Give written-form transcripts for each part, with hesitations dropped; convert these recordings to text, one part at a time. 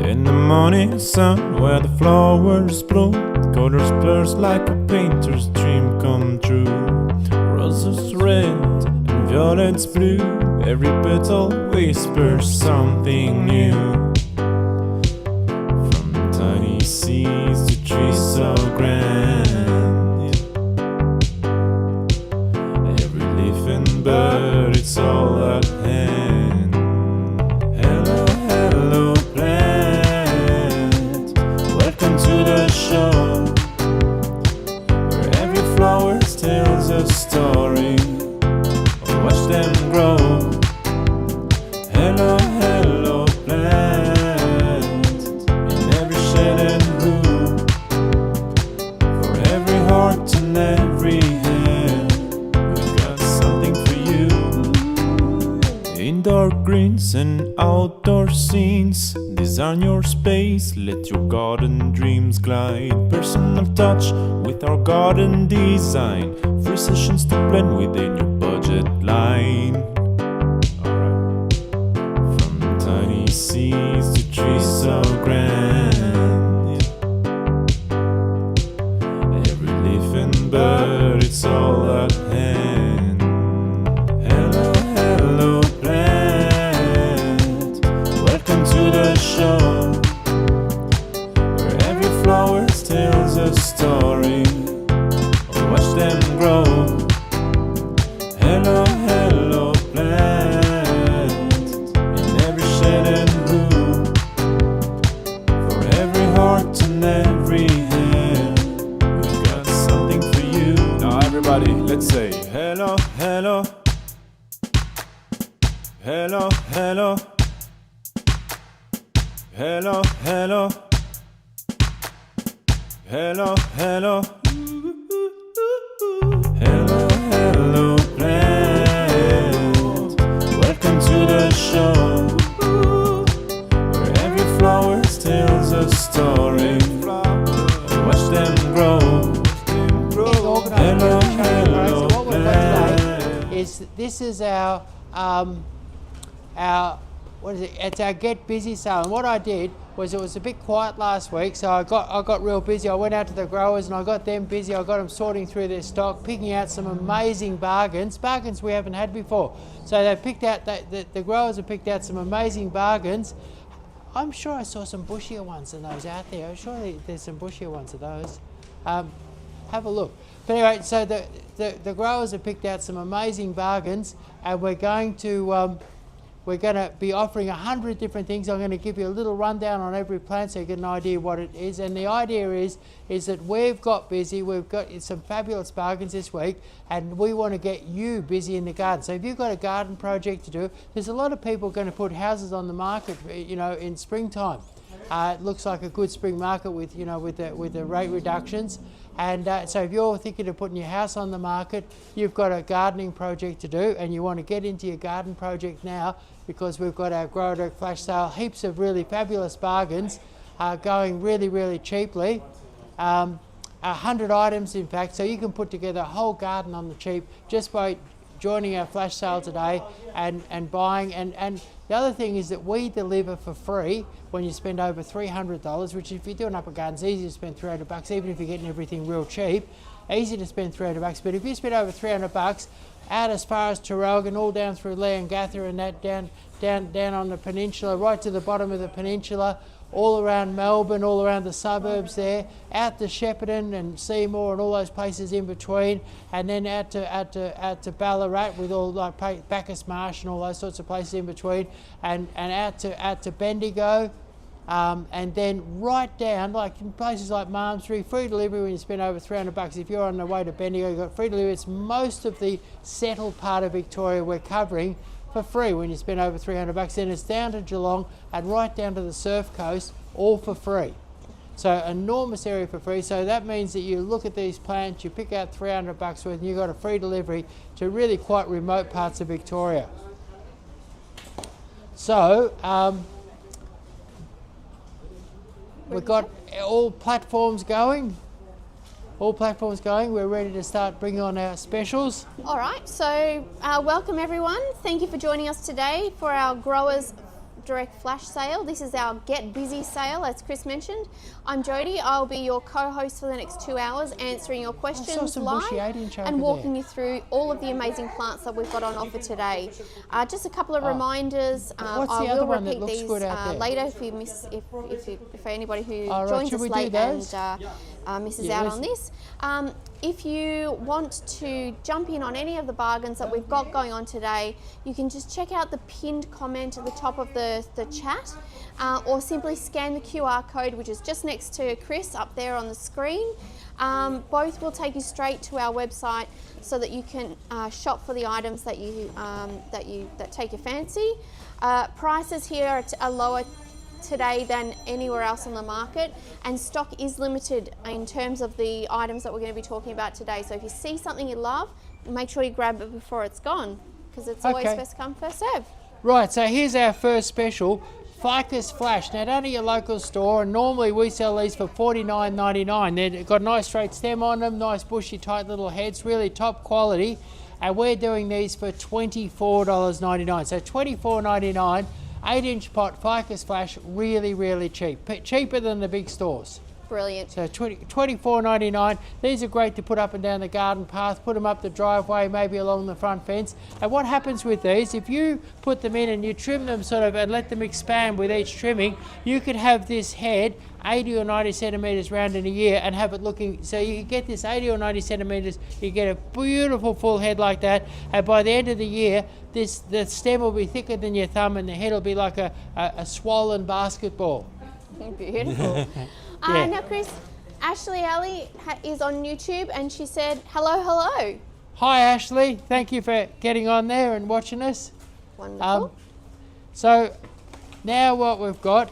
In the morning sun where the flowers bloom, colors blurs like a painter's dream come true. Roses red and violets blue, every petal whispers something new. From tiny seeds to trees so grand, every leaf and bird, it's all at hand. Hello, hello plant, welcome to the show, where every flower tells a story. Watch them grow. Hello, hello plant, in every shade and hue, for every heart and every hand, we've got something for you. Indoor greens and outdoor scenes, design your space, let your garden dreams glide. Personal touch with our garden design, free sessions to blend within your budget line. From tiny seeds to trees so grand, every leaf and bird, it's all at hand. Hello, hello plant, welcome to the show, where every flower tells a story. Watch them grow. Hello, hello plant, in every shade and hue, for every heart and every hand, we've got something for you. Now everybody, let's say hello, hello, hello, hello, hello, hello, hello, hello. Hello, hello plant, welcome to the show, where every flower tells a story. Watch them grow. Hello, hello So what we've got today plant. is this is our what is it? It's our Get Busy sale. And what I did was, it was a bit quiet last week, so I got real busy. I went out to the growers and I got them busy. I got them sorting through their stock, picking out some amazing bargains we haven't had before. So they picked out the growers have picked out some amazing bargains. I'm sure I saw some bushier ones than those out there. I'm sure there's some bushier ones of those. Have a look. But anyway, so the growers have picked out some amazing bargains, and we're going to be offering 100 different things. I'm going to give you a little rundown on every plant so you get an idea what it is. And the idea is that we've got busy. We've got some fabulous bargains this week, and we want to get you busy in the garden. So if you've got a garden project to do, there's a lot of people going to put houses on the market, you know, in springtime. It looks like a good spring market with, you know, with the rate reductions. And so if you're thinking of putting your house on the market, you've got a gardening project to do, and you want to get into your garden project now, because we've got our Grow Direct flash sale, heaps of really fabulous bargains going really, really cheaply. 100 items in fact, so you can put together a whole garden on the cheap just by joining our flash sale today and buying. And the other thing is that we deliver for free when you spend over $300, which if you're doing up a garden, it's easy to spend $300, even if you're getting everything real cheap. Easy to spend $300, but if you spend over $300, out as far as Tarougan, all down through Leongatha and that down on the peninsula, right to the bottom of the peninsula, all around Melbourne, all around the suburbs there, out to Shepparton and Seymour and all those places in between, and then out to Ballarat with all like Bacchus Marsh and all those sorts of places in between, and out to Bendigo. And then right down, like in places like Malmesbury, free delivery when you spend over $300. If you're on the way to Bendigo, you've got free delivery. It's most of the settled part of Victoria we're covering for free when you spend over $300. Then it's down to Geelong and right down to the Surf Coast, all for free. So enormous area for free. So that means that you look at these plants, you pick out $300 worth, and you've got a free delivery to really quite remote parts of Victoria. So we've got all platforms going. We're ready to start bringing on our specials. All right, so welcome everyone. Thank you for joining us today for our Growers direct flash sale. This is our Get Busy sale, as Chris mentioned. I'm Jodie. I'll be your co-host for the next 2 hours, answering your questions live and walking you through all of the amazing plants that we've got on offer today. Just a couple of reminders. What's the I other will one that repeat looks these good out there? later if anybody who Right. joins Should us we do late those? and misses out on this. If you want to jump in on any of the bargains that we've got going on today, you can just check out the pinned comment at the top of the chat, or simply scan the QR code, which is just next to Chris up there on the screen. Both will take you straight to our website so that you can shop for the items that take your fancy. Prices here are lower today than anywhere else on the market, and stock is limited in terms of the items that we're going to be talking about today. So if you see something you love, make sure you grab it before it's gone, because it's always first come, first serve. Right, so here's our first special, Ficus Flash. Now down at your local store, and normally we sell these for $49.99. They've got a nice straight stem on them, nice bushy tight little heads, really top quality, and we're doing these for $24.99. So $24.99. 8-inch pot Ficus Flash, really, really cheap. Cheaper than the big stores. Brilliant. So $24.99. These are great to put up and down the garden path, put them up the driveway, maybe along the front fence. And what happens with these, if you put them in and you trim them sort of and let them expand with each trimming, you could have this head 80 or 90 centimetres round in a year and have it looking, so you get this 80 or 90 centimetres, you get a beautiful full head like that, and by the end of the year, the stem will be thicker than your thumb and the head will be like a swollen basketball. Beautiful. Now Chris, Ashley Alley is on YouTube and she said, hello. Hi Ashley, thank you for getting on there and watching us. Wonderful. So now what we've got,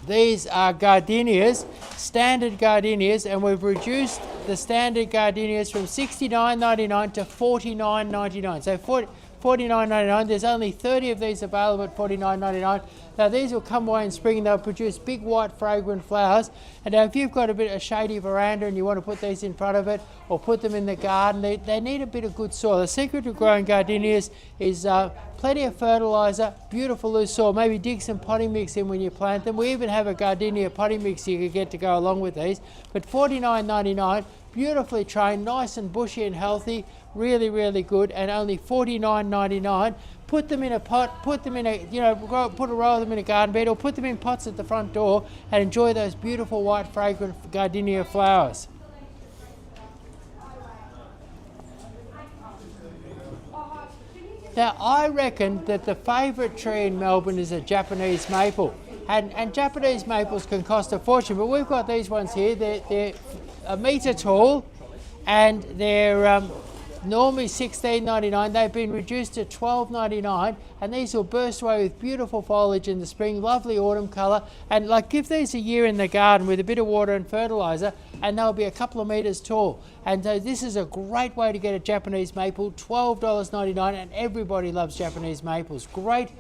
these are gardenias, standard gardenias, and we've reduced the standard gardenias from $69.99 to $49.99. So $49.99. There's only 30 of these available at $49.99. Now these will come away in spring and they'll produce big white fragrant flowers. And now if you've got a bit of a shady veranda and you want to put these in front of it or put them in the garden, they need a bit of good soil. The secret to growing gardenias is plenty of fertiliser, beautiful loose soil. Maybe dig some potting mix in when you plant them. We even have a gardenia potting mix you could get to go along with these. But $49.99, beautifully trained, nice and bushy and healthy, really, really good, and only $49.99. Put them in a pot, put them in a, put a row of them in a garden bed, or put them in pots at the front door and enjoy those beautiful white fragrant gardenia flowers. Now I reckon that the favourite tree in Melbourne is a Japanese maple, and Japanese maples can cost a fortune, but we've got these ones here. They're a metre tall, and they're normally $16.99. They've been reduced to $12.99, and these will burst away with beautiful foliage in the spring, lovely autumn colour, and give these a year in the garden with a bit of water and fertiliser and they'll be a couple of metres tall. And this is a great way to get a Japanese maple, $12.99, and everybody loves Japanese maples. Great.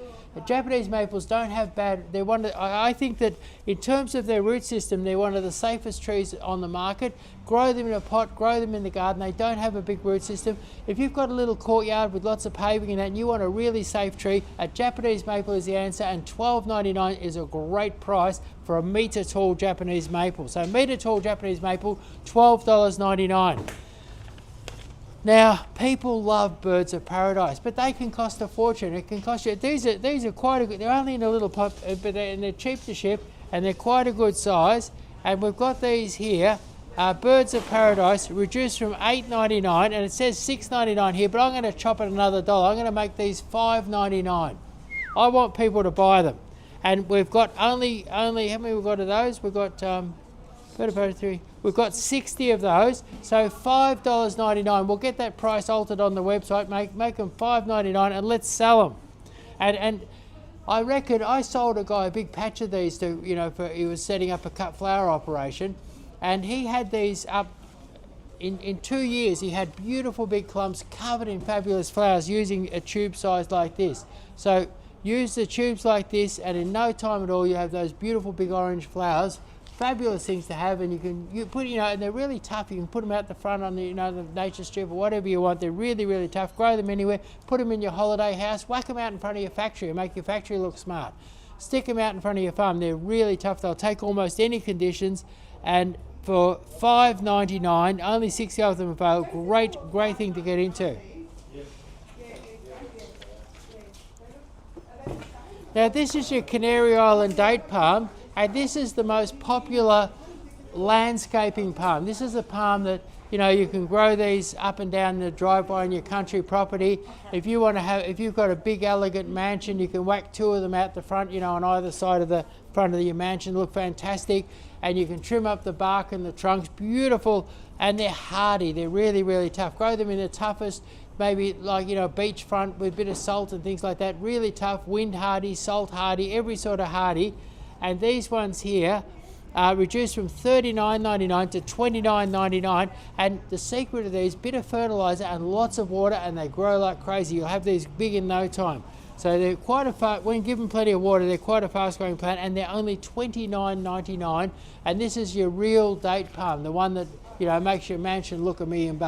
Japanese maples don't have bad, they're I think that in terms of their root system, they're one of the safest trees on the market. Grow them in a pot, grow them in the garden. They don't have a big root system. If you've got a little courtyard with lots of paving in that and you want a really safe tree, a Japanese maple is the answer, and $12.99 is a great price for a metre tall Japanese maple. So metre tall Japanese maple, $12.99. Now, people love birds of paradise, but they can cost a fortune. It can cost you, these are quite a good, they're only in a little pot, but they're cheap to ship, and they're quite a good size. And we've got these here, birds of paradise, reduced from $8.99, and it says $6.99 here, but I'm going to chop it another $1. I'm going to make these $5.99. I want people to buy them. And we've got only how many we've got of those? We've got, we've got 60 of those, so $5.99. We'll get that price altered on the website, make them $5.99, and let's sell them. And I reckon I sold a guy a big patch of these to, he was setting up a cut flower operation, and he had these up in 2 years. He had beautiful big clumps covered in fabulous flowers using a tube size like this. So use the tubes like this, and in no time at all you have those beautiful big orange flowers fabulous things to have, and you put, and they're really tough. You can put them out the front on the, the nature strip or whatever you want. They're really, really tough. Grow them anywhere. Put them in your holiday house. Whack them out in front of your factory and make your factory look smart. Stick them out in front of your farm. They're really tough. They'll take almost any conditions, and for $5.99, only 60 of them available. Great thing to get into. Now this is your Canary Island date palm, and this is the most popular landscaping palm. This is a palm that you can grow these up and down the driveway on your country property. If you want to if you've got a big elegant mansion, you can whack 2 of them out the front, on either side of the front of your mansion. Look fantastic, and you can trim up the bark and the trunks. Beautiful, and they're hardy. They're really, really tough. Grow them in the toughest, maybe like beachfront with a bit of salt and things like that. Really tough, wind hardy, salt hardy, every sort of hardy. And these ones here are reduced from $39.99 to $29.99. And the secret of these, bit of fertilizer and lots of water, and they grow like crazy. You'll have these big in no time. So they're quite when given plenty of water, they're quite a fast growing plant, and they're only $29.99. And this is your real date palm, the one that makes your mansion look $1 million.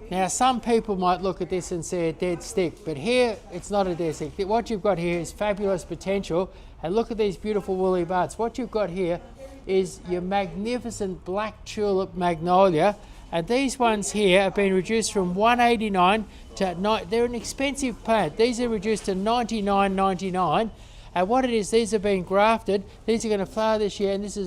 Now some people might look at this and see a dead stick, but here it's not a dead stick. What you've got here is fabulous potential, and look at these beautiful woolly buds. What you've got here is your magnificent black tulip magnolia, and these ones here have been reduced from $189 to they're an expensive plant. These are reduced to $99.99. And what it is, these are being grafted. These are going to flower this year, and this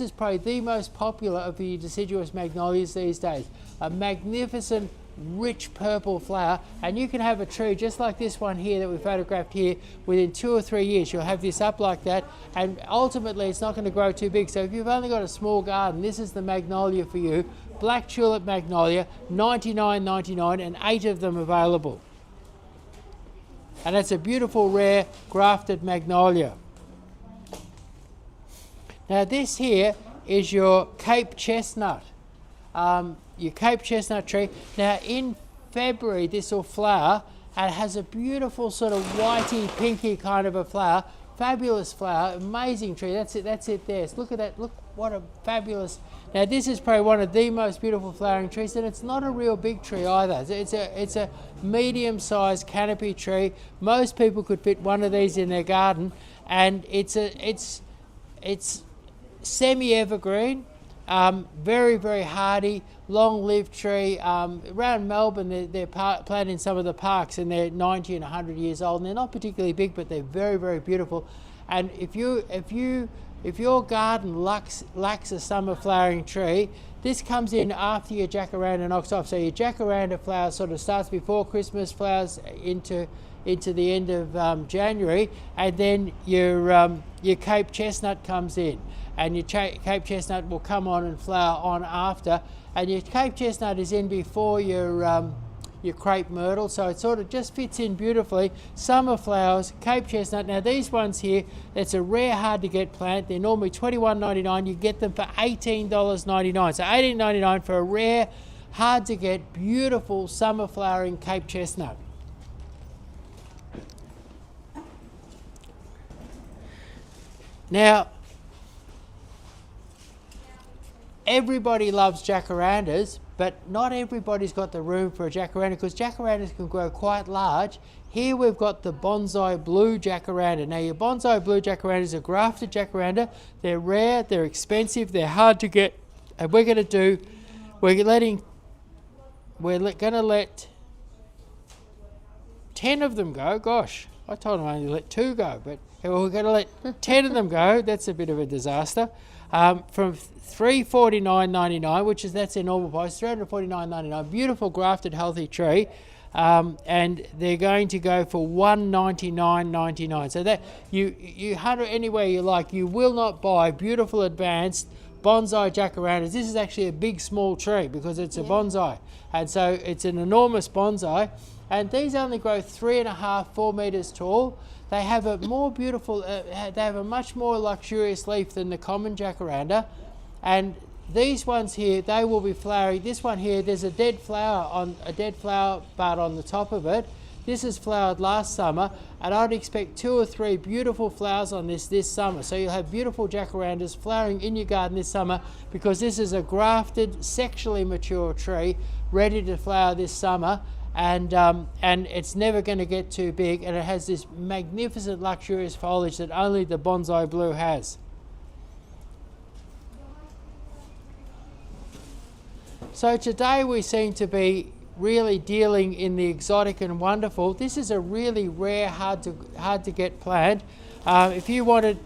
is probably the most popular of the deciduous magnolias these days. A magnificent, rich purple flower, and you can have a tree just like this one here that we photographed here. Within 2 or 3 years, you'll have this up like that, and ultimately, it's not going to grow too big. So if you've only got a small garden, this is the magnolia for you. Black tulip magnolia, $99.99, and 8 of them available. And it's a beautiful, rare, grafted magnolia. Now this here is your Cape Chestnut. Your Cape Chestnut tree. Now in February this will flower, and it has a beautiful sort of whitey, pinky kind of a flower. Fabulous flower, amazing tree. That's it there. So look at that, look what a fabulous. Now this is probably one of the most beautiful flowering trees, and it's not a real big tree either. It's a medium-sized canopy tree. Most people could fit one of these in their garden, and it's semi-evergreen, very, very hardy, long-lived tree. Around Melbourne, they're planted in some of the parks, and they're 90 and 100 years old, and they're not particularly big, but they're very, very beautiful. And if your garden lacks a summer flowering tree, this comes in after your jacaranda knocks off. So your jacaranda flower sort of starts before Christmas, flowers into the end of January, and then your Cape Chestnut comes in, and your Cape Chestnut will come on and flower on after, and your Cape Chestnut is in before your crepe myrtle, so it sort of just fits in beautifully. Summer flowers, Cape Chestnut. Now these ones here, it's a rare, hard to get plant. They're normally $21.99. You get them for $18.99. So $18.99 for a rare, hard to get, beautiful summer flowering Cape Chestnut. Now, everybody loves jacarandas, but not everybody's got the room for a jacaranda, because jacarandas can grow quite large. Here we've got the Bonsai Blue Jacaranda. Now your Bonsai Blue Jacaranda is a grafted jacaranda. They're rare, they're expensive, they're hard to get, and we're going to let 10 of them go. Gosh, I told them I only let 2 go, but we're going to let 10 of them go. That's a bit of a disaster. From $349.99, which is, that's their normal price, $349.99. Beautiful grafted healthy tree, and they're going to go for $199.99. So that you hunt it anywhere you like. You will not buy beautiful advanced bonsai jacarandas. This is actually a big small tree because it's a bonsai, and so it's an enormous bonsai. And these only grow 3.5, 4 meters tall. They have a more beautiful, they have a much more luxurious leaf than the common jacaranda. And these ones here, they will be flowering. This one here, there's a dead flower bud on the top of it. This is flowered last summer, and I'd expect 2 or 3 beautiful flowers on this summer. So you'll have beautiful jacarandas flowering in your garden this summer, because this is a grafted, sexually mature tree ready to flower this summer. And it's never going to get too big, and it has this magnificent luxurious foliage that only the bonsai blue has. So today we seem to be really dealing in the exotic and wonderful. This is a really rare, hard to get plant. If you wanted,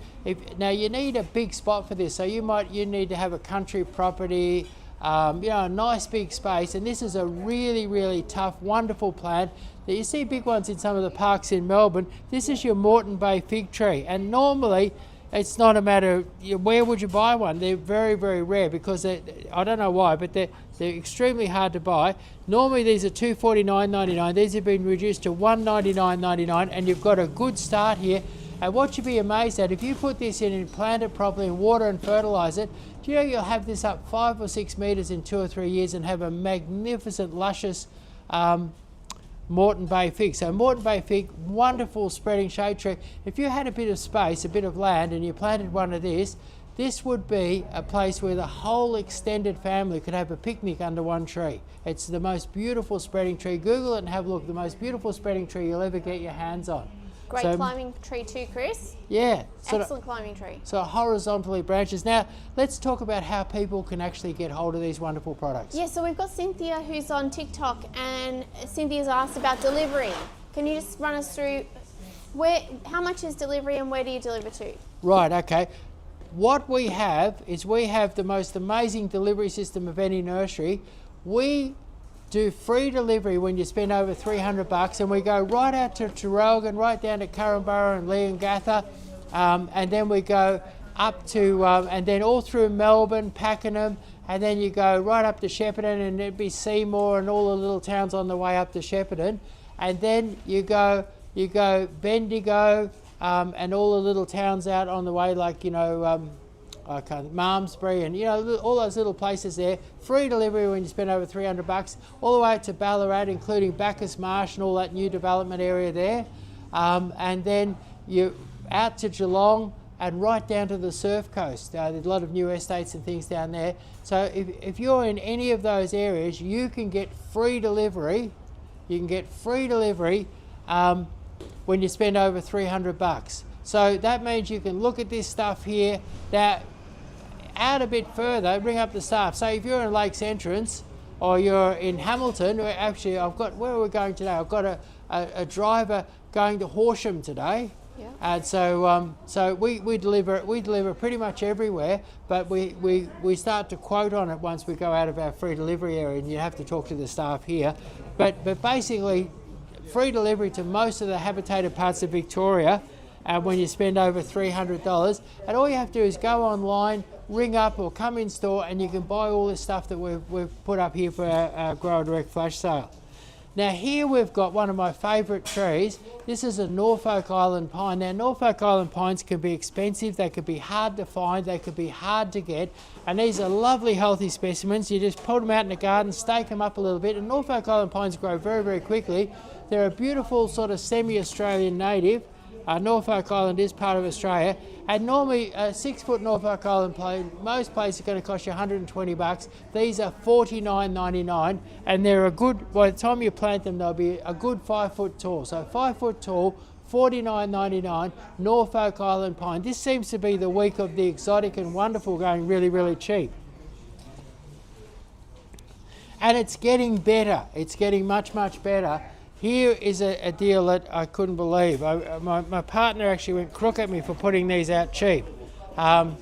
now you need a big spot for this, so you need to have a country property, a nice big space, and this is a really, really tough, wonderful plant. Now, you see big ones in some of the parks in Melbourne. This is your Moreton Bay fig tree, and normally it's not a matter of where would you buy one. They're very, very rare, because I don't know why, but they're extremely hard to buy. Normally these are $249.99. These have been reduced to $199.99, and you've got a good start here. And what you'd be amazed at, if you put this in and plant it properly and water and fertilise it, do you know you'll have this up 5 or 6 metres in 2 or 3 years and have a magnificent, luscious Moreton Bay fig. So Moreton Bay fig, wonderful spreading shade tree. If you had a bit of space, a bit of land, and you planted one of this would be a place where the whole extended family could have a picnic under one tree. It's the most beautiful spreading tree. Google it and have a look. The most beautiful spreading tree you'll ever get your hands on. Great climbing tree too, Chris. Yeah. Excellent climbing tree. So horizontally branches. Now, let's talk about how people can actually get hold of these wonderful products. Yeah, so we've got Cynthia who's on TikTok, and Cynthia's asked about delivery. Can you just run us through how much is delivery and where do you deliver to? Right, okay. What we have is the most amazing delivery system of any nursery. We do free delivery when you spend over $300, and we go right out to Traralgon, right down to Currumborough and Leongatha, and then we go up to, and then all through Melbourne, Pakenham, and then you go right up to Shepparton, and it'd be Seymour and all the little towns on the way up to Shepparton, and then you go Bendigo, and all the little towns out on the way, like, Malmesbury, and all those little places there. Free delivery when you spend over $300, all the way to Ballarat, including Bacchus Marsh and all that new development area there, and then you out to Geelong and right down to the Surf Coast. There's a lot of new estates and things down there. So if you're in any of those areas, you can get free delivery. You can get free delivery when you spend over $300. So that means you can look at this stuff here. Now, out a bit further, bring up the staff. So if you're in Lakes Entrance or you're in Hamilton, actually where are we going today? I've got a driver going to Horsham today. Yeah. And so we deliver pretty much everywhere, but we start to quote on it once we go out of our free delivery area, and you have to talk to the staff here. But basically, free delivery to most of the habitated parts of Victoria when you spend over $300. And all you have to do is go online, ring up or come in store, and you can buy all this stuff that we've put up here for our Grower Direct flash sale. Now here we've got one of my favourite trees. This is a Norfolk Island pine. Now Norfolk Island pines can be expensive, they could be hard to find, they could be hard to get, and these are lovely healthy specimens. You just put them out in the garden, stake them up a little bit, and Norfolk Island pines grow very, very quickly. They're a beautiful sort of semi-Australian native. Norfolk Island is part of Australia, and normally a 6-foot Norfolk Island pine, most places are going to cost you $120. These are $49.99, and they're a good, by the time you plant them, they'll be a good 5 foot tall. So 5 foot tall, $49.99, Norfolk Island pine. This seems to be the week of the exotic and wonderful going really, really cheap. And it's getting better. It's getting much, much better. Here is a deal that I couldn't believe. My partner actually went crook at me for putting these out cheap. The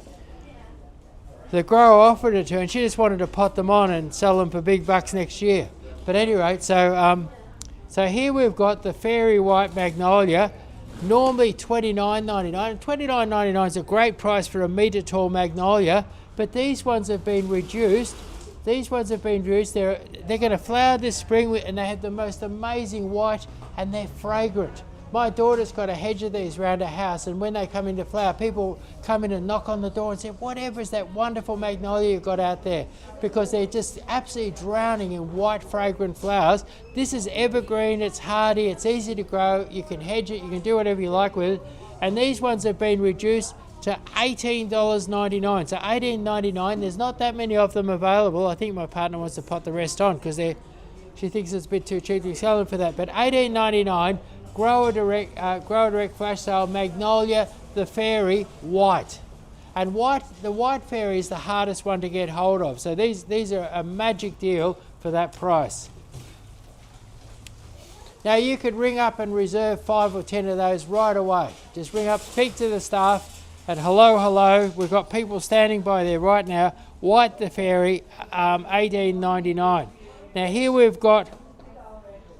grower offered it to her, and she just wanted to pot them on and sell them for big bucks next year. But anyway, so here we've got the Fairy White Magnolia, normally $29.99. $29.99 is a great price for a metre tall magnolia, but these ones have been reduced. They're going to flower this spring, and they have the most amazing white, and they're fragrant. My daughter's got a hedge of these around her house, and when they come into flower, people come in and knock on the door and say, whatever is that wonderful magnolia you've got out there? Because they're just absolutely drowning in white fragrant flowers. This is evergreen, it's hardy, it's easy to grow, you can hedge it, you can do whatever you like with it. And these ones have been reduced to $18.99. So $18.99, there's not that many of them available. I think my partner wants to pot the rest on because she thinks it's a bit too cheap to sell them for that. But $18.99, grower direct flash sale, Magnolia, the fairy, white. And the white fairy is the hardest one to get hold of. So these are a magic deal for that price. Now you could ring up and reserve 5 or 10 of those right away. Just ring up, speak to the staff, and hello, we've got people standing by there right now. White the fairy, $18.99. Now here we've got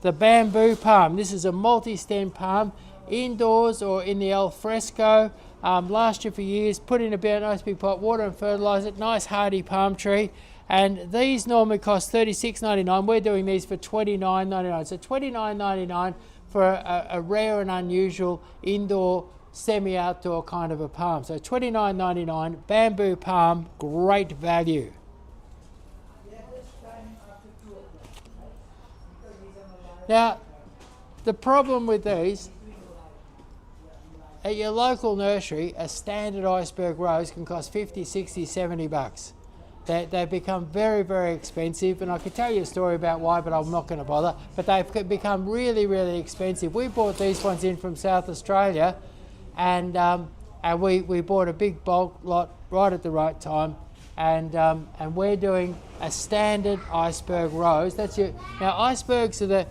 the bamboo palm. This is a multi-stem palm, indoors or in the al fresco. Last year for years, put in a nice big pot, water and fertilise it, nice hardy palm tree. And these normally cost $36.99. We're doing these for $29.99. So $29.99 for a rare and unusual indoor, semi-outdoor kind of a palm. So $29.99, bamboo palm, great value. Now, the problem with these, at your local nursery, a standard iceberg rose can cost 50, 60, 70 bucks. They've become very, very expensive, and I could tell you a story about why, but I'm not going to bother. But they've become really, really expensive. We bought these ones in from South Australia, and we bought a big bulk lot right at the right time, and we're doing a standard iceberg rose. Now icebergs are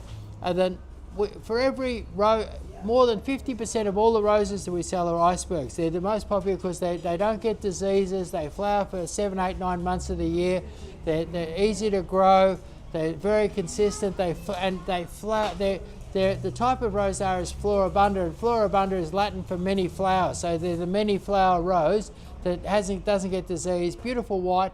for every row. More than 50% of all the roses that we sell are icebergs. They're the most popular because they don't get diseases. They flower for 7, 8, 9 months of the year. They're easy to grow. They're very consistent. They flower. The type of rose is floribunda, and floribunda is Latin for many flowers. So they're the many flower rose that doesn't get disease. Beautiful white.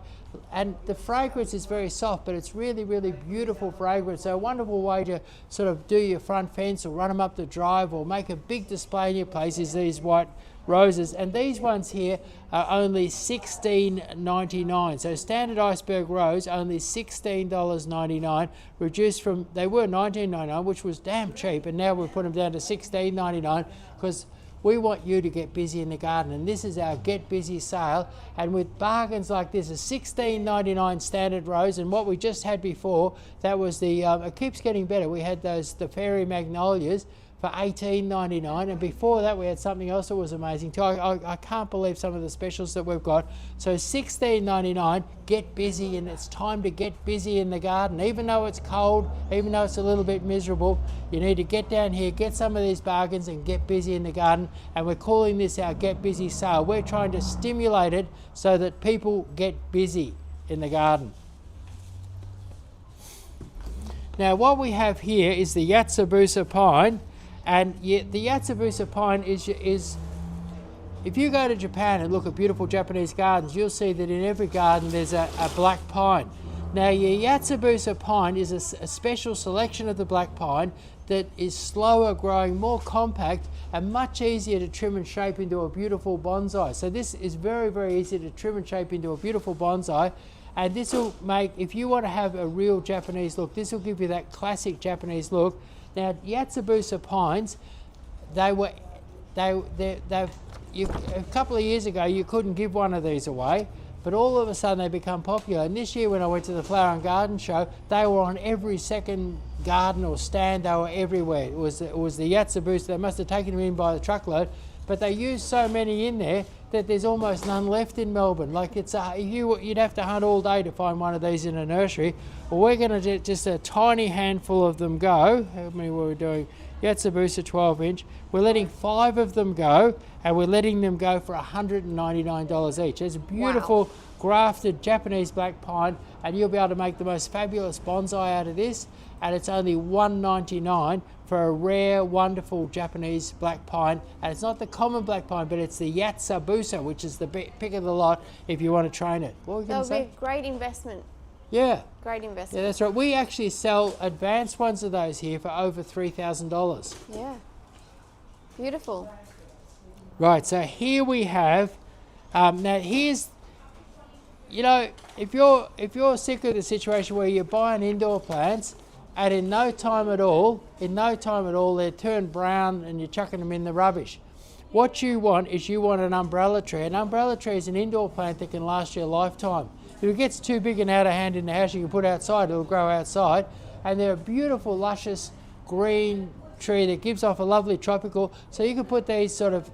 And the fragrance is very soft, but it's really, really beautiful fragrance. So a wonderful way to sort of do your front fence or run them up the drive or make a big display in your place is these white roses. And these ones here are only $16.99. So standard iceberg rose, only $16.99, reduced from, they were $19.99, which was damn cheap, and now we've put them down to $16.99 because we want you to get busy in the garden, and this is our Get Busy sale. And with bargains like this, a $16.99 standard rose, and what we just had before, that was the, it keeps getting better. We had the fairy magnolias for $18.99, and before that we had something else that was amazing too. I can't believe some of the specials that we've got. So $16.99, get busy, and it's time to get busy in the garden. Even though it's cold, even though it's a little bit miserable, you need to get down here, get some of these bargains and get busy in the garden. And we're calling this our Get Busy sale. We're trying to stimulate it so that people get busy in the garden. Now what we have here is the Yatsabusa pine. And the Yatsabusa pine is, if you go to Japan and look at beautiful Japanese gardens, you'll see that in every garden there's a black pine. Now your Yatsabusa pine is a special selection of the black pine that is slower growing, more compact, and much easier to trim and shape into a beautiful bonsai. So this is very, very easy to trim and shape into a beautiful bonsai. And this will make, if you want to have a real Japanese look, this will give you that classic Japanese look. Now, Yatsabusa pines, a couple of years ago you couldn't give one of these away, but all of a sudden they become popular. And this year when I went to the Flower and Garden Show, they were on every second garden or stand, they were everywhere. It was the Yatsabusa. They must have taken them in by the truckload, but they used so many in there that there's almost none left in Melbourne. Like you'd have to hunt all day to find one of these in a nursery. Well, we're going to do just a tiny handful of them go. How many were we doing? Yatsabusa 12-inch. We're letting 5 of them go, and we're letting them go for $199 each. It's a beautiful grafted Japanese black pine, and you'll be able to make the most fabulous bonsai out of this. And it's only $199 for a rare, wonderful Japanese black pine. And it's not the common black pine, but it's the Yatsabusa, which is the pick of the lot if you want to train it. What were you going to say? That would be a great investment. Yeah. Great investment. Yeah, that's right. We actually sell advanced ones of those here for over $3,000. Yeah. Beautiful. Right, so here we have, now here's, you know, if you're sick of the situation where you're buying indoor plants and in no time at all, they turn brown and you're chucking them in the rubbish. What you want is an umbrella tree. An umbrella tree is an indoor plant that can last you a lifetime. If it gets too big and out of hand in the house, you can put outside, it'll grow outside. And they're a beautiful, luscious green tree that gives off a lovely tropical. So you can put these sort of,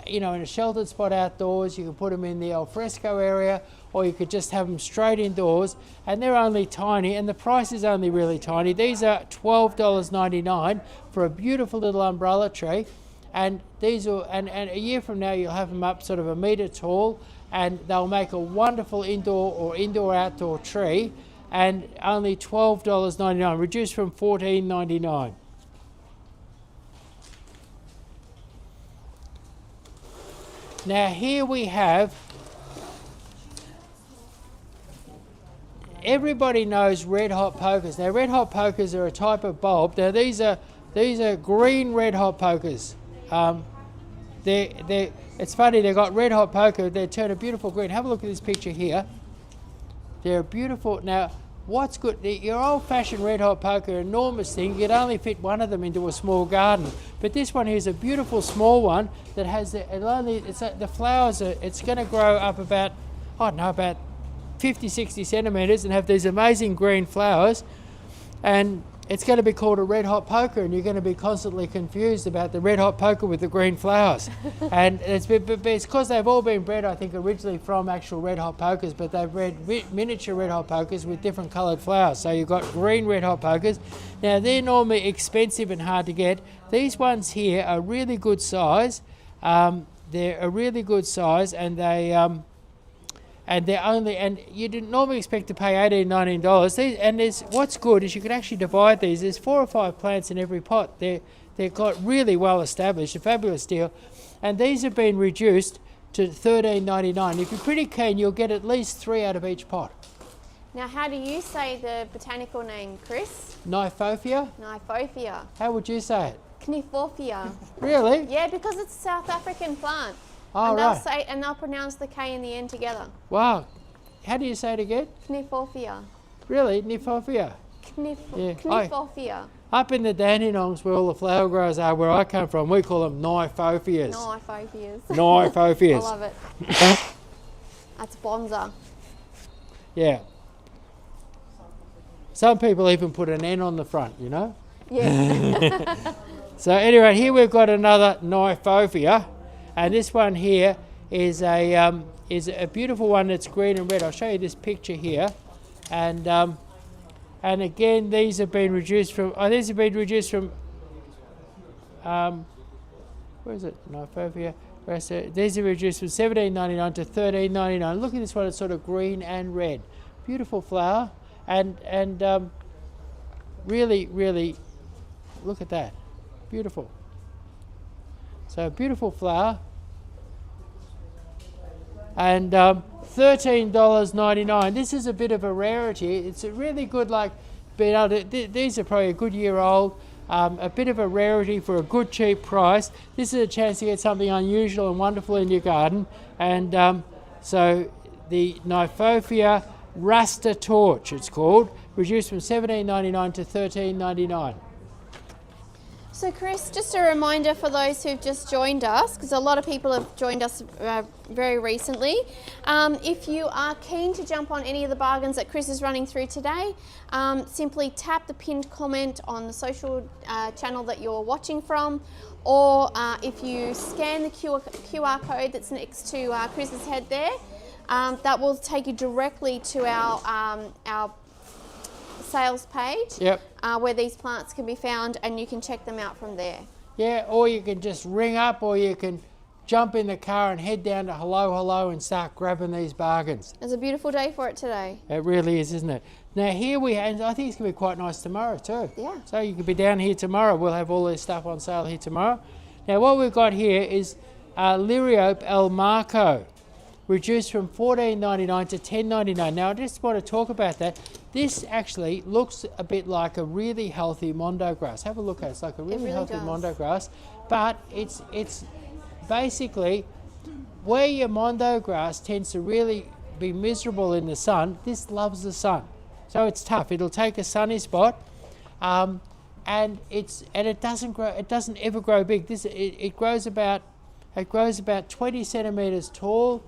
you know, in a sheltered spot outdoors. You can put them in the al fresco area, or you could just have them straight indoors. And they're only tiny, and the price is only really tiny. These are $12.99 for a beautiful little umbrella tree. And these will, and a year from now you'll have them up sort of 1 metre tall, and they'll make a wonderful indoor or indoor-outdoor tree, and only $12.99, reduced from $14.99. Now here we have, everybody knows red hot pokers. Now red hot pokers are a type of bulb. Now these are green red hot pokers. It's funny, they've got red hot poker, they turn a beautiful green. Have a look at this picture here. They're beautiful. Now, what's good, your old-fashioned red hot poker, enormous thing, you'd only fit one of them into a small garden. But this one here is a beautiful small one that has the flowers, it's going to grow up about, I don't know, about 50, 60 centimetres and have these amazing green flowers. And it's going to be called a red hot poker, and you're going to be constantly confused about the red hot poker with the green flowers. And it's because they've all been bred, I think, originally from actual red hot pokers, but they've bred miniature red hot pokers with different coloured flowers. So you've got green red hot pokers. Now they're normally expensive and hard to get. These ones here are really good size. They're a really good size, and and you didn't normally expect to pay $18, $19. What's good is you can actually divide these. There's 4 or 5 plants in every pot. They're got really well established, a fabulous deal. And these have been reduced to $13.99. If you're pretty keen, you'll get at least 3 out of each pot. Now, how do you say the botanical name, Chris? Kniphofia? Kniphofia. How would you say it? Kniphofia. Really? Yeah, because it's a South African plant. Oh, right. They'll pronounce the K and the N together. Wow. How do you say it again? Kniphofia. Really? Kniphofia? Kniphofia. Up in the Dandenongs, where all the flower growers are, where I come from, we call them Kniphofias. Kniphophias. Kniphophias. I love it. That's Bonsai. Yeah. Some people even put an N on the front, you know? Yeah. So anyway, here we've got another Kniphofia. And this one here is a beautiful one that's green and red. I'll show you this picture here, and again these have been reduced from. Where is it? Kniphofia. These are reduced from $17.99 to $13.99. Look at this one; it's sort of green and red. Beautiful flower, and really, really, look at that, beautiful. So a beautiful flower, and $13.99. This is a bit of a rarity. It's a really good, like, being able to, these are probably a good year old, a bit of a rarity for a good cheap price. This is a chance to get something unusual and wonderful in your garden. And so the Kniphofia Rasta Torch, it's called, reduced from $17.99 to $13.99. So Chris, just a reminder for those who've just joined us, because a lot of people have joined us very recently. If you are keen to jump on any of the bargains that Chris is running through today, simply tap the pinned comment on the social channel that you're watching from, or if you scan the QR code that's next to Chris's head there, that will take you directly to our sales page. Yep. Where these plants can be found, and you can check them out from there. Yeah, or you can just ring up, or you can jump in the car and head down to Hello and start grabbing these bargains. It's a beautiful day for it today. It really is, isn't it? Now here we have, and I think it's going to be quite nice tomorrow too. Yeah. So you could be down here tomorrow. We'll have all this stuff on sale here tomorrow. Now what we've got here is Liriope El Marco. reduced from $14.99 to $10.99. Now I just want to talk about that. This actually looks a bit like a really healthy mondo grass. Have a look at it. It's like a really healthy mondo grass, but it's basically where your mondo grass tends to really be miserable in the sun. This loves the sun, so it's tough. It'll take a sunny spot, and it doesn't grow. It doesn't ever grow big. It grows about 20 centimeters tall,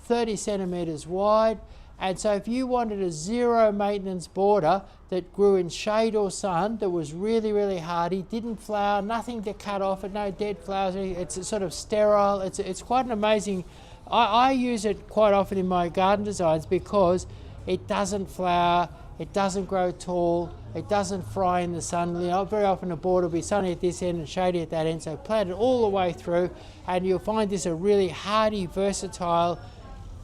30 centimeters wide. And so if you wanted a zero maintenance border that grew in shade or sun, that was really, really hardy, didn't flower, nothing to cut off it, no dead flowers, it's sort of sterile. It's quite an amazing, I use it quite often in my garden designs because it doesn't flower, it doesn't grow tall, it doesn't fry in the sun. You know, very often a border will be sunny at this end and shady at that end, so plant it all the way through and you'll find this a really hardy, versatile,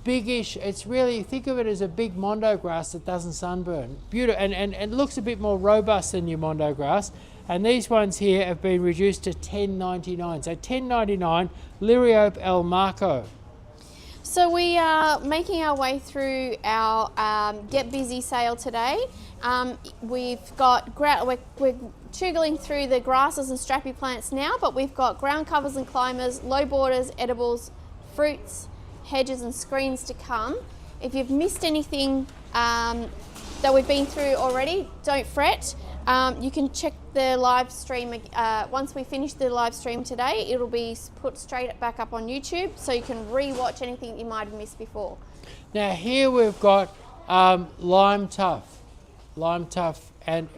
biggish. It's really, think of it as a big mondo grass that doesn't sunburn. Beautiful, and it looks a bit more robust than your mondo grass. And these ones here have been reduced to $10.99. So $10.99, Liriope El Marco. So we are making our way through our Get Busy sale today. We're toogling through the grasses and strappy plants now, but we've got ground covers and climbers, low borders, edibles, fruits, hedges and screens to come. If you've missed anything that we've been through already, don't fret. You can check the live stream. Once we finish the live stream today, it'll be put straight back up on YouTube, so you can re-watch anything you might have missed before. Now here we've got lime tuff, and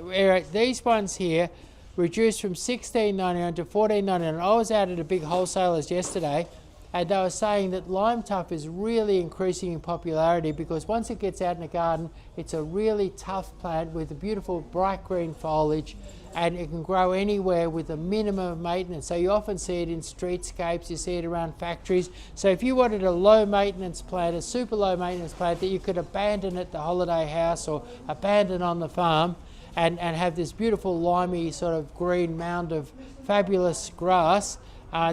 these ones here reduced from $16.99 to $14.99. I was out at a big wholesalers yesterday, and they were saying that lime tuff is really increasing in popularity because once it gets out in the garden, it's a really tough plant with a beautiful bright green foliage, and it can grow anywhere with a minimum of maintenance. So you often see it in streetscapes, you see it around factories. So if you wanted a low maintenance plant, a super low maintenance plant that you could abandon at the holiday house or abandon on the farm and have this beautiful limey sort of green mound of fabulous grass,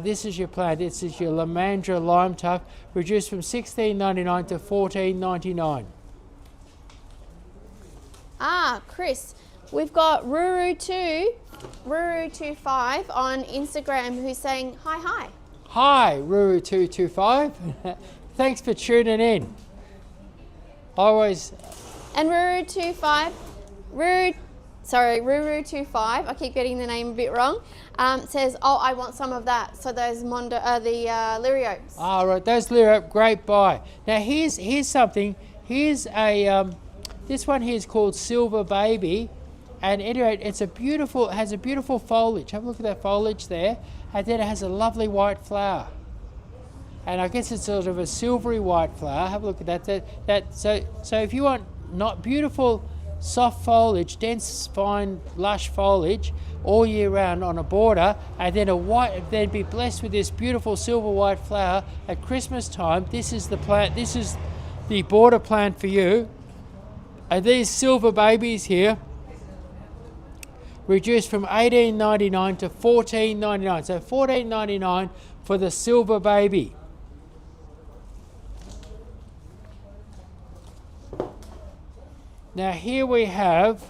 this is your plant. This is your Lamandra lime tuff, reduced from $16.99 to $14.99. Chris, we've got Ruru25 on Instagram who's saying hi. Hi, Ruru225. Thanks for tuning in. And Ruru25, Ruru25, I keep getting the name a bit wrong, says, oh, I want some of that. So those the Liriopes. Right, those Liriope, great buy. Now here's something. Here's a, this one here is called Silver Baby. And anyway, it has a beautiful foliage. Have a look at that foliage there. And then it has a lovely white flower. And I guess it's sort of a silvery white flower. Have a look at that. So if you want not beautiful, soft foliage, dense, fine, lush foliage all year round on a border, and then be blessed with this beautiful silver white flower at Christmas time, this is the plant. This is the border plant for you. And these Silver Babies here reduced from $18.99 to $14.99. So $14.99 for the Silver Baby. Now here we have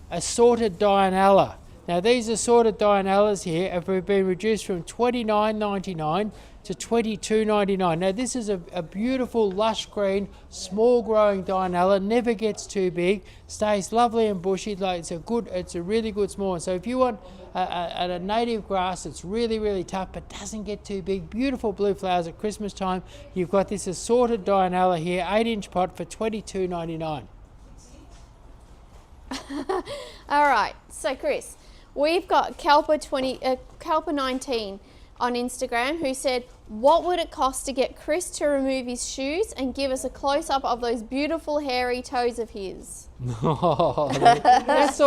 assorted Dianella. Now these assorted Dianellas here have been reduced from $29.99 to $22.99. Now this is a beautiful lush green, small growing Dianella, never gets too big, stays lovely and bushy. Like it's a really good small one. So if you want a native grass that's really, really tough but doesn't get too big, beautiful blue flowers at Christmas time, you've got this assorted Dianella here, 8-inch pot for $22.99. All right, so Chris, we've got Kelper19 on Instagram who said, what would it cost to get Chris to remove his shoes and give us a close-up of those beautiful hairy toes of his? That's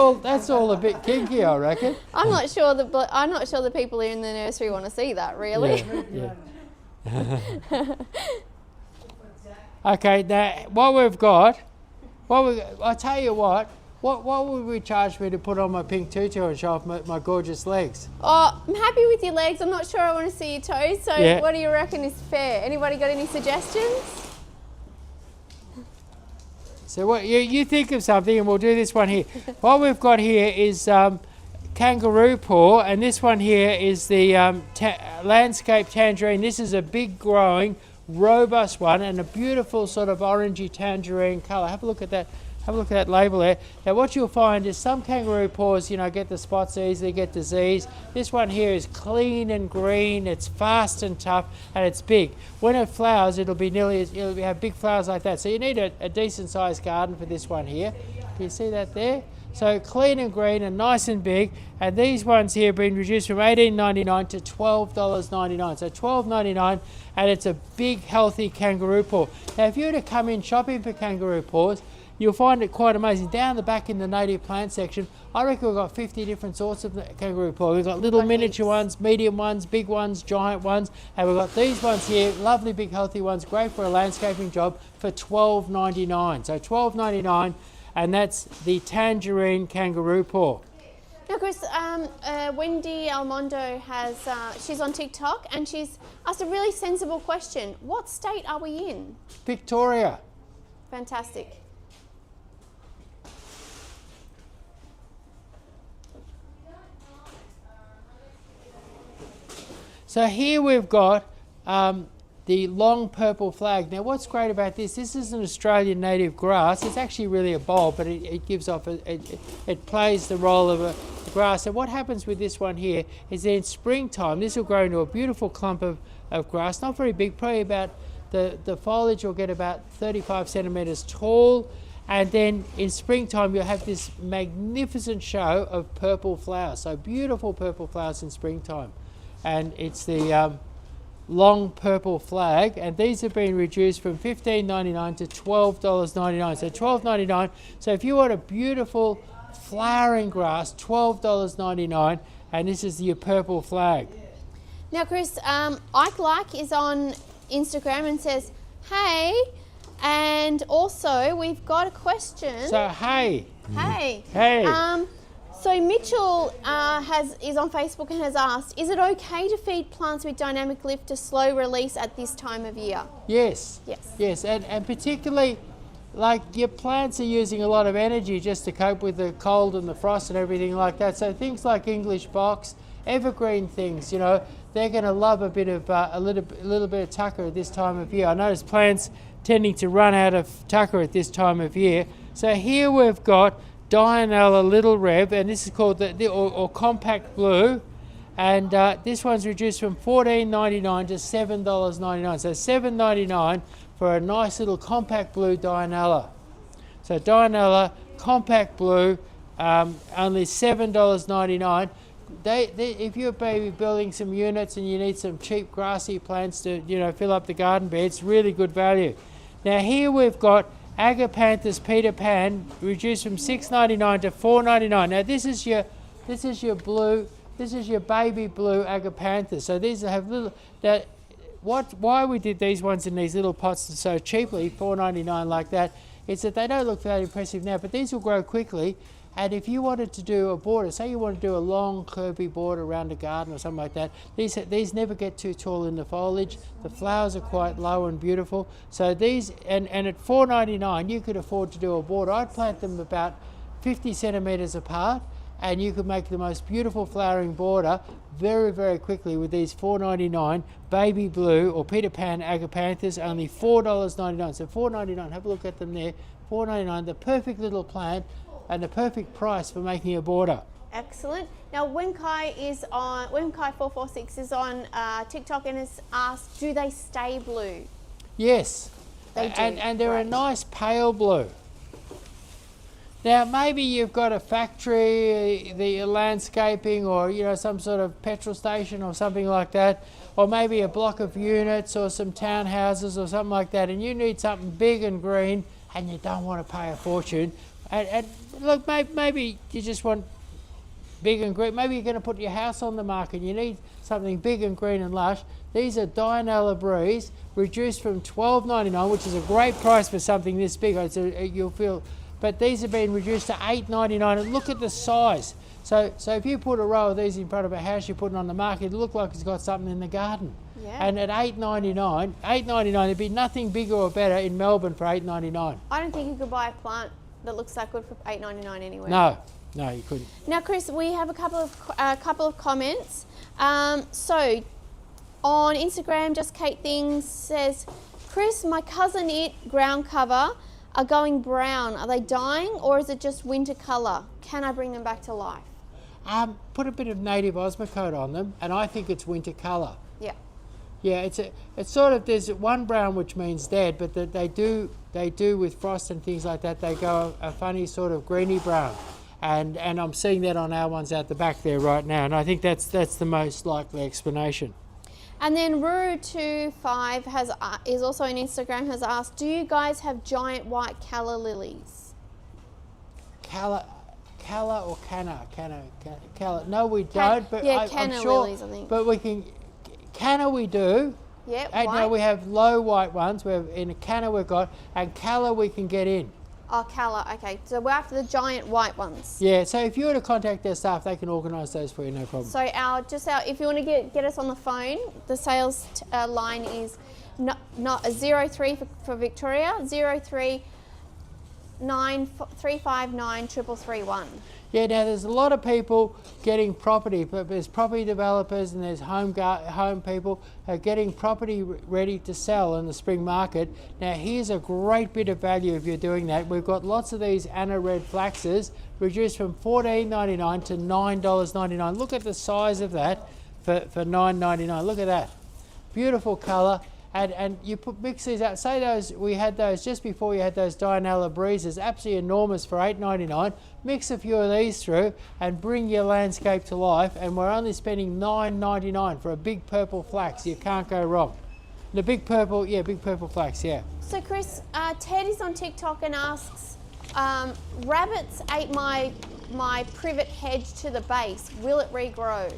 all a bit kinky, I reckon. I'm not sure the people here in the nursery want to see that, really. Yeah. Okay, now I'll tell you what, What would we charge me to put on my pink tutu and show off my gorgeous legs? Oh, I'm happy with your legs. I'm not sure I want to see your toes. So Yeah. what do you reckon is fair? Anybody got any suggestions? So what you think of something, and we'll do this one here. What we've got here is kangaroo paw, and this one here is the landscape tangerine. This is a big growing, robust one, and a beautiful sort of orangey tangerine colour. Have a look at that. Have a look at that label there. Now what you'll find is some kangaroo paws, you know, get the spots easily, get disease. This one here is clean and green, it's fast and tough, and it's big. When it flowers, it'll have big flowers like that. So you need a decent sized garden for this one here. Can you see that there? So clean and green and nice and big. And these ones here have been reduced from $18.99 to $12.99. So $12.99, and it's a big healthy kangaroo paw. Now if you were to come in shopping for kangaroo paws, you'll find it quite amazing. Down the back in the native plant section, I reckon we've got 50 different sorts of kangaroo paw. We've got little miniature ones, medium ones, big ones, giant ones, and we've got these ones here, lovely big healthy ones, great for a landscaping job for $12.99. So $12.99, and that's the tangerine kangaroo paw. Now, Chris, Wendy Almondo has, she's on TikTok, and she's asked a really sensible question. What state are we in? Victoria. Fantastic. So here we've got the long purple flag. Now what's great about this is an Australian native grass. It's actually really a bulb, but it gives off, it plays the role of a grass. And what happens with this one here is that in springtime, this will grow into a beautiful clump of grass, not very big, probably about, the foliage will get about 35 centimetres tall. And then in springtime, you'll have this magnificent show of purple flowers. So beautiful purple flowers in springtime. And it's the long purple flag, and these have been reduced from $15.99 to $12.99. So $12.99. So if you want a beautiful flowering grass, $12.99, and this is your purple flag. Now, Chris, Ike Like is on Instagram and says, hey, and also we've got a question. So hey. Hey. Hey. So Mitchell is on Facebook and has asked, is it okay to feed plants with dynamic lift to slow release at this time of year? Yes. Yes. Yes, and particularly, like, your plants are using a lot of energy just to cope with the cold and the frost and everything like that. So things like English box, evergreen things, you know, they're going to love a bit of a little bit of tucker at this time of year. I notice plants tending to run out of tucker at this time of year. So here we've got Dianella Little Rev, and this is called or Compact Blue, and this one's reduced from $14.99 to $7.99. So $7.99 for a nice little Compact Blue Dianella. So Dianella Compact Blue, only $7.99. If you're maybe building some units and you need some cheap grassy plants to, you know, fill up the garden bed, it's really good value. Now here we've got Agapanthus Peter Pan, reduced from $6.99 to $4.99. Now this is your blue, this is your baby blue Agapanthus. So these have little. Now, why we did these ones in these little pots so cheaply, $4.99 like that, is that they don't look that impressive now, but these will grow quickly. And if you wanted to do a border, say you want to do a long curvy border around a garden or something like that, these never get too tall in the foliage. The flowers are quite low and beautiful. So these, and at $4.99 you could afford to do a border. I'd plant them about 50 centimetres apart, and you could make the most beautiful flowering border very, very quickly with these $4.99 baby blue or Peter Pan Agapanthus, only $4.99. So $4.99, have a look at them there, $4.99, the perfect little plant and the perfect price for making a border. Excellent. Now, Wenkai446 is on TikTok and has asked, do they stay blue? Yes, they do. And they're a nice pale blue. Now, maybe you've got a factory, the landscaping, or, you know, some sort of petrol station or something like that, or maybe a block of units or some townhouses or something like that, and you need something big and green and you don't want to pay a fortune. And look, maybe you just want big and green. Maybe you're going to put your house on the market and you need something big and green and lush. These are Dianella Breeze, reduced from $12.99, which is a great price for something this big. You'll feel but these have been reduced to $8.99, and look at the size. So if you put a row of these in front of a house you're putting on the market, it'll look like it's got something in the garden. Yeah. And at $8.99, there'd be nothing bigger or better in Melbourne for $8.99. I don't think you could buy a plant that looks that good for $8.99 anywhere. No, you couldn't. Now, Chris, we have a couple of comments. So on Instagram, Just Kate Things says, Chris, my cousin ground cover are going brown. Are they dying, or is it just winter colour? Can I bring them back to life? Put a bit of native Osmocote on them, and I think it's winter colour. Yeah. Yeah, it's sort of, there's one brown which means dead, but they do with frost and things like that, they go a funny sort of greeny brown. And I'm seeing that on our ones out the back there right now, and I think that's the most likely explanation. And then Ruru25 is also on Instagram, has asked, do you guys have giant white calla lilies? Calla or canna? Calla. No, we don't. But yeah, I'm canna sure, lilies, I think. But we can. Canna we do. Yeah, And white. now we have low white ones. In a canna we've got, and calla we can get in. Oh, calla. Okay, so we're after the giant white ones. Yeah. So if you were to contact their staff, they can organise those for you, no problem. So if you want to get us on the phone, the sales line is not a 03 for Victoria, 0393593331. Yeah, now there's a lot of people getting property, but there's property developers and there's home people are getting property ready to sell in the spring market. Now here's a great bit of value if you're doing that. We've got lots of these Anna Red Flaxes reduced from $14.99 to $9.99. Look at the size of that for $9.99. Look at that. Beautiful colour. And you mix these out. Say we had those just before we had those Dianella Breezes, absolutely enormous for $8.99. Mix a few of these through and bring your landscape to life. And we're only spending $9.99 for a big purple flax. You can't go wrong. The big purple flax, yeah. So Chris, Ted is on TikTok and asks, rabbits ate my privet hedge to the base. Will it regrow?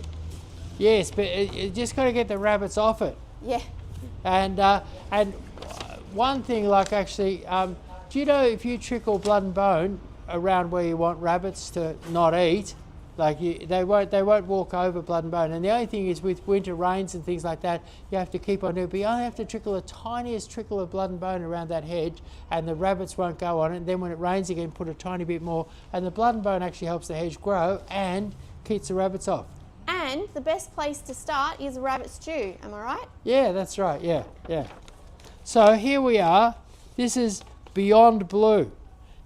Yes, but you just got to get the rabbits off it. Yeah. And one thing, like actually, do you know if you trickle blood and bone around where you want rabbits to not eat, like they won't walk over blood and bone. And the only thing is with winter rains and things like that, you have to keep on doing. But you only have to trickle the tiniest trickle of blood and bone around that hedge, and the rabbits won't go on it. And then when it rains again, put a tiny bit more, and the blood and bone actually helps the hedge grow and keeps the rabbits off. And the best place to start is a rabbit stew, am I right? Yeah, that's right, yeah. So here we are. This is Beyond Blue.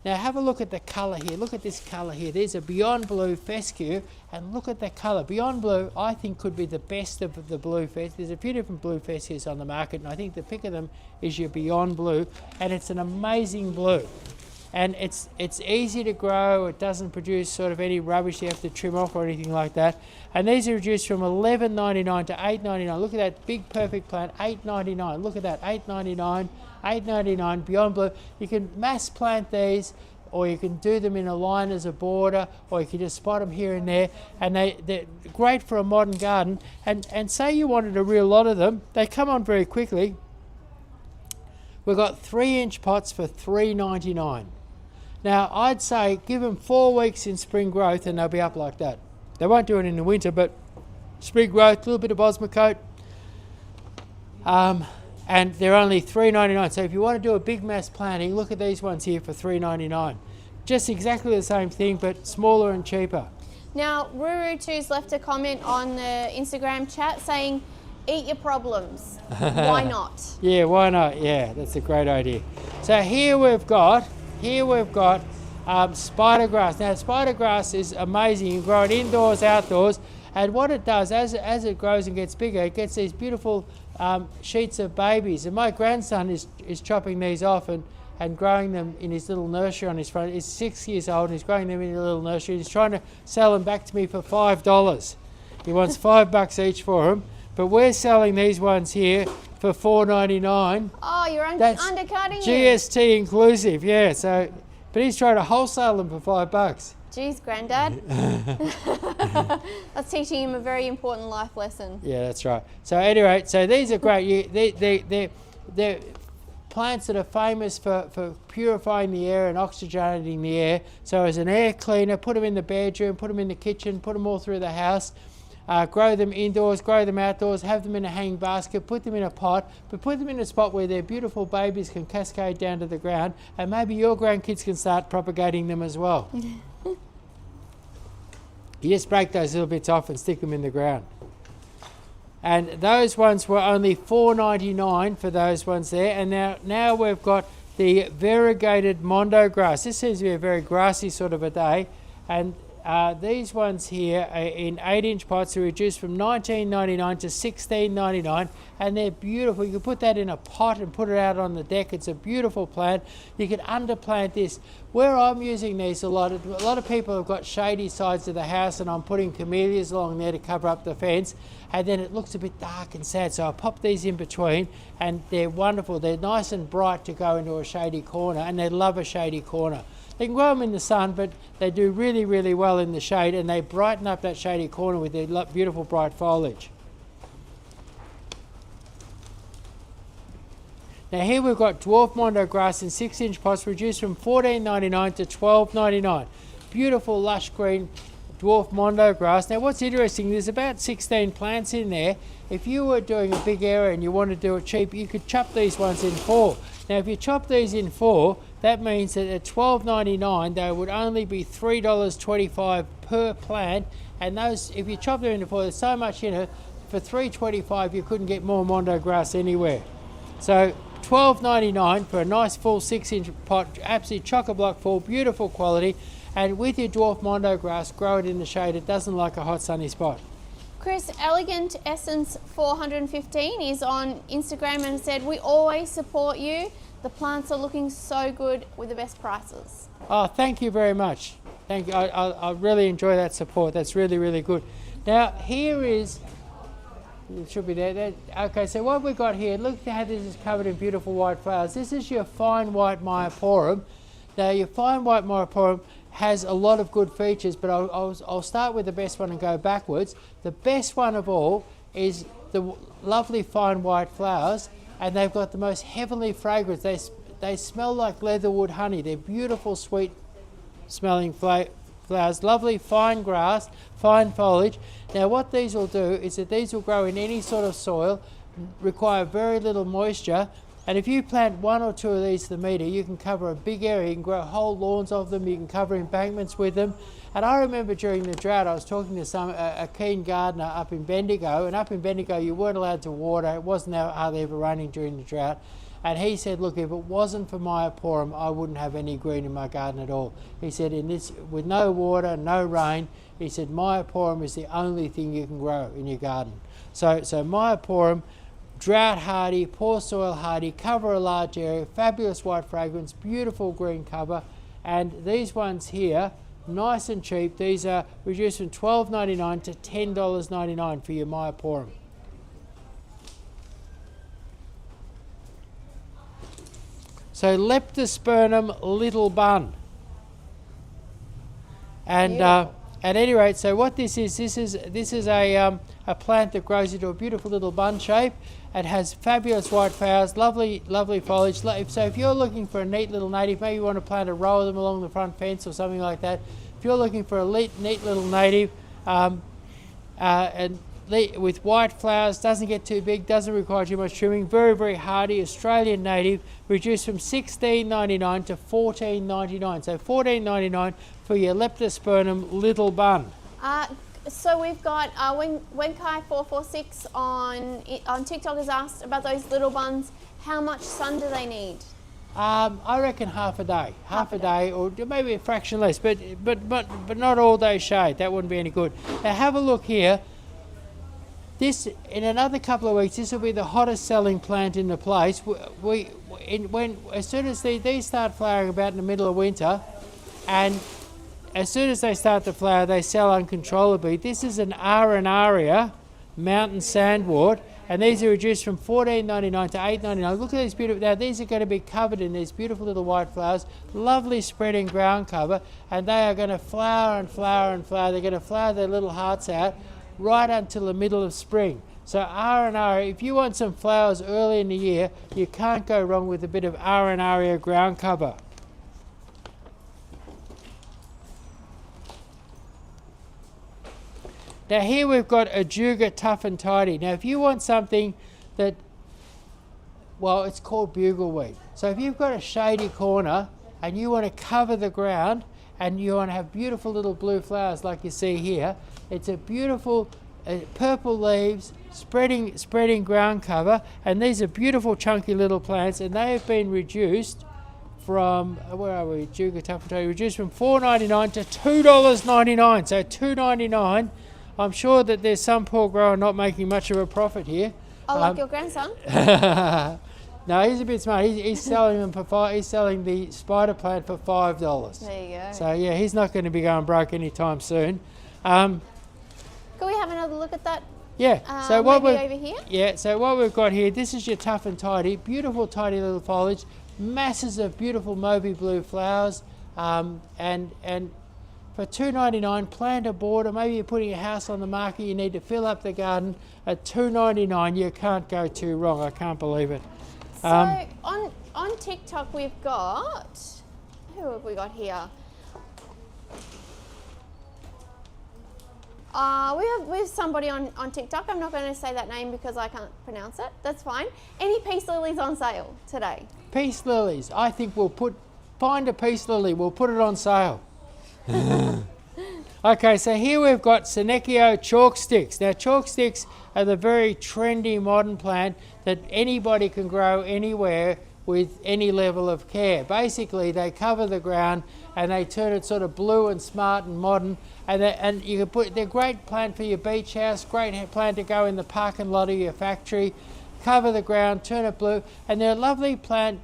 Now have a look at the colour here. Look at this colour here. There's a Beyond Blue fescue, and look at that colour. Beyond Blue, I think, could be the best of the blue fescues. There's a few different blue fescues on the market, and I think the pick of them is your Beyond Blue, and it's an amazing blue. And it's easy to grow. It doesn't produce sort of any rubbish you have to trim off or anything like that. And these are reduced from $11.99 to $8.99. Look at that big perfect plant, $8.99. Look at that, $8.99, $8.99, Beyond Blue. You can mass plant these, or you can do them in a line as a border, or you can just spot them here and there. And they're great for a modern garden. And say you wanted a real lot of them, they come on very quickly. We've got 3-inch pots for $3.99. Now, I'd say give them 4 weeks in spring growth and they'll be up like that. They won't do it in the winter, but spring growth, a little bit of Osmocote. And they're only $3.99. So if you want to do a big mass planting, look at these ones here for $3.99. Just exactly the same thing, but smaller and cheaper. Now, Ruru2's left a comment on the Instagram chat saying, eat your problems. Why not? Yeah, why not? Yeah, that's a great idea. So here we've got spider grass. Now, spider grass is amazing. You can grow it indoors, outdoors, and what it does, as it grows and gets bigger, it gets these beautiful sheets of babies. And my grandson is chopping these off and growing them in his little nursery on his front. He's 6 years old and he's growing them in a little nursery. He's trying to sell them back to me for $5. He wants $5 each for them. But we're selling these ones here for $4.99. Oh, you're undercutting GST inclusive, yeah. So, but he's trying to wholesale them for $5. Geez, Grandad. That's teaching him a very important life lesson. Yeah, that's right. So anyway, so these are great. They're plants that are famous for purifying the air and oxygenating the air. So as an air cleaner, put them in the bedroom, put them in the kitchen, put them all through the house. Grow them indoors, grow them outdoors, have them in a hanging basket, put them in a pot, but put them in a spot where their beautiful babies can cascade down to the ground, and maybe your grandkids can start propagating them as well. You just break those little bits off and stick them in the ground. And those ones were only $4.99 for those ones there, and now we've got the variegated mondo grass. This seems to be a very grassy sort of a day, and these ones here are in 8-inch pots are reduced from $19.99 to $16.99, and they're beautiful. You can put that in a pot and put it out on the deck. It's a beautiful plant. You can underplant this. Where I'm using these a lot of people have got shady sides of the house, and I'm putting camellias along there to cover up the fence, and then it looks a bit dark and sad, so I pop these in between, and they're wonderful. They're nice and bright to go into a shady corner, and they love a shady corner. They can grow them in the sun, but they do really, really well in the shade, and they brighten up that shady corner with their beautiful bright foliage. Now here we've got dwarf mondo grass in 6-inch pots, reduced from $14.99 to $12.99. Beautiful lush green dwarf mondo grass. Now what's interesting, there's about 16 plants in there. If you were doing a big area and you want to do it cheap, you could chop these ones in 4. Now if you chop these in 4, that means that at $12.99 they would only be $3.25 per plant, and those, if you chop them into 4, there's so much in it, for $3.25 you couldn't get more mondo grass anywhere. So $12.99 for a nice full 6-inch pot, absolutely chock-a-block full, beautiful quality, and with your dwarf mondo grass, grow it in the shade. It doesn't like a hot sunny spot. Chris, Elegant Essence 415 is on Instagram and said, we always support you. The plants are looking so good with the best prices. Oh, thank you very much. Thank you. I really enjoy that support. That's really, really good. Now, here is, it should be there. Okay, so what we've got here, look how this is covered in beautiful white flowers. This is your fine white myoporum. Now, your fine white myoporum has a lot of good features, but I'll start with the best one and go backwards. The best one of all is the lovely fine white flowers, and they've got the most heavenly fragrance. They smell like leatherwood honey. They're beautiful, sweet smelling flowers, lovely fine grass, fine foliage. Now what these will do is that these will grow in any sort of soil, require very little moisture, and if you plant 1 or 2 of these to the metre, you can cover a big area. You can grow whole lawns of them, you can cover embankments with them. And I remember during the drought, I was talking to a keen gardener up in Bendigo, and up in Bendigo you weren't allowed to water. It wasn't hardly ever raining during the drought. And he said, look, if it wasn't for myoporum, I wouldn't have any green in my garden at all. He said, with no water, no rain, he said, myoporum is the only thing you can grow in your garden. So myoporum, drought hardy, poor soil hardy, cover a large area, fabulous white fragrance, beautiful green cover. And these ones here, nice and cheap. These are reduced from $12.99 to $10.99 for your myoporum. So Leptospermum Little Bun. And at any rate, so what this is a plant that grows into a beautiful little bun shape. It has fabulous white flowers, lovely foliage. So if you're looking for a neat little native, maybe you want to plant a row of them along the front fence or something like that. If you're looking for a neat little native, and with white flowers, doesn't get too big, doesn't require too much trimming, very, very hardy, Australian native, reduced from $16.99 to $14.99. So $14.99 for your Leptospermum Little Bun. So we've got Wenkai446 on TikTok has asked about those little buns. How much sun do they need? I reckon half a day, half a day, or maybe a fraction less, but not all day shade. That wouldn't be any good. Now have a look here. This, in another couple of weeks, this will be the hottest selling plant in the place. As soon as these start flowering about in the middle of winter, and as soon as they start to flower, they sell uncontrollably. This is an Aracauria mountain sandwort, and these are reduced from $14.99 to $8.99. Look at these beautiful. Now these are going to be covered in these beautiful little white flowers, lovely spreading ground cover, and they are going to flower and flower and flower. They're going to flower their little hearts out right until the middle of spring. So Aranara, if you want some flowers early in the year, you can't go wrong with a bit of Arenaria ground cover. Now here we've got Ajuga Tough and Tidy. Now if you want something that, well, it's called bugleweed. So if you've got a shady corner and you want to cover the ground and you want to have beautiful little blue flowers like you see here, it's a beautiful purple leaves, spreading ground cover, and these are beautiful chunky little plants, and they have been reduced from, where are we, Juga Tough and Tidy, reduced from $4.99 to $2.99, so $2.99. I'm sure that there's some poor grower not making much of a profit here. Oh, like your grandson? No, he's a bit smart. He's selling them for he's selling the spider plant for $5. There you go. So yeah, he's not going to be going broke anytime soon. Can we have another look at that? Yeah. So what maybe we over here? Yeah. So what we've got here, this is your Tough and Tidy, beautiful tidy little foliage, masses of beautiful Moby blue flowers, and for $2.99, plant a border. Maybe you're putting a house on the market. You need to fill up the garden at $2.99. You can't go too wrong. I can't believe it. So on TikTok we've got, who have we got here? We have somebody on TikTok. I'm not going to say that name because I can't pronounce it. That's fine. Any peace lilies on sale today? Peace lilies. I think find a peace lily. We'll put it on sale. Okay, so here we've got Senecio chalk sticks. Now chalk sticks are the very trendy modern plant that anybody can grow anywhere with any level of care. Basically they cover the ground and they turn it sort of blue and smart and modern, and you can they're great plant for your beach house, great plant to go in the parking lot of your factory, cover the ground, turn it blue, and they're a lovely plant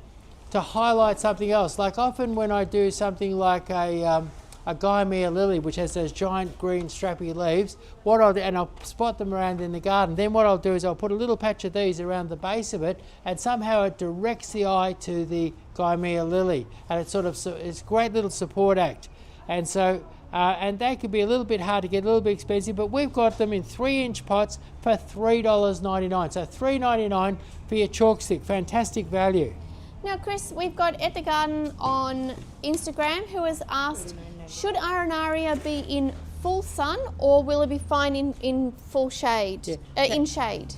to highlight something else. Like often when I do something like a Gymea lily, which has those giant green strappy leaves, what I'll do, and I'll spot them around in the garden, then what I'll do is I'll put a little patch of these around the base of it, and somehow it directs the eye to the Gymea lily, and it's it's a great little support act. And so and they can be a little bit hard to get, a little bit expensive, but we've got them in 3-inch pots for $3.99. So $3.99 for your chalk stick. Fantastic value. Now Chris, we've got At the Garden on Instagram who has asked, should Arenaria be in full sun or will it be fine in full shade? Yeah. In shade?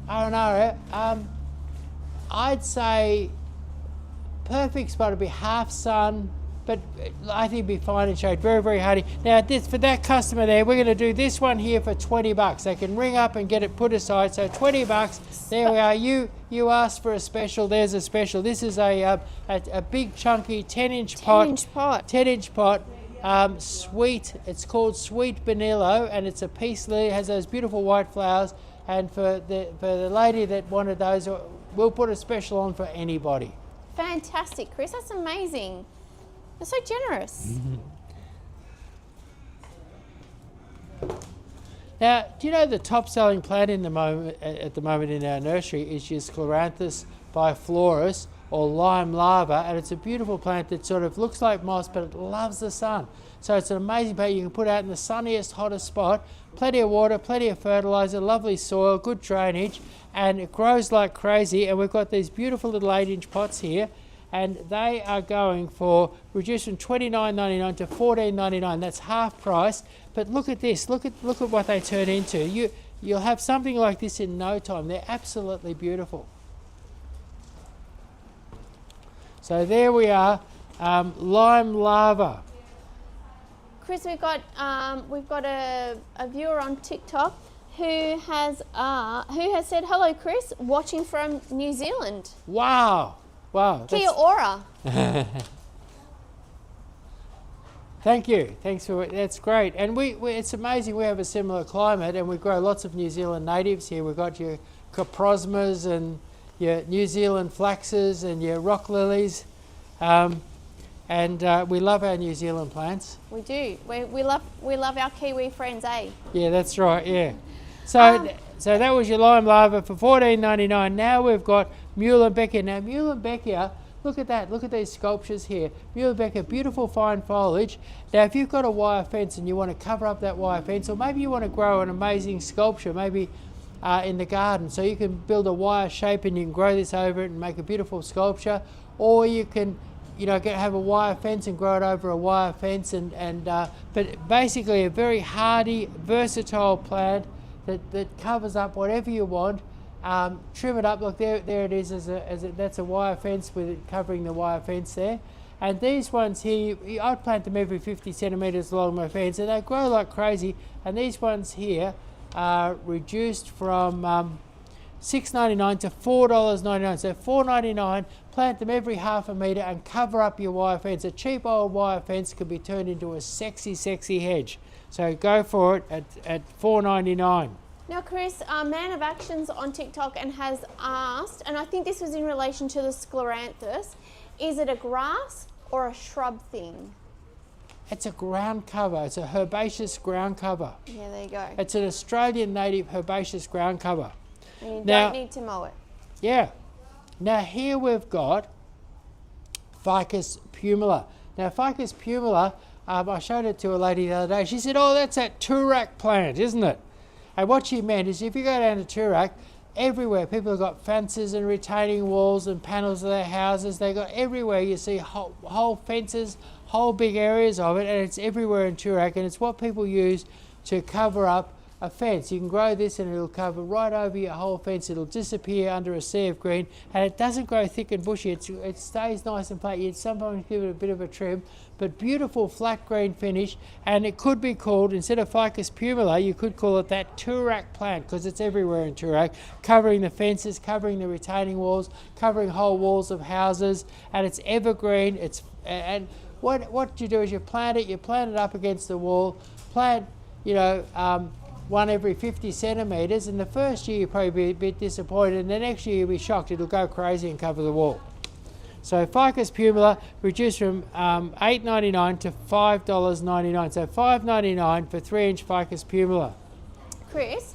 Arenaria, I'd say perfect spot would be half sun, but I think it'd be fine in shade. Very, very hardy. Now for that customer there, we're going to do this one here for $20. They can ring up and get it put aside. So $20. There we are. You asked for a special. There's a special. This is a big chunky 10-inch pot. 10-inch pot. Sweet. It's called Sweet Bonillo, and it's a peace lily. It has those beautiful white flowers. And for the lady that wanted those, we'll put a special on for anybody. Fantastic, Chris. That's amazing. You're so generous. Now, do you know the top-selling plant at the moment in our nursery is your Scleranthus biflorus, or lime lava, and it's a beautiful plant that sort of looks like moss, but it loves the sun. So it's an amazing plant you can put out in the sunniest, hottest spot. Plenty of water, plenty of fertilizer, lovely soil, good drainage, and it grows like crazy. And we've got these beautiful little 8-inch pots here, and they are going for reduced from $29.99 to $14.99. That's half price. But look at this. Look at what they turn into. You'll have something like this in no time. They're absolutely beautiful. So there we are, lime lava. Chris, we've got a viewer on TikTok who has said, "Hello, Chris, watching from New Zealand." Wow. Kia ora. Thank you. Thanks for that's great. And it's amazing. We have a similar climate, and we grow lots of New Zealand natives here. We've got your coprosmas and your New Zealand flaxes and your rock lilies, and we love our New Zealand plants. We do. We love our Kiwi friends, eh? Yeah, that's right. Yeah. So that was your lime lava for $14.99. Now we've got Muehlenbecker. Now Muehlenbecker, look at that. Look at these sculptures here. Muehlenbecker, beautiful fine foliage. Now if you've got a wire fence and you want to cover up that wire fence, or maybe you want to grow an amazing sculpture, maybe in the garden. So you can build a wire shape and you can grow this over it and make a beautiful sculpture, or you can, you know, have a wire fence and grow it over a wire fence. But basically a very hardy, versatile plant that covers up whatever you want. Trim it up. Look, there it is. That's a wire fence with it covering the wire fence there. And these ones here, I'd plant them every 50 centimetres along my fence, and they grow like crazy. And these ones here are reduced from $6.99 to $4.99. So $4.99. Plant them every half a metre and cover up your wire fence. A cheap old wire fence can be turned into a sexy, sexy hedge. So go for it at $4.99. Now, Chris, Man of Action's on TikTok and has asked, and I think this was in relation to the Scleranthus, is it a grass or a shrub thing? It's a ground cover. It's a herbaceous ground cover. Yeah, there you go. It's an Australian native herbaceous ground cover. And you Now, don't need to mow it. Yeah. Now here we've got Ficus pumila. Now Ficus pumila, I showed it to a lady the other day. She said, oh, that's that Toorak plant, isn't it? And what she meant is if you go down to Toorak, everywhere people have got fences and retaining walls and panels of their houses. They got everywhere. You see whole fences, whole big areas of it, and it's everywhere in Toorak, and it's what people use to cover up a fence. You can grow this and it'll cover right over your whole fence. It'll disappear under a sea of green, and it doesn't grow thick and bushy. It stays nice and flat. You'd sometimes give it a bit of a trim, but beautiful flat green finish. And it could be called, instead of Ficus pumila, you could call it that Toorak plant, because it's everywhere in Toorak, covering the fences, covering the retaining walls, covering whole walls of houses, and it's evergreen. And what you do is you plant it up against the wall, plant, you know, one every 50 centimetres, and the first year you'll probably be a bit disappointed, and the next year you'll be shocked. It'll go crazy and cover the wall. So Ficus pumila reduced from $8.99 to $5.99. So $5.99 for 3-inch Ficus pumila. Chris,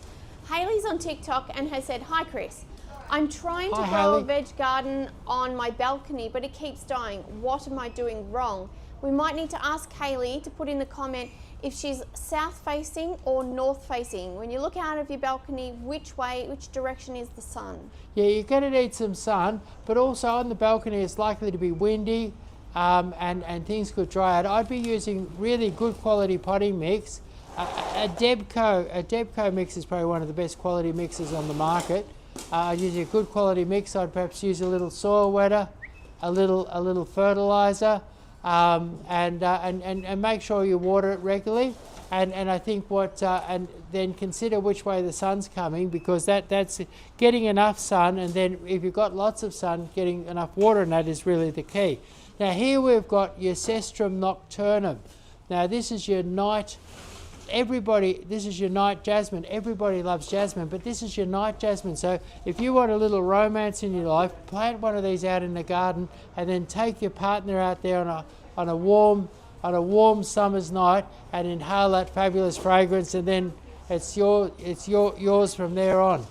Hayley's on TikTok and has said, hi Chris, I'm trying to Hi, grow Hayley. a veg garden on my balcony, but it keeps dying. What am I doing wrong? We might need to ask Hayley to put in the comment if she's south facing or north facing. When you look out of your balcony, which direction is the sun? Yeah, you're going to need some sun, but also on the balcony it's likely to be windy, and things could dry out. I'd be using really good quality potting mix. A Debco mix is probably one of the best quality mixes on the market. I'd use a good quality mix. I'd perhaps use a little soil wetter, a little fertilizer, and make sure you water it regularly. And I think and then consider which way the sun's coming, because that's getting enough sun, and then if you've got lots of sun, getting enough water in that is really the key. Now here we've got your Cestrum nocturnum. Now this is your night. This is your night jasmine. Everybody loves jasmine, but this is your night jasmine. So if you want a little romance in your life, plant one of these out in the garden, and then take your partner out there on a warm summer's night and inhale that fabulous fragrance, and then it's yours from there on.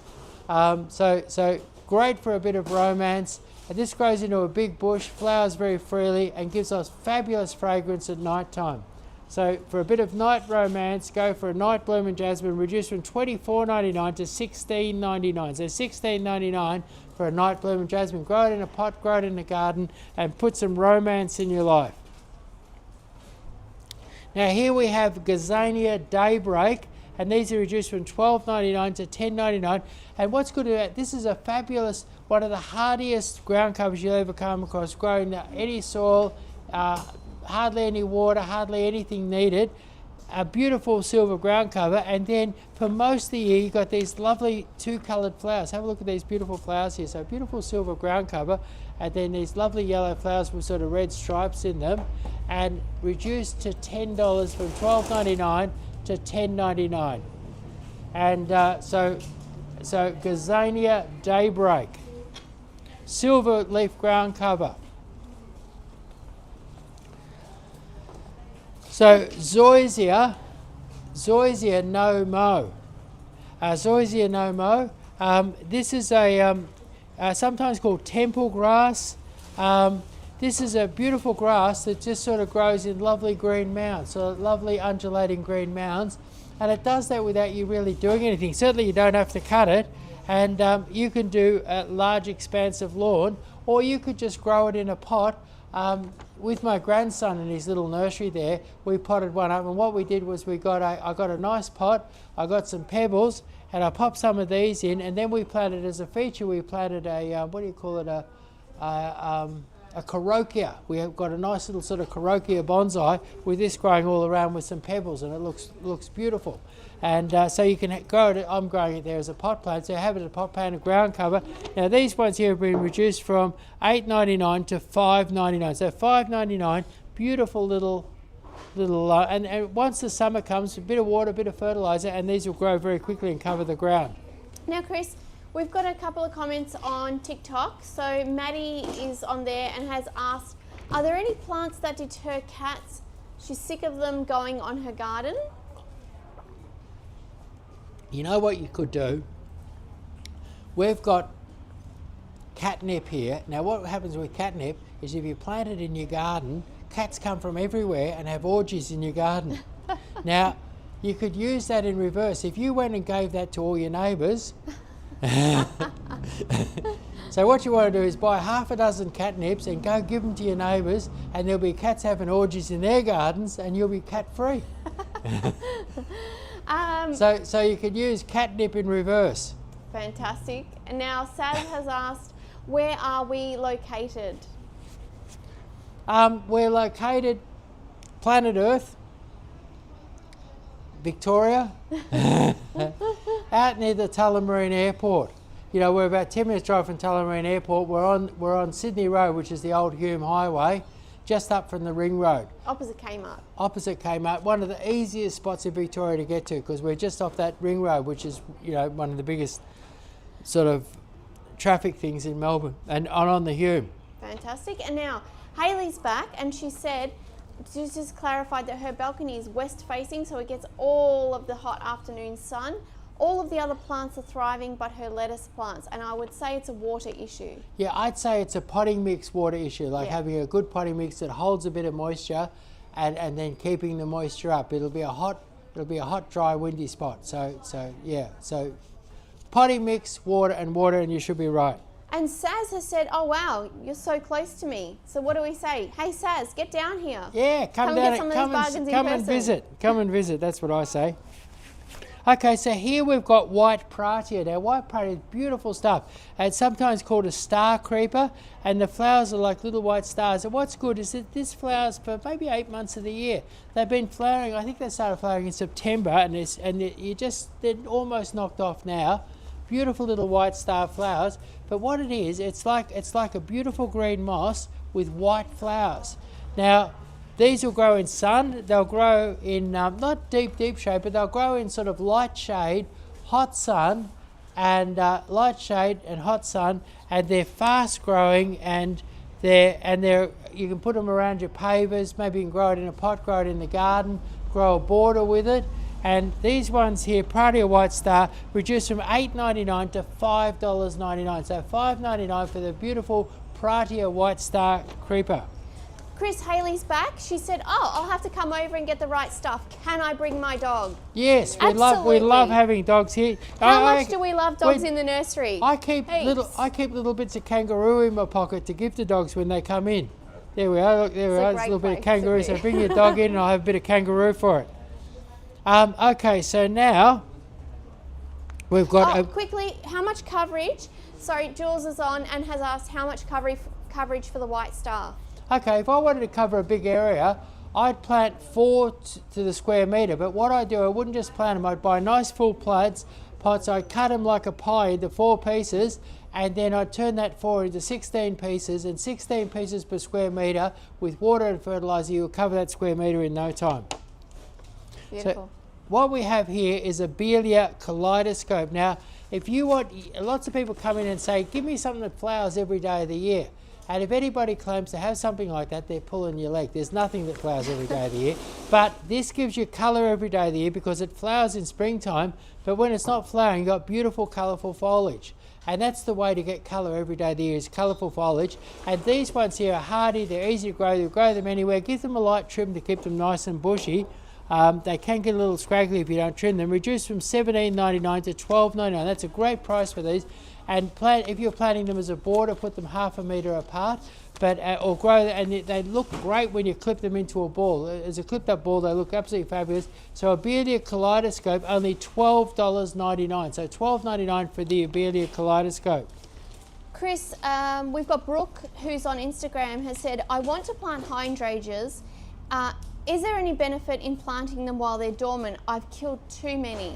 So great for a bit of romance. And this grows into a big bush, flowers very freely, and gives us fabulous fragrance at night time. So for a bit of night romance, go for a night blooming jasmine, reduced from $24.99 to $16.99. So $16.99 for a night blooming jasmine. Grow it in a pot, grow it in the garden, and put some romance in your life. Now here we have Gardenia Daybreak, and these are reduced from $12.99 to $10.99. And what's good about this is a fabulous, one of the hardiest ground covers you'll ever come across, growing in any soil, hardly any water, hardly anything needed. A beautiful silver ground cover, and then for most of the year you've got these lovely two-coloured flowers. Have a look at these beautiful flowers here. So beautiful silver ground cover, and then these lovely yellow flowers with sort of red stripes in them, and reduced to $10 from $12.99 to $10.99. And so Gardenia Daybreak, silver leaf ground cover. So Zoysia No Mow. Zoysia No Mow. This is a sometimes called temple grass. This is a beautiful grass that just sort of grows in lovely green mounds, so lovely undulating green mounds. and it does that without you really doing anything. Certainly you don't have to cut it, and you can do a large expansive lawn, or you could just grow it in a pot. With my grandson in his little nursery there, we potted one up, and what we did was I got a nice pot, I got some pebbles, and I popped some of these in, and then we planted as a feature, we planted a, what do you call it, a Carokia. We have got a nice little sort of Carokia bonsai with this growing all around with some pebbles, and it looks beautiful. And so you can grow it. I'm growing it there as a pot plant, so I have it as a pot plant, a ground cover. Now these ones here have been reduced from $8.99 to $5.99. So $5.99, beautiful little. And once the summer comes, a bit of water, a bit of fertilizer, and these will grow very quickly and cover the ground. Now, Chris, we've got a couple of comments on TikTok. So Maddie is on there and has asked, are there any plants that deter cats? She's sick of them going on her garden. You know what you could do? We've got catnip here. Now what happens with catnip is if you plant it in your garden, cats come from everywhere and have orgies in your garden. Now, you could use that in reverse. If you went and gave that to all your neighbours, so what you want to do is buy half a dozen catnips and go give them to your neighbours, and there'll be cats having orgies in their gardens and you'll be cat free. So you could use catnip in reverse. Fantastic. And now Saz has asked, where are we located? We're located planet Earth, Victoria, out near the Tullamarine Airport. You know, we're about 10 minutes drive from Tullamarine Airport. We're on Sydney Road, which is the old Hume Highway, just up from the Ring Road. Opposite Kmart. Opposite Kmart. One of the easiest spots in Victoria to get to, because we're just off that Ring Road, which is, you know, one of the biggest sort of traffic things in Melbourne, and on the Hume. Fantastic. And now Hayley's back, and she said, she's just clarified that her balcony is west facing, so it gets all of the hot afternoon sun. All of the other plants are thriving, but her lettuce plants, and I would say it's a water issue. Yeah, I'd say it's a potting mix water issue, like having a good potting mix that holds a bit of moisture, and then keeping the moisture up. It'll be a hot, dry, windy spot. So potting mix, water, and you should be right. And Saz has said, oh wow, you're so close to me. So what do we say? Hey Saz, get down here. Yeah, come down, get some of those bargains in come person. and visit. Come and visit, that's what I say. Okay, so here we've got white pratia. Now, white pratia is beautiful stuff. It's sometimes called a star creeper, and the flowers are like little white stars. And what's good is that this flowers for maybe 8 months of the year. They've been flowering, I think they started flowering in September, and they're almost knocked off now. Beautiful little white star flowers. But what it is, it's like a beautiful green moss with white flowers. Now, these will grow in sun. They'll grow in not deep shade, but they'll grow in sort of light shade, hot sun, and light shade and hot sun. And they're fast growing, and they're you can put them around your pavers. Maybe you can grow it in a pot, grow it in the garden, grow a border with it. And these ones here, Pratia White Star, reduced from $8.99 to $5.99. So $5.99 for the beautiful Pratia White Star creeper. Chris, Hayley's back. She said, oh, I'll have to come over and get the right stuff. Can I bring my dog? Yes, we love having dogs here. How much do we love dogs in the nursery? I keep little bits of kangaroo in my pocket to give to dogs when they come in. There we are. Look, there we are. There's a little bit of kangaroo. So bring your dog in, and I'll have a bit of kangaroo for it. Okay, so now we've got quickly, how much coverage? Sorry, Jules is on and has asked how much coverage for the White Star. Okay, if I wanted to cover a big area, I'd plant 4 to the square metre, but what I do, I wouldn't just plant them, I'd buy nice full pots, I'd cut them like a pie into 4 pieces, and then I'd turn that 4 into 16 pieces, and 16 pieces per square metre with water and fertiliser, you'll cover that square metre in no time. Beautiful. So what we have here is Abelia Kaleidoscope. Now, if you want, lots of people come in and say, give me something that flowers every day of the year. And if anybody claims to have something like that, they're pulling your leg. There's nothing that flowers every day of the year. But this gives you colour every day of the year because it flowers in springtime, but when it's not flowering, you've got beautiful colourful foliage. And that's the way to get colour every day of the year, is colourful foliage. And these ones here are hardy, they're easy to grow, you grow them anywhere. Give them a light trim to keep them nice and bushy. They can get a little scraggly if you don't trim them. Reduced from $17.99 to $12.99. That's a great price for these. And if you're planting them as a border, put them 1/2 metre apart. But or grow, and they look great when you clip them into a ball. As a clipped up ball, they look absolutely fabulous. So Abelia Kaleidoscope, only $12.99. So $12.99 for the Abelia Kaleidoscope. Chris, we've got Brooke, who's on Instagram, has said, I want to plant hydrangeas. Is there any benefit in planting them while they're dormant? I've killed too many.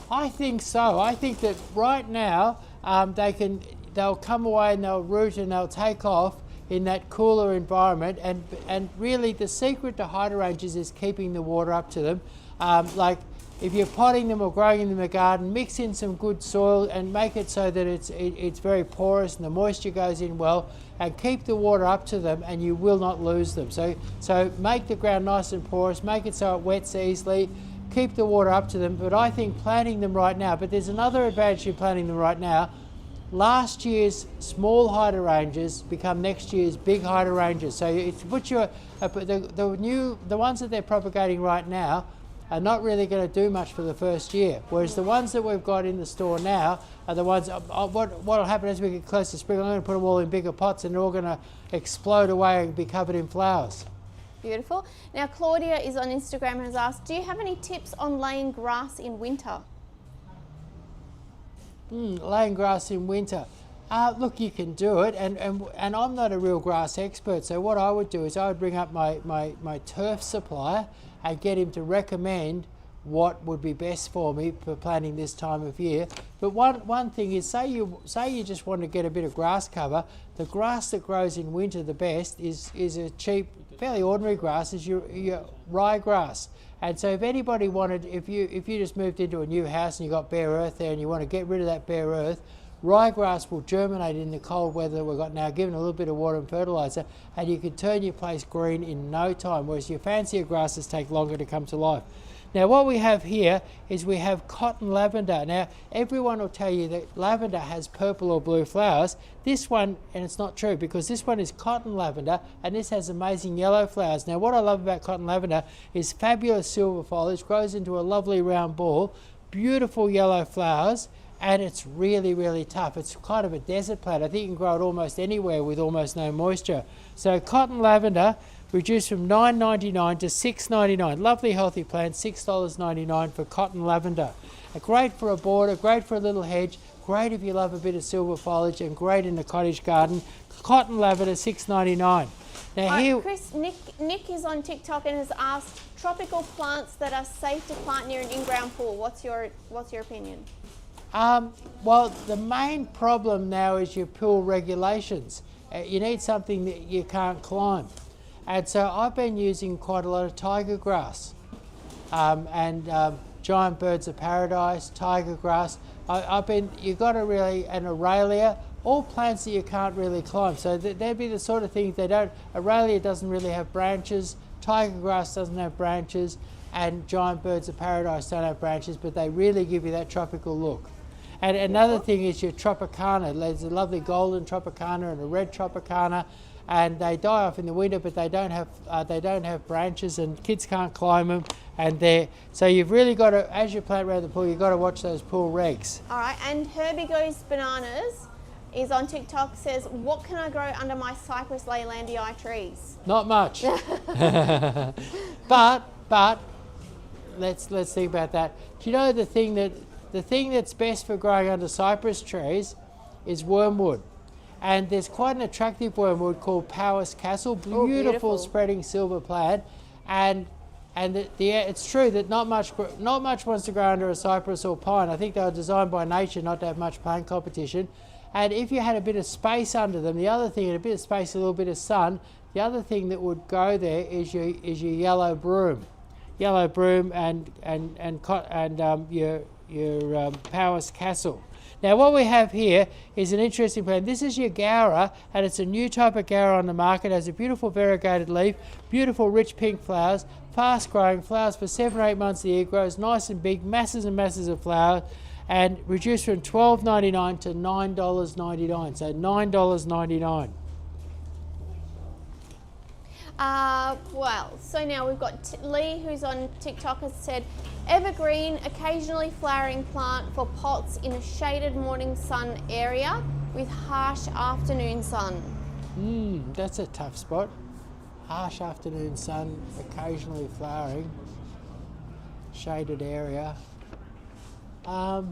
I think so. I think that right now they'll come away and they'll root and they'll take off in that cooler environment. And really the secret to hydrangeas is keeping the water up to them. Like if you're potting them or growing them in the garden, mix in some good soil and make it so that it's very porous and the moisture goes in well, and keep the water up to them and you will not lose them. So make the ground nice and porous, make it so it wets easily, keep the water up to them. But I think planting them right now, but there's another advantage in planting them right now. Last year's small hydrangeas become next year's big hydrangeas. So it's the ones that they're propagating right now are not really going to do much for the first year. Whereas the ones that we've got in the store now are the ones, what will happen as we get close to spring, I'm going to put them all in bigger pots and they're all going to explode away and be covered in flowers. Beautiful. Now Claudia is on Instagram and has asked, do you have any tips on laying grass in winter? Laying grass in winter. Look, you can do it, and I'm not a real grass expert, so what I would do is I would bring up my turf supplier and get him to recommend what would be best for me for planting this time of year. But one thing is, say you just want to get a bit of grass cover, the grass that grows in winter the best is a cheap, fairly ordinary grass, is your ryegrass. And so if anybody wanted, if you just moved into a new house and you got bare earth there and you want to get rid of that bare earth, ryegrass will germinate in the cold weather that we've got now, given a little bit of water and fertiliser, and you can turn your place green in no time, whereas your fancier grasses take longer to come to life. Now what we have here is we have cotton lavender. Now everyone will tell you that lavender has purple or blue flowers. This one, and it's not true, because this one is cotton lavender and this has amazing yellow flowers. Now what I love about cotton lavender is fabulous silver foliage, grows into a lovely round ball, beautiful yellow flowers, and it's really, really tough. It's kind of a desert plant. I think you can grow it almost anywhere with almost no moisture. So cotton lavender, reduced from $9.99 to $6.99. Lovely healthy plant, $6.99 for cotton lavender. Great for a border, great for a little hedge, great if you love a bit of silver foliage, and great in the cottage garden. Cotton lavender, $6.99. Now here, Chris, Nick is on TikTok and has asked, tropical plants that are safe to plant near an in-ground pool. What's your opinion? Well, the main problem now is your pool regulations. You need something that you can't climb. And so I've been using quite a lot of tiger grass and giant birds of paradise, tiger grass. You've got to really, an Aralia, all plants that you can't really climb. So they'd be the sort of things Aralia doesn't really have branches, tiger grass doesn't have branches, and giant birds of paradise don't have branches, but they really give you that tropical look. And another thing is your Tropicana. There's a lovely golden Tropicana and a red Tropicana, and they die off in the winter, but they don't have branches, and kids can't climb them. And so you've really got to, as you plant around the pool, you've got to watch those pool regs. All right, and Herbie Goes Bananas is on TikTok, says, what can I grow under my Cypress leylandii trees? Not much. but let's think about that. Do you know the thing that's best for growing under cypress trees is wormwood? And there's quite an attractive wormwood called Powis Castle, beautiful spreading silver plant, and it's true that not much wants to grow under a cypress or pine. I think they were designed by nature not to have much plant competition. And if you had a bit of space under them, the other thing, and a bit of space, a little bit of sun, the other thing that would go there is your yellow broom and your Powis Castle. Now what we have here is an interesting plant. This is your Gaura, and it's a new type of Gaura on the market. It has a beautiful variegated leaf, beautiful rich pink flowers, fast growing, flowers for 7 or 8 months a year, grows nice and big, masses and masses of flowers, and reduced from $12.99 to $9.99, so $9.99. Well, so now we've got Lee, who's on TikTok, has said, evergreen, occasionally flowering plant for pots in a shaded morning sun area with harsh afternoon sun. That's a tough spot. Harsh afternoon sun, occasionally flowering, shaded area. Oh,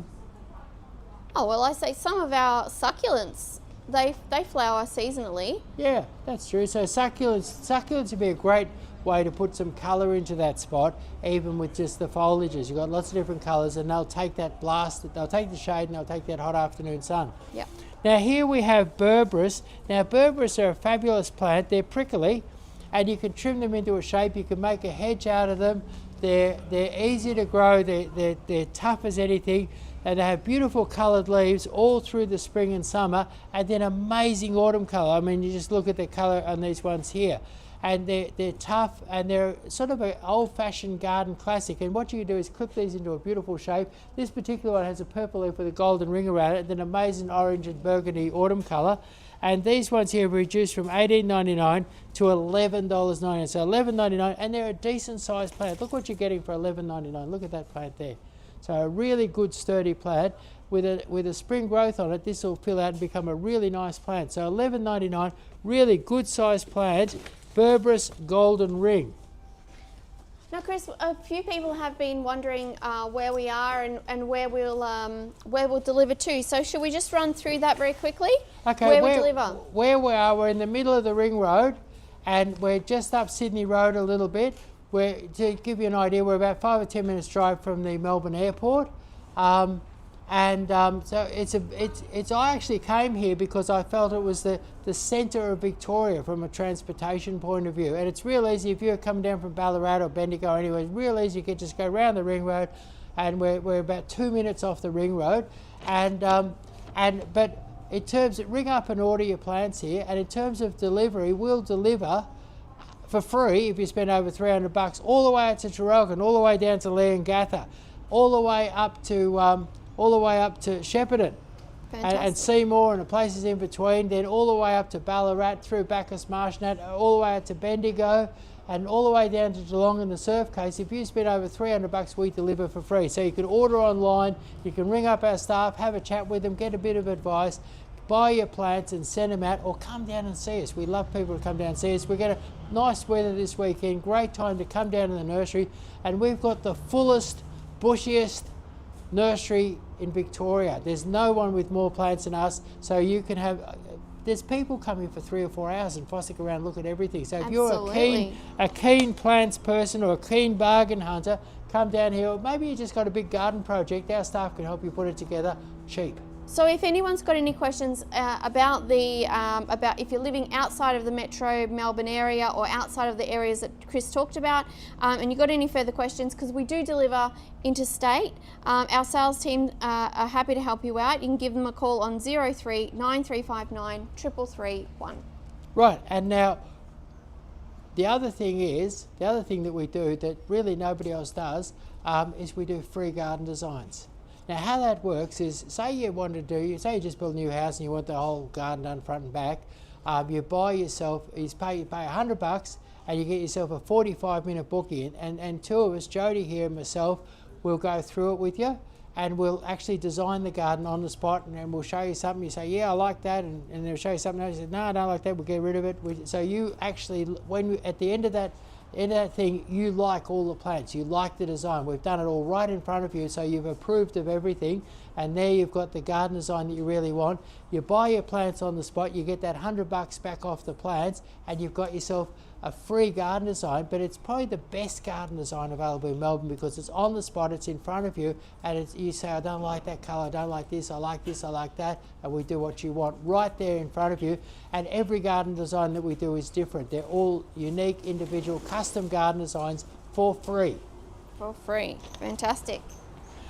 well, I say some of our succulents, they flower seasonally. Yeah, that's true. So succulents would be a great way to put some colour into that spot, even with just the foliages. You've got lots of different colours, and they'll take that they'll take the shade and they'll take that hot afternoon sun. Yeah. Now here we have berberis. Now berberis are a fabulous plant. They're prickly, and you can trim them into a shape. You can make a hedge out of them. They're easy to grow. They're tough as anything, and they have beautiful coloured leaves all through the spring and summer, and then amazing autumn colour. I mean, you just look at the colour on these ones here. And they're tough, and they're sort of an old-fashioned garden classic. And what you do is clip these into a beautiful shape. This particular one has a purple leaf with a golden ring around it, and then amazing orange and burgundy autumn colour. And these ones here are reduced from $18.99 to $11.99. So $11.99, and they're a decent-sized plant. Look what you're getting for $11.99. Look at that plant there. So a really good, sturdy plant with a spring growth on it. This will fill out and become a really nice plant. So $11.99, really good-sized plant. Berberis golden ring. Now, Chris, a few people have been wondering where we are and where we'll deliver to. So should we just run through that very quickly? Okay, where we deliver? Where we are, we're in the middle of the ring road, and we're just up Sydney Road a little bit. To give you an idea, we're about 5 or 10 minutes drive from the Melbourne airport. So I actually came here because I felt it was the centre of Victoria from a transportation point of view, and it's real easy if you're coming down from Ballarat or Bendigo anyway. It's real easy. You can just go around the ring road, and we're about 2 minutes off the ring road, but in terms of ring up and order your plants here, and in terms of delivery, we'll deliver for free if you spend over $300 all the way out to Traralgon, all the way down to Leongatha, all the way up to Shepparton and Seymour and the places in between, then all the way up to Ballarat, through Bacchus Marshnet, all the way out to Bendigo, and all the way down to Geelong in the surf case. If you spend over $300, we deliver for free. So you can order online, you can ring up our staff, have a chat with them, get a bit of advice, buy your plants and send them out, or come down and see us. We love people to come down and see us. We've got a nice weather this weekend, great time to come down to the nursery, and we've got the fullest, bushiest nursery in Victoria. There's no one with more plants than us, so you can have, there's people coming for 3 or 4 hours and fossing around, look at everything. So if you're a keen plants person or a keen bargain hunter, come down here. Or maybe you just got a big garden project, our staff can help you put it together cheap. So if anyone's got any questions about if you're living outside of the metro Melbourne area or outside of the areas that Chris talked about, and you've got any further questions, because we do deliver interstate, our sales team are happy to help you out. You can give them a call on 03 9359 33331. Right, and now the other thing that we do that really nobody else does is we do free garden designs. Now how that works is, say you just build a new house and you want the whole garden done front and back, you pay $100 and you get yourself a 45-minute booking, and two of us, Jody here and myself, will go through it with you, and we'll actually design the garden on the spot, and then we'll show you something, you say, yeah, I like that, and they'll show you something else, you say, no, I don't like that, we'll get rid of it. So you actually, at the end of that thing, you like all the plants, you like the design. We've done it all right in front of you, so you've approved of everything, and there you've got the garden design that you really want. You buy your plants on the spot, you get that $100 back off the plants, and you've got yourself a free garden design. But it's probably the best garden design available in Melbourne, because it's on the spot, it's in front of you, and you say, I don't like that colour, I don't like this, I like that, and we do what you want right there in front of you. And every garden design that we do is different. They're all unique, individual, custom garden designs for free. For free, fantastic.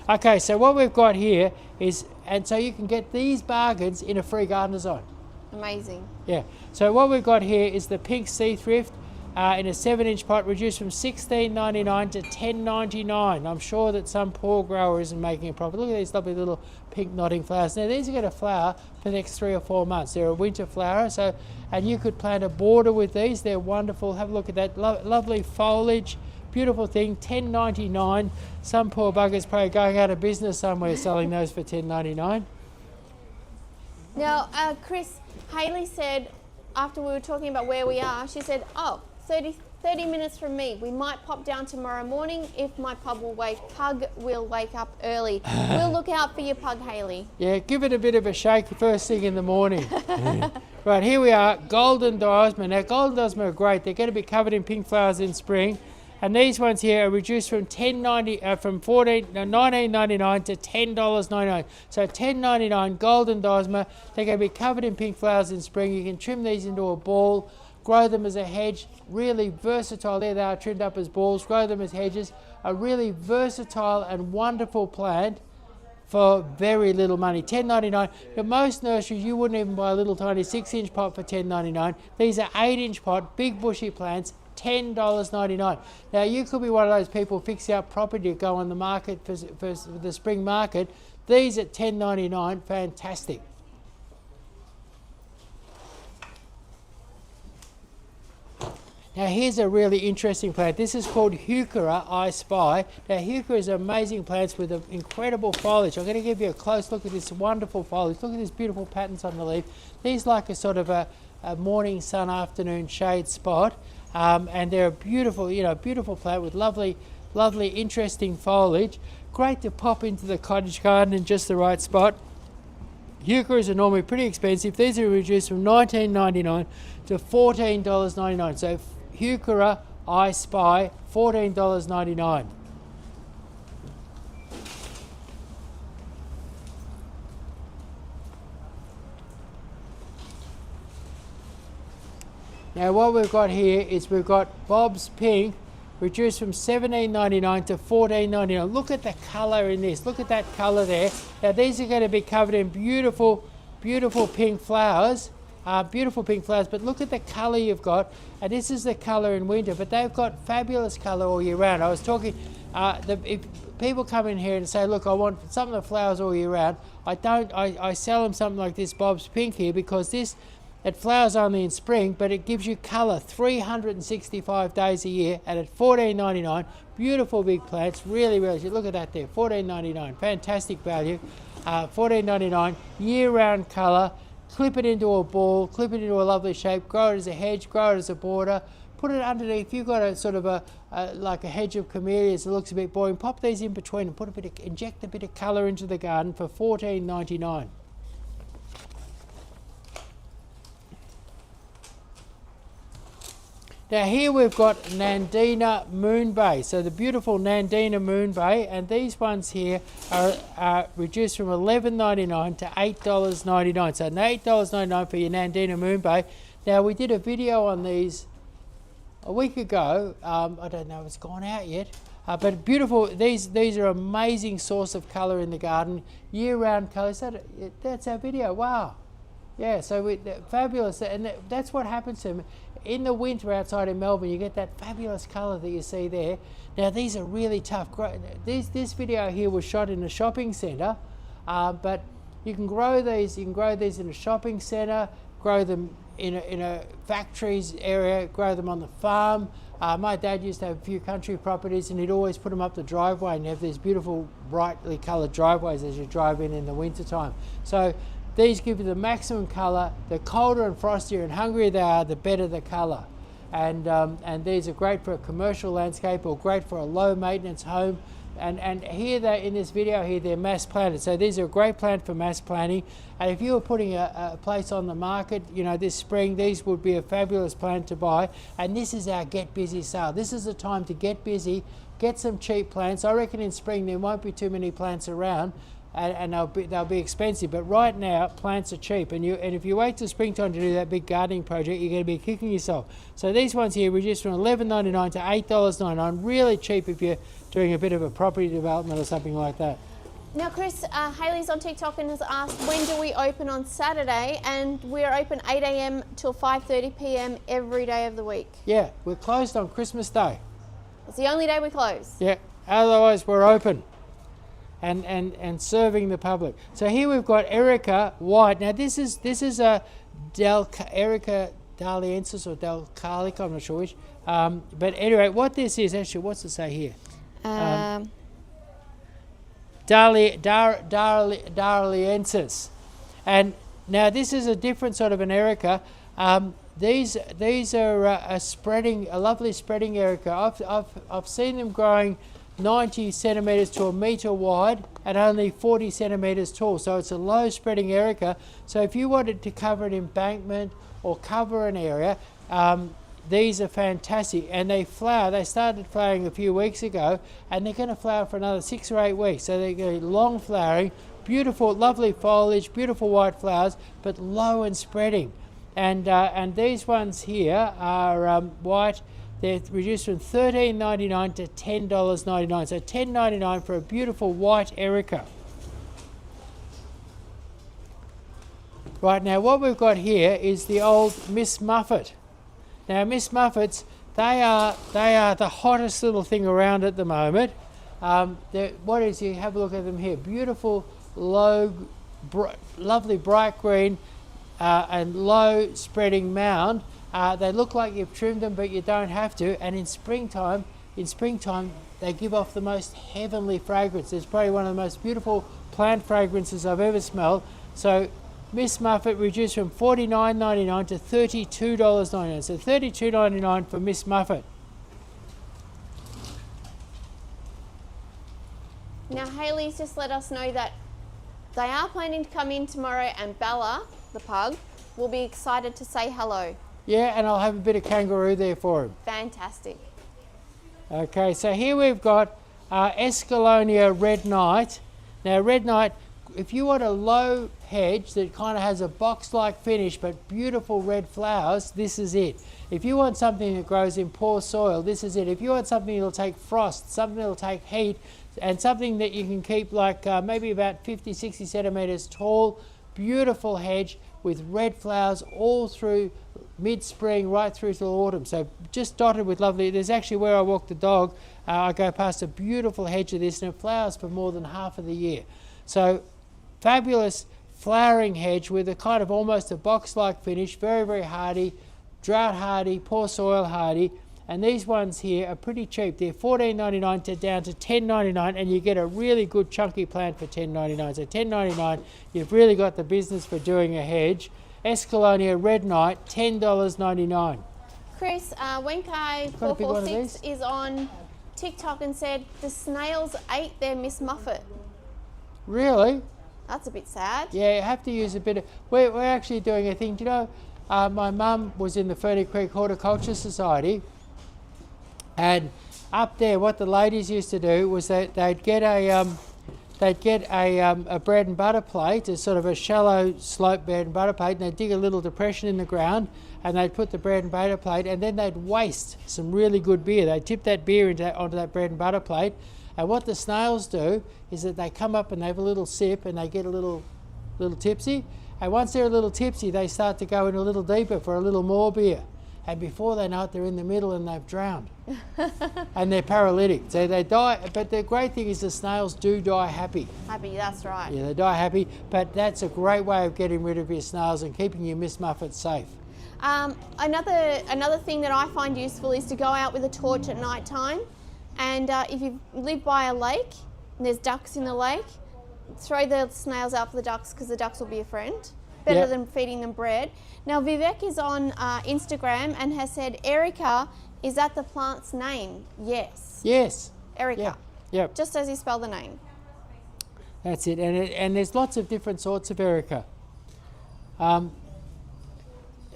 Okay, so what we've got here is, and so you can get these bargains in a free garden design. Amazing. Yeah, so what we've got here is the pink sea thrift, in a 7-inch pot, reduced from $16.99 to $10.99. I'm sure that some poor grower isn't making a profit. Look at these lovely little pink nodding flowers. Now these are going to flower for the next 3 or 4 months. They're a winter flower, so, and you could plant a border with these. They're wonderful. Have a look at that lovely foliage. Beautiful thing, $10.99. Some poor bugger's probably going out of business somewhere selling those for $10.99. Now, Chris, Hayley said, after we were talking about where we are, she said, oh, 30 minutes from me. We might pop down tomorrow morning if my pug will wake up early. We'll look out for your pug, Hayley. Yeah, give it a bit of a shake first thing in the morning. Right, here we are, golden diosma. Now, golden diosma are great. They're going to be covered in pink flowers in spring. And these ones here are reduced from $19.99 to $10.99. So $10.99 golden diosma. They're going to be covered in pink flowers in spring. You can trim these into a ball, grow them as a hedge. Really versatile. There they are, trimmed up as balls. Grow them as hedges. A really versatile and wonderful plant for very little money. $10.99. At most nurseries, you wouldn't even buy a little tiny 6-inch pot for $10.99. These are 8-inch pot, big bushy plants. $10.99. Now you could be one of those people fixing up property to go on the market for the spring market. These at $10.99, fantastic. Now here's a really interesting plant. This is called Heuchera Eye Spy. Now Heuchera is amazing plants with an incredible foliage. I'm going to give you a close look at this wonderful foliage. Look at these beautiful patterns on the leaf. These like a sort of a morning sun afternoon shade spot. And they're a beautiful, beautiful plant with lovely, interesting foliage. Great to pop into the cottage garden in just the right spot. Heucheras are normally pretty expensive. These are reduced from $19.99 to $14.99. So Heuchera Eye Spy, $14.99. Now what we've got here is we've got Bob's Pink, reduced from $17.99 to $14.99. Look at the colour in this. Look at that colour there. Now these are going to be covered in beautiful, beautiful pink flowers. But look at the colour you've got. And this is the colour in winter, but they've got fabulous colour all year round. I was talking, if people come in here and say, look, I want some of the flowers all year round, I sell them something like this Bob's Pink here, because it flowers only in spring, but it gives you colour 365 days a year, and at $14.99, beautiful big plants, really, look at that there, $14.99, fantastic value, $14.99, year-round colour, clip it into a ball, clip it into a lovely shape, grow it as a hedge, grow it as a border, put it underneath. If you've got a sort of like a hedge of camellias that looks a bit boring, pop these in between and inject a bit of colour into the garden for $14.99. Now here we've got Nandina Moon Bay, so the beautiful Nandina Moon Bay, and these ones here are reduced from $11.99 to $8.99, so $8.99 for your Nandina Moon Bay. Now we did a video on these a week ago, I don't know if it's gone out yet, but beautiful, these are amazing source of colour in the garden, year-round colour. That's our video, wow. Yeah, so fabulous, and that's what happens to them. In the winter outside in Melbourne, you get that fabulous colour that you see there. Now these are really tough. This video here was shot in a shopping centre, but you can grow these. You can grow these in a shopping centre, grow them in a factories area, grow them on the farm. My dad used to have a few country properties, and he'd always put them up the driveway, and you have these beautiful, brightly coloured driveways as you drive in the winter time. So these give you the maximum colour. The colder and frostier and hungrier they are, the better the colour. And these are great for a commercial landscape or great for a low maintenance home. And here in this video here, they're mass planted. So these are a great plant for mass planting. And if you were putting a place on the market, this spring, these would be a fabulous plant to buy. And this is our Get Busy sale. This is the time to get busy, get some cheap plants. I reckon in spring there won't be too many plants around. And they'll be expensive, but right now plants are cheap, and if you wait till springtime to do that big gardening project, you're going to be kicking yourself. So these ones here reduced from $11.99 to $8.99, really cheap if you're doing a bit of a property development or something like that. Now, Chris, Hayley's on TikTok and has asked, when do we open on Saturday? And we're open 8 a.m. till 5:30 p.m. every day of the week. Yeah, we're closed on Christmas Day. It's the only day we close. Yeah, otherwise we're open and serving the public. So here we've got Erica White. Now this is a Erica Daliensis or Delcalica, I'm not sure which. But anyway, what this is, actually, what's it say here? Daliensis. And now this is a different sort of an Erica. These are a lovely spreading Erica. I've seen them growing 90 centimetres to a metre wide and only 40 centimetres tall. So it's a low spreading Erica. So if you wanted to cover an embankment or cover an area, these are fantastic. And they flower. They started flowering a few weeks ago and they're going to flower for another 6 or 8 weeks. So they're going to be long flowering, beautiful, lovely foliage, beautiful white flowers, but low and spreading. And these ones here are white. They're reduced from $13.99 to $10.99. So $10.99 for a beautiful white Erica. Right, now what we've got here is the old Miss Muffet. Now Miss Muffets, they are the hottest little thing around at the moment. What is, you have a look at them here. Beautiful, low, lovely bright green and low spreading mound. They look like you've trimmed them, but you don't have to. And in springtime, they give off the most heavenly fragrance. It's probably one of the most beautiful plant fragrances I've ever smelled. So Miss Muffet reduced from $49.99 to $32.99. So $32.99 for Miss Muffet. Now, Hayley's just let us know that they are planning to come in tomorrow, and Bella, the pug, will be excited to say hello. Yeah, and I'll have a bit of kangaroo there for him. Fantastic. Okay, so here we've got Escallonia Red Knight. Now, Red Knight, if you want a low hedge that kind of has a box-like finish but beautiful red flowers, this is it. If you want something that grows in poor soil, this is it. If you want something that'll take frost, something that'll take heat, and something that you can keep like maybe about 50, 60 centimetres tall, beautiful hedge with red flowers all through mid-spring right through to autumn. So just dotted with lovely, there's actually where I walk the dog, I go past a beautiful hedge of this and it flowers for more than half of the year. So fabulous flowering hedge with a kind of almost a box-like finish, very, very hardy, drought hardy, poor soil hardy. And these ones here are pretty cheap. They're $14.99 to down to $10.99, and you get a really good chunky plant for $10.99. So $10.99, you've really got the business for doing a hedge. Escallonia Red Knight, $10.99. Chris, Wenkai446 is on TikTok and said the snails ate their Miss Muffet. Really? That's a bit sad. Yeah, you have to use a bit of... We're actually doing a thing. Do you know, my mum was in the Ferny Creek Horticulture Society, and up there what the ladies used to do was that they'd get a bread and butter plate, a sort of a shallow slope bread and butter plate, and they'd dig a little depression in the ground and they'd put the bread and butter plate, and then they'd waste some really good beer. They'd tip that beer onto that bread and butter plate, and what the snails do is that they come up and they have a little sip and they get a little tipsy, and once they're a little tipsy they start to go in a little deeper for a little more beer. And before they know it, they're in the middle and they've drowned. And they're paralytic. So they die, but the great thing is the snails do die happy. Happy, that's right. Yeah, they die happy, but that's a great way of getting rid of your snails and keeping your Miss Muffet safe. Another thing that I find useful is to go out with a torch at night time, and if you live by a lake and there's ducks in the lake, throw the snails out for the ducks because the ducks will be a friend. Better than feeding them bread. Now Vivek is on Instagram and has said, Erica, is that the plant's name? Yes. Yes. Erica. Yeah. Yep. Just as you spell the name. That's it. And there's lots of different sorts of Erica.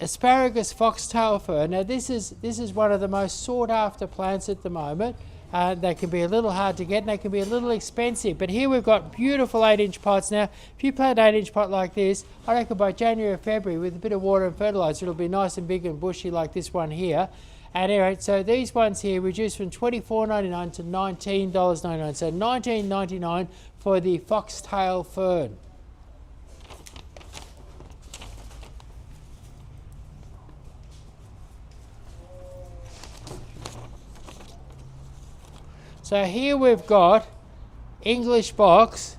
Asparagus foxtail fir. Now this is one of the most sought after plants at the moment. They can be a little hard to get and they can be a little expensive. But here we've got beautiful 8-inch pots. Now, if you plant an 8-inch pot like this, I reckon by January or February with a bit of water and fertiliser, it'll be nice and big and bushy like this one here. And anyway, so these ones here reduced from $24.99 to $19.99. So $19.99 for the foxtail fern. So here we've got English box.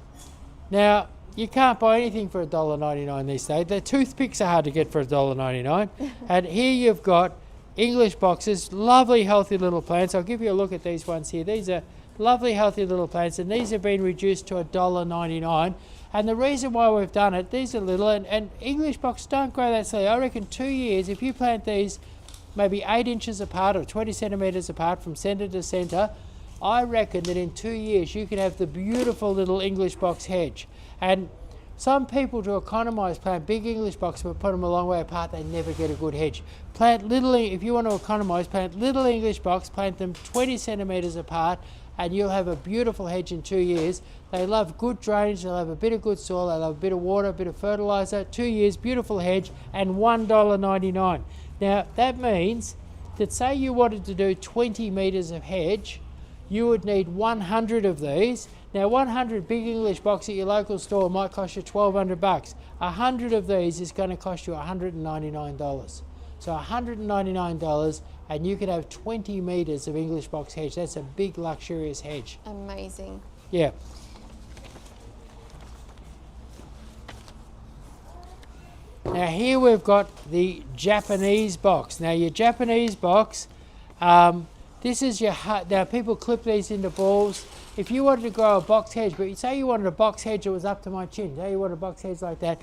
Now, you can't buy anything for $1.99 these days. The toothpicks are hard to get for $1.99. And here you've got English boxes, lovely healthy little plants. I'll give you a look at these ones here. These are lovely healthy little plants, and these have been reduced to $1.99. And the reason why we've done it, these are little, and English boxes don't grow that slowly. I reckon 2 years, if you plant these maybe 8 inches apart or 20 centimetres apart from centre to centre, I reckon that in 2 years you can have the beautiful little English box hedge. And some people, to economise, plant big English boxes but put them a long way apart, they never get a good hedge. Plant little, if you want to economise, plant little English box, plant them 20 centimetres apart, and you'll have a beautiful hedge in 2 years. They love good drainage, they'll have a bit of good soil, they'll have a bit of water, a bit of fertiliser. 2 years, beautiful hedge, and $1.99. Now that means that say you wanted to do 20 metres of hedge, you would need 100 of these. Now 100 big English box at your local store might cost you $1,200. 100 of these is going to cost you $199. So $199, and you could have 20 metres of English box hedge. That's a big luxurious hedge. Amazing. Yeah. Now here we've got the Japanese box. Now your Japanese box, this is your hut. Now people clip these into balls. If you wanted to grow a box hedge, but say you wanted a box hedge that was up to my chin, say you want a box hedge like that,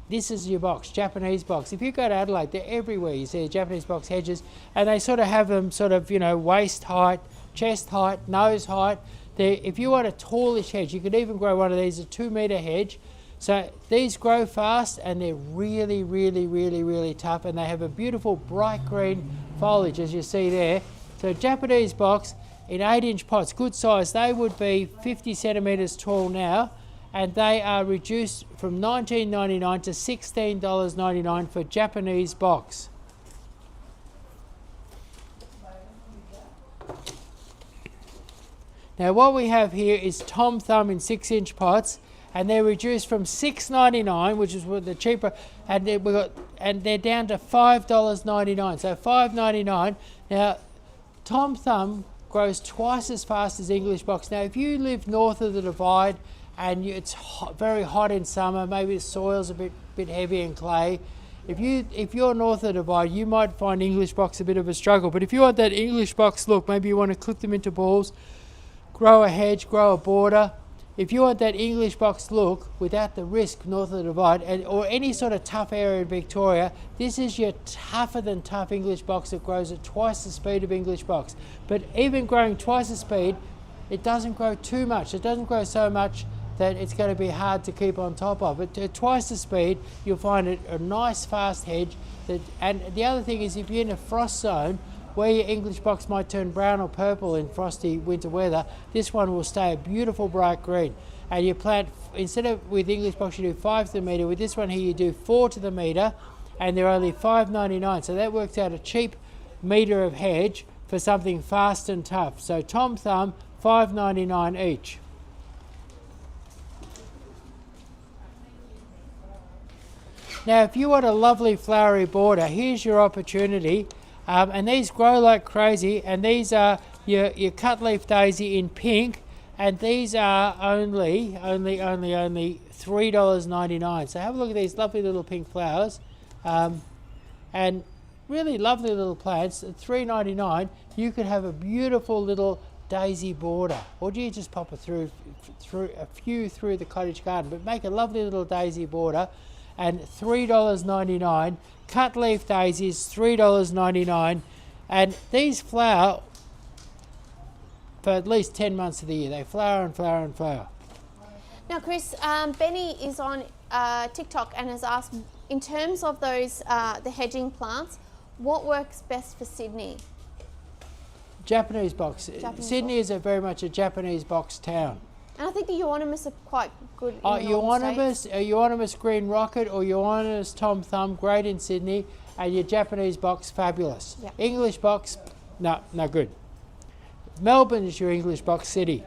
this is your box, Japanese box. If you go to Adelaide, they're everywhere. You see the Japanese box hedges, and they sort of have them sort of, you know, waist height, chest height, nose height. If you want a tallish hedge, you could even grow one of these, a 2 metre hedge. So these grow fast, and they're really, really, really, really tough, and they have a beautiful bright green foliage, as you see there. So Japanese box in 8-inch pots, good size. They would be 50 centimetres tall now, and they are reduced from $19.99 to $16.99 for Japanese box. Now what we have here is Tom Thumb in 6-inch pots, and they're reduced from $6.99, which is the cheaper, and they're down to $5.99. So $5.99. Now Tom Thumb grows twice as fast as English box. Now if you live north of the Divide and it's very hot in summer, maybe the soil's a bit heavy and clay, if you're north of the Divide, you might find English box a bit of a struggle. But if you want that English box look, maybe you want to clip them into balls, grow a hedge, grow a border. If you want that English box look without the risk north of the Divide, or any sort of tough area in Victoria, this is your tougher than tough English box that grows at twice the speed of English box. But even growing twice the speed, it doesn't grow too much. It doesn't grow so much that it's going to be hard to keep on top of. But at twice the speed, you'll find it a nice fast hedge. And the other thing is, if you're in a frost zone, where your English box might turn brown or purple in frosty winter weather, this one will stay a beautiful bright green. And you plant, instead of with English box you do 5 to the metre, with this one here you do 4 to the metre, and they're only $5.99. So that works out a cheap metre of hedge for something fast and tough. So Tom Thumb, $5.99 each. Now if you want a lovely flowery border, here's your opportunity. And these grow like crazy, and these are your cut leaf daisy in pink, and these are only $3.99. So have a look at these lovely little pink flowers, and really lovely little plants. At $3.99 you could have a beautiful little daisy border, or do you just pop it through the cottage garden, but make a lovely little daisy border. And $3.99. Cut leaf daisies, $3.99. And these flower for at least 10 months of the year. They flower and flower and flower. Now, Chris, Benny is on TikTok and has asked, in terms of those the hedging plants, what works best for Sydney? Japanese box. Sydney is very much a Japanese box town. And I think the Euonymus are quite good in Euonymus Green Rocket or Euonymus Tom Thumb, great in Sydney, and your Japanese box, fabulous. Yep. English box, no good. Melbourne is your English box city.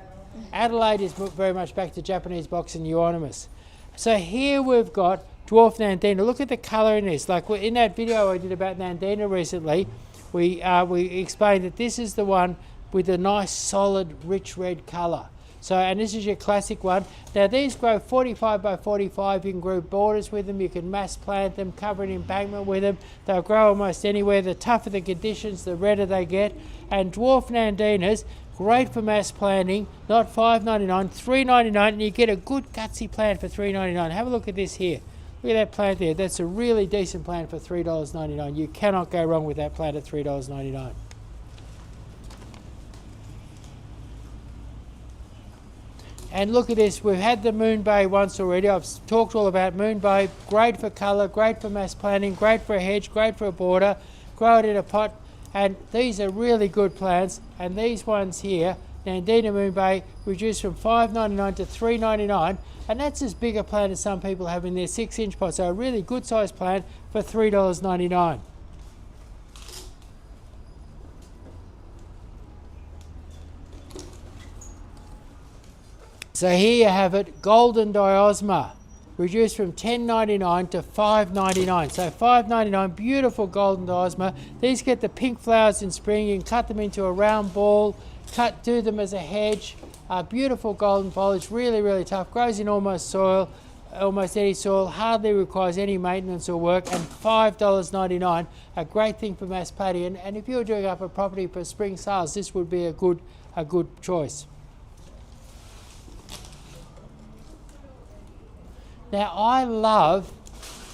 Adelaide is very much back to Japanese box and Euonymus. So here we've got dwarf Nandina. Look at the colour in this. Like in that video I did about Nandina recently, we explained that this is the one with a nice solid rich red colour. So, and this is your classic one. Now these grow 45 by 45, you can grow borders with them, you can mass plant them, cover an embankment with them. They'll grow almost anywhere. The tougher the conditions, the redder they get. And dwarf Nandinas, great for mass planting, not $5.99, $3.99, and you get a good gutsy plant for $3.99. Have a look at this here. Look at that plant there. That's a really decent plant for $3.99. You cannot go wrong with that plant at $3.99. And look at this, we've had the Moon Bay once already. I've talked all about Moon Bay. Great for colour, great for mass planting, great for a hedge, great for a border. Grow it in a pot. And these are really good plants. And these ones here, Nandina Moon Bay, reduced from $5.99 to $3.99. And that's as big a plant as some people have in their 6-inch pots. So a really good sized plant for $3.99. So here you have it, golden diosma, reduced from $10.99 to $5.99. So $5.99, beautiful golden diosma. These get the pink flowers in spring. You can cut them into a round ball, do them as a hedge. Beautiful golden foliage, really, really tough. Grows in almost any soil, hardly requires any maintenance or work, and $5.99, a great thing for mass planting. And if you're doing up a property for spring sales, this would be a good choice. Now I love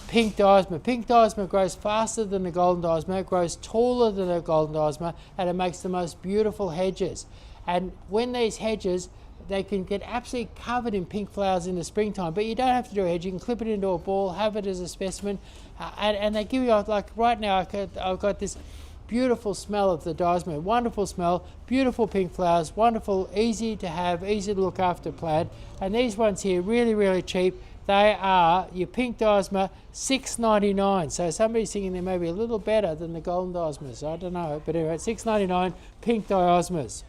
pink diosma. Pink diosma grows faster than the golden diosma, it grows taller than the golden diosma, and it makes the most beautiful hedges. And when these hedges, they can get absolutely covered in pink flowers in the springtime, but you don't have to do a hedge. You can clip it into a ball, have it as a specimen, and they give you, like right now I've got this beautiful smell of the diosma, wonderful smell, beautiful pink flowers, wonderful, easy to have, easy to look after plant. And these ones here, really, really cheap. They are your pink diosma, $6.99. So somebody's thinking they may be a little better than the golden diosmas. I don't know, but anyway, $6.99 pink diosmas.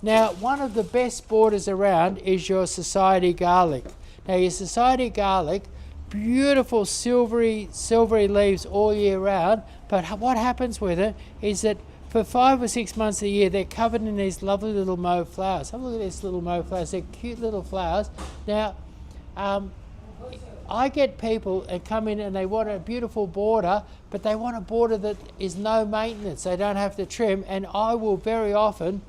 Now, one of the best borders around is your society garlic. Now, your society garlic, beautiful silvery leaves all year round. But what happens with it is that for 5 or 6 months a year, they're covered in these lovely little mauve flowers. Have a look at these little mauve flowers. They're cute little flowers. Now, I get people that come in and they want a beautiful border, but they want a border that is no maintenance. They don't have to trim, and I will very often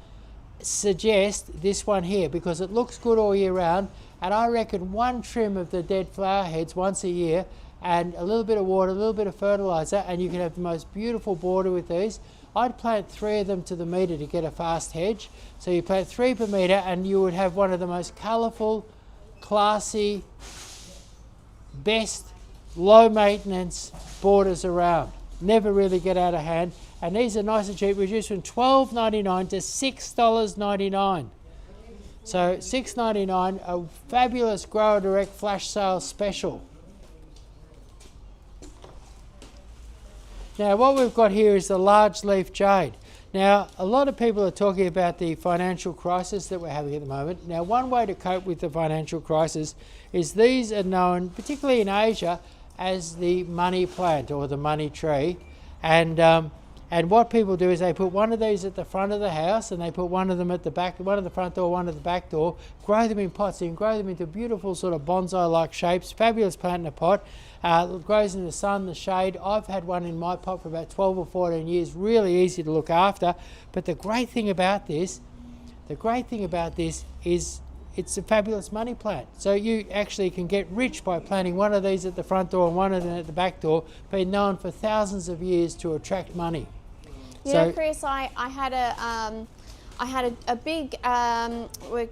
suggest this one here because it looks good all year round, and I reckon one trim of the dead flower heads once a year and a little bit of water, a little bit of fertilizer, and you can have the most beautiful border with these. I'd plant 3 of them to the metre to get a fast hedge. So you plant 3 per metre and you would have one of the most colourful, classy, best, low maintenance borders around. Never really get out of hand. And these are nice and cheap, reduced from $12.99 to $6.99. So $6.99, a fabulous Grower Direct flash sale special. Now what we've got here is the large leaf jade. Now a lot of people are talking about the financial crisis that we're having at the moment. Now one way to cope with the financial crisis is these are known, particularly in Asia, as the money plant or the money tree. And what people do is they put one of these at the front of the house and they put one of them at the back, one at the front door, one at the back door, grow them in pots and grow them into beautiful sort of bonsai-like shapes, fabulous plant in a pot, grows in the sun, the shade. I've had one in my pot for about 12 or 14 years, really easy to look after. But the great thing about this is it's a fabulous money plant. So you actually can get rich by planting one of these at the front door and one of them at the back door, been known for thousands of years to attract money. You know, Chris, I had a big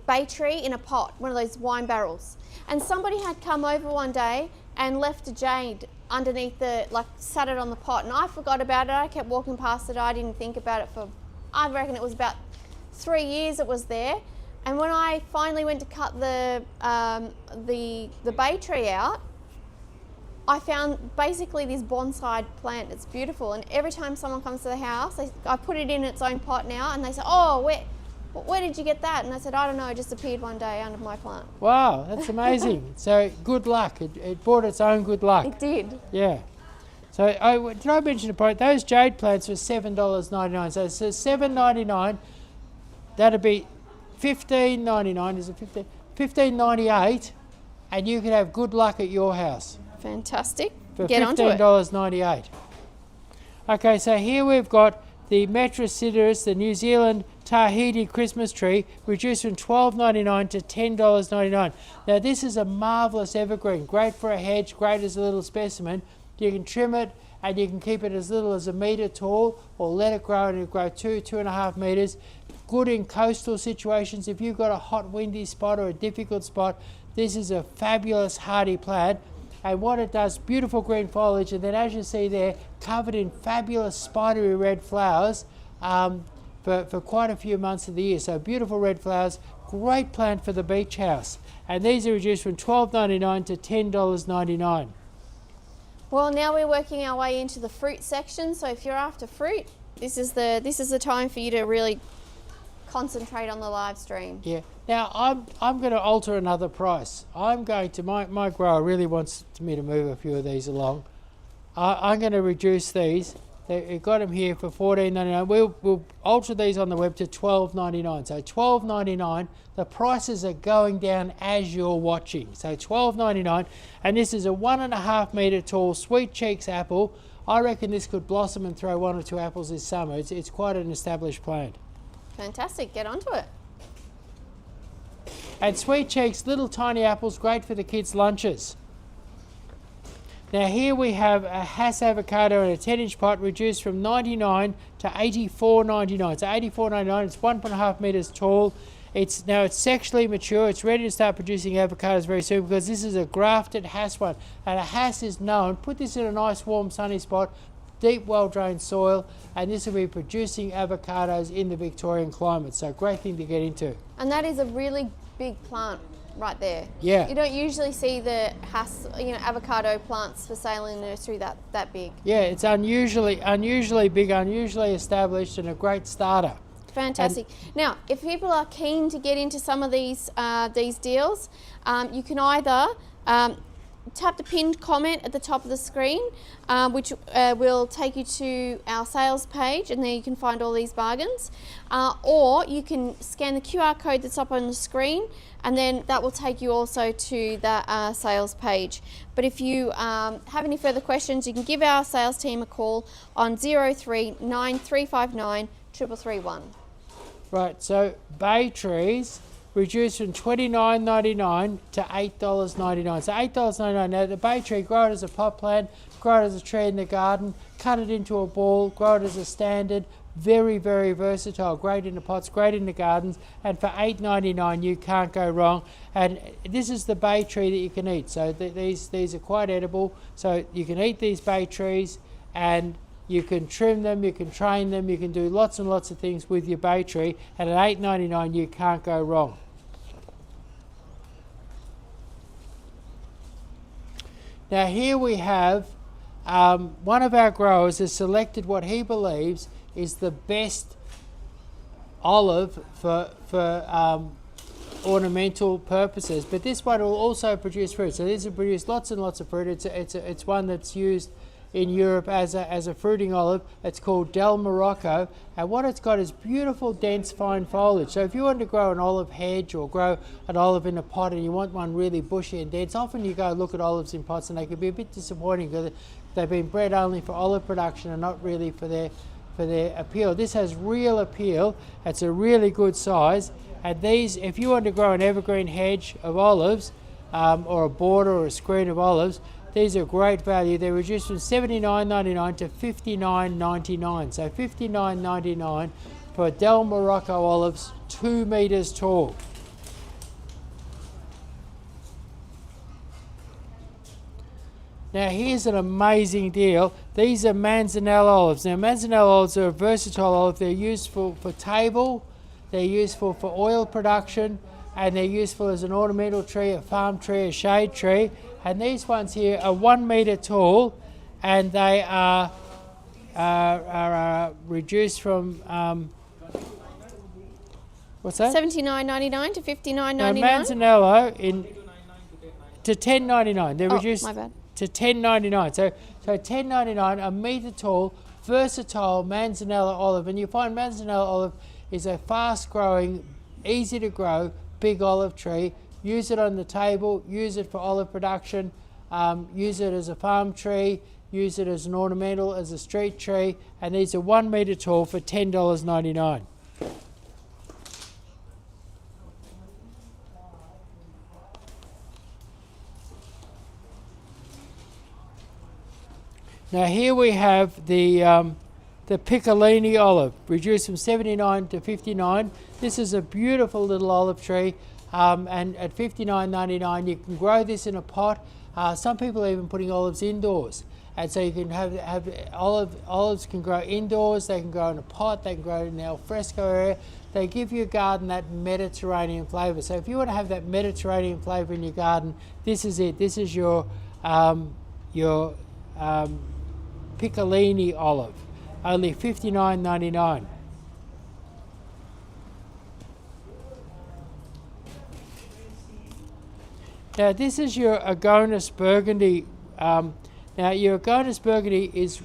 bay tree in a pot, one of those wine barrels, and somebody had come over one day and left a jade underneath sat it on the pot, and I forgot about it. I kept walking past it. I didn't think about it for, I reckon it was about 3 years it was there. And when I finally went to cut the bay tree out, I found basically this bonsai plant. It's beautiful, and every time someone comes to the house, I put it in its own pot now, and they say, "Oh, where did you get that? And I said, I don't know, it just appeared one day under my plant. Wow, that's amazing. So good luck. It brought its own good luck. It did. Yeah. So did I mention the price? Those jade plants were $7.99. So it's $7.99. That'd be $15.99. Is it $15.98, and you could have good luck at your house Fantastic. for Get onto it. $15.98. Okay, so here we've got the Metrosideros, the New Zealand Tahiti Christmas tree, reduced from $12.99 to $10.99. Now this is a marvellous evergreen, great for a hedge, great as a little specimen. You can trim it and you can keep it as little as 1 metre tall, or let it grow and it'll grow 2.5 metres. Good in coastal situations. If you've got a hot windy spot or a difficult spot, this is a fabulous hardy plant. And what it does, beautiful green foliage, and then as you see there, covered in fabulous spidery red flowers for quite a few months of the year. So beautiful red flowers, great plant for the beach house. And these are reduced from $12.99 to $10.99. Well, now we're working our way into the fruit section. So if you're after fruit, this is the time for you to really concentrate on the live stream. Yeah. Now I'm going to alter another price. I'm going to my grower really wants me to move a few of these along. I'm going to reduce these. They got them here for $14.99. We'll alter these on the web to $12.99. So $12.99. The prices are going down as you're watching. So $12.99, and this is a 1.5 metre tall sweet cheeks apple. I reckon this could blossom and throw 1 or 2 apples this summer. It's quite an established plant. Fantastic. Get onto it. And sweet cheeks, little tiny apples, great for the kids' lunches. Now here we have a Hass avocado in a 10-inch pot, reduced from $99 to $84.99. So $84.99, it's 1.5 metres tall. It's sexually mature. It's ready to start producing avocados very soon, because this is a grafted Hass one. And a Hass is known, put this in a nice warm sunny spot, deep well-drained soil, and this will be producing avocados in the Victorian climate. So great thing to get into. And that is a really big plant right there. Yeah. You don't usually see the Hass, avocado plants for sale in the nursery that big. Yeah, it's unusually big, unusually established, and a great starter. Fantastic. Now, if people are keen to get into some of these deals, you can either tap the pinned comment at the top of the screen, which will take you to our sales page, and there you can find all these bargains. Or you can scan the QR code that's up on the screen, and then that will take you also to the sales page. But if you have any further questions, you can give our sales team a call on 039359 3331. Right, so bay trees reduced from $29.99 to $8.99. So $8.99. Now the bay tree, grow it as a pot plant, grow it as a tree in the garden, cut it into a ball, grow it as a standard. Very, very versatile. Great in the pots, great in the gardens. And for $8.99 you can't go wrong. And this is the bay tree that you can eat. So these are quite edible. So you can eat these bay trees, and you can trim them, you can train them, you can do lots and lots of things with your bay tree, and at $8.99 you can't go wrong. Now here we have one of our growers has selected what he believes is the best olive for ornamental purposes, but this one will also produce fruit. So this will produce lots and lots of fruit. It's one that's used in Europe as a fruiting olive. It's called Del Morocco, and what it's got is beautiful, dense, fine foliage. So if you want to grow an olive hedge or grow an olive in a pot and you want one really bushy and dense, often you go look at olives in pots and they can be a bit disappointing because they've been bred only for olive production and not really for their appeal. This has real appeal. It's a really good size, and these, if you want to grow an evergreen hedge of olives or a border or a screen of olives, these are great value. They're reduced from $79.99 to $59.99. So $59.99 for Del Morocco olives, 2 meters tall. Now here's an amazing deal. These are manzanella olives. Now manzanella olives are a versatile olive. They're useful for table, they're useful for oil production, and they're useful as an ornamental tree, a farm tree, a shade tree. And these ones here are 1 meter tall, and they are reduced from What's that? $79.99 to $59.99. Manzanello to $10.99. They're Oh, reduced my bad. to $10.99. So $10.99, a metre tall, versatile Manzanello olive. And you find Manzanello olive is a fast-growing, easy to grow, big olive tree. Use it on the table, use it for olive production, use it as a farm tree, use it as an ornamental, as a street tree, and these are 1 metre tall for $10.99. Now here we have the Piccolini olive, reduced from 79 to 59. This is a beautiful little olive tree, and at $59.99 you can grow this in a pot. Some people are even putting olives indoors, and so you can have olives can grow indoors. They can grow in a pot. They can grow in the alfresco area. They give your garden that Mediterranean flavour. So if you want to have that Mediterranean flavour in your garden, this is it. This is your Piccolini olive, only $59.99. Now this is your Agonis Burgundy. Now your Agonis Burgundy is,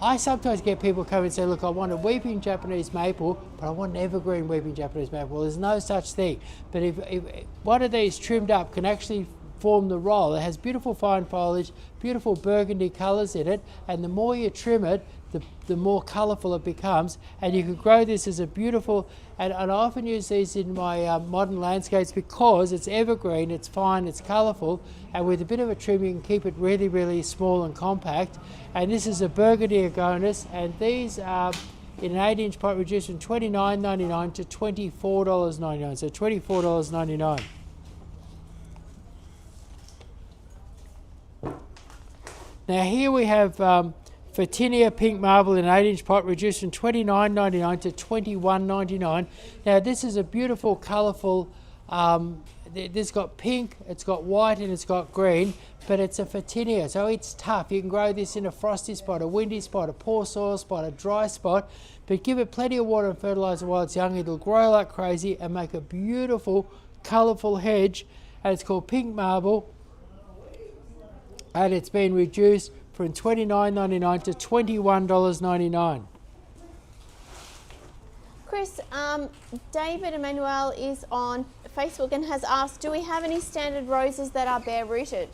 I sometimes get people come and say, look, I want a weeping Japanese maple, but I want an evergreen weeping Japanese maple. Well, there's no such thing. But if one of these trimmed up can actually form the roll, it has beautiful fine foliage, beautiful burgundy colours in it, and the more you trim it, the more colourful it becomes. And you can grow this as a beautiful, and I often use these in my modern landscapes because it's evergreen, it's fine, it's colourful, and with a bit of a trim you can keep it really, really small and compact. And this is a burgundy Agonis, and these are in an 8-inch pot, reduced from $29.99 to $24.99, so $24.99. Now here we have Photinia Pink Marble in an 8-inch pot, reduced from $29.99 to $21.99. Now this is a beautiful, colourful, this got pink, it's got white and it's got green, but it's a Photinia, so it's tough. You can grow this in a frosty spot, a windy spot, a poor soil spot, a dry spot, but give it plenty of water and fertiliser while it's young. It'll grow like crazy and make a beautiful, colourful hedge, and it's called Pink Marble. And it's been reduced from $29.99 to $21.99. Chris, David Emmanuel is on Facebook and has asked, do we have any standard roses that are bare rooted?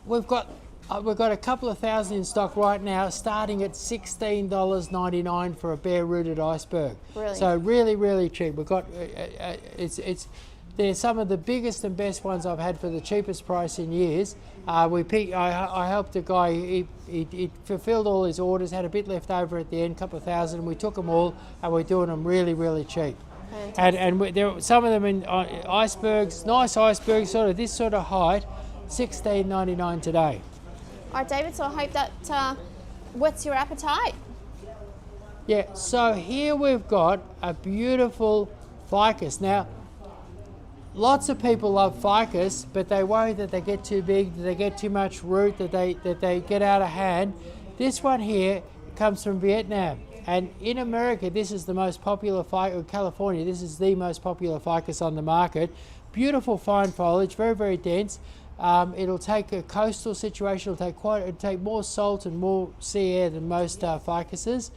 We've got a couple of thousand in stock right now, starting at $16.99 for a bare rooted iceberg. Brilliant. So really, really cheap. We've got they're some of the biggest and best ones I've had for the cheapest price in years. I helped a guy, he fulfilled all his orders, had a bit left over at the end, a couple of thousand, and we took them all, and we're doing them really, really cheap. And there some of them in icebergs, nice icebergs, sort of this sort of height, $16.99 today. All right, David, so I hope that whets your appetite. Yeah, so here we've got a beautiful ficus. Now, lots of people love ficus, but they worry that they get too big, that they get too much root, that they get out of hand. This one here comes from Vietnam, and in America this is the most popular ficus. California, this is the most popular ficus on the market. Beautiful fine foliage, very, very dense. It'll take a coastal situation. It'll take more salt and more sea air than most ficuses.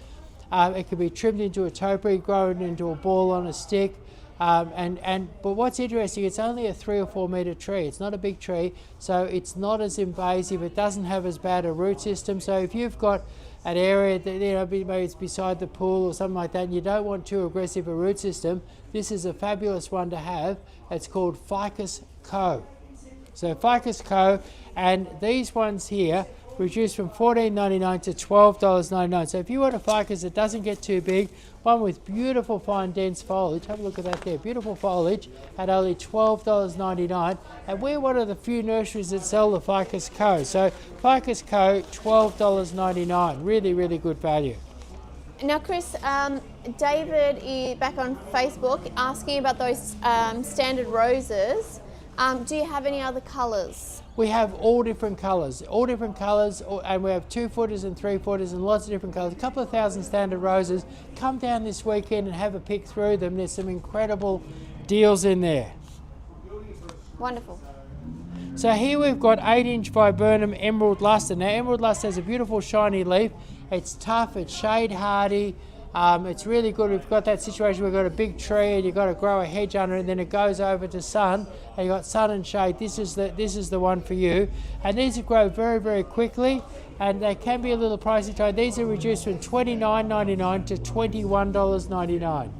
It can be trimmed into a topiary, grown into a ball on a stick. But what's interesting, it's only a 3 or 4 metre tree. It's not a big tree, so it's not as invasive. It doesn't have as bad a root system. So if you've got an area that maybe it's beside the pool or something like that, and you don't want too aggressive a root system, this is a fabulous one to have. It's called Ficus Co. So Ficus Co. And these ones here reduced from $14.99 to $12.99. So if you want a ficus that doesn't get too big, one with beautiful fine dense foliage, have a look at that there, beautiful foliage at only $12.99. And we're one of the few nurseries that sell the Ficus Co. So Ficus Co, $12.99, really, really good value. Now, Chris, David is back on Facebook asking about those standard roses. Do you have any other colours? We have all different colours, and we have 2-footers and 3-footers and lots of different colours. A couple of thousand standard roses. Come down this weekend and have a pick through them. There's some incredible deals in there. Wonderful. So here we've got 8-inch viburnum emerald luster. Now emerald luster has a beautiful shiny leaf. It's tough, it's shade hardy. It's really good. We've got that situation where we've got a big tree and you've got to grow a hedge under it, and then it goes over to sun, and you've got sun and shade. This is the one for you. And these grow very, very quickly, and they can be a little pricey too. These are reduced from $29.99 to $21.99.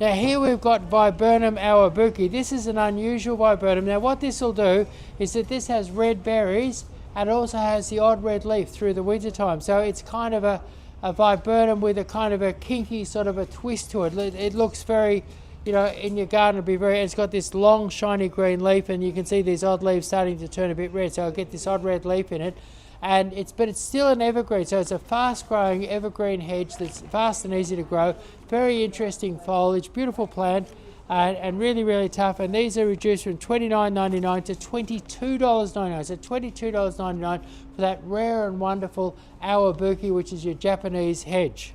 Now here we've got Viburnum awabuki. This is an unusual viburnum. Now what this will do is that this has red berries, and it also has the odd red leaf through the winter time. So it's kind of a viburnum with a kind of a kinky sort of a twist to it. It looks very, you know, in your garden it'll be very, it's got this long shiny green leaf, and you can see these odd leaves starting to turn a bit red. So I'll get this odd red leaf in it. And but it's still an evergreen, so it's a fast-growing evergreen hedge that's fast and easy to grow. Very interesting foliage, beautiful plant, and really, really tough. And these are reduced from $29.99 to $22.99. So $22.99 for that rare and wonderful awabuki, which is your Japanese hedge.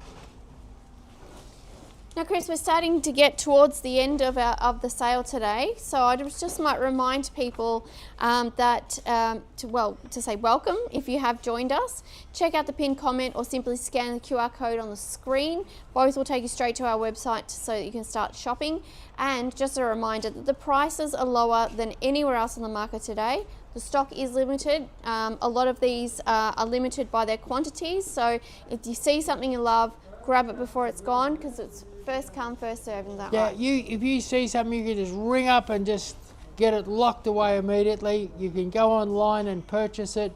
Now, Chris, we're starting to get towards the end of the sale today, so I just might remind people to say welcome if you have joined us. Check out the pinned comment or simply scan the QR code on the screen. Both will take you straight to our website so that you can start shopping. And just a reminder that the prices are lower than anywhere else on the market today. The stock is limited. A lot of these are limited by their quantities, so if you see something you love, grab it before it's gone, because it's first come, first served, is that right? Yeah, if you see something, you can just ring up and just get it locked away immediately. You can go online and purchase it.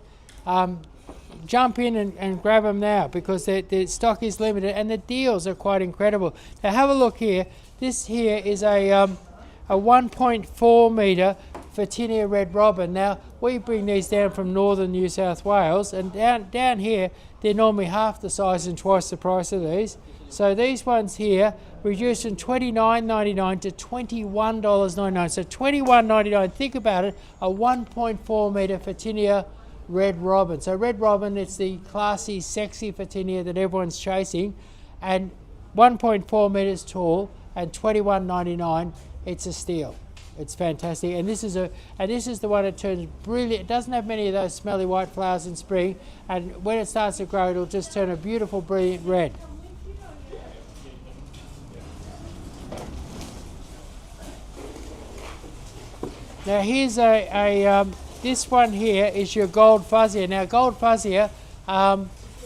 Jump in and grab them now, because the stock is limited and the deals are quite incredible. Now have a look here. This here is a 1.4 metre Photinia red robin. Now we bring these down from northern New South Wales, and down here they're normally half the size and twice the price of these. So these ones here reduced from $29.99 to $21.99. So $21.99, think about it, a 1.4 metre Photinia red robin. So red robin, it's the classy, sexy Photinia that everyone's chasing, and 1.4 metres tall and $21.99. It's a steal. It's fantastic, and this is the one that turns brilliant. It doesn't have many of those smelly white flowers in spring, and when it starts to grow, it'll just turn a beautiful, brilliant red. Now here's this one here is your gold fuzzia. Now gold fuzzia,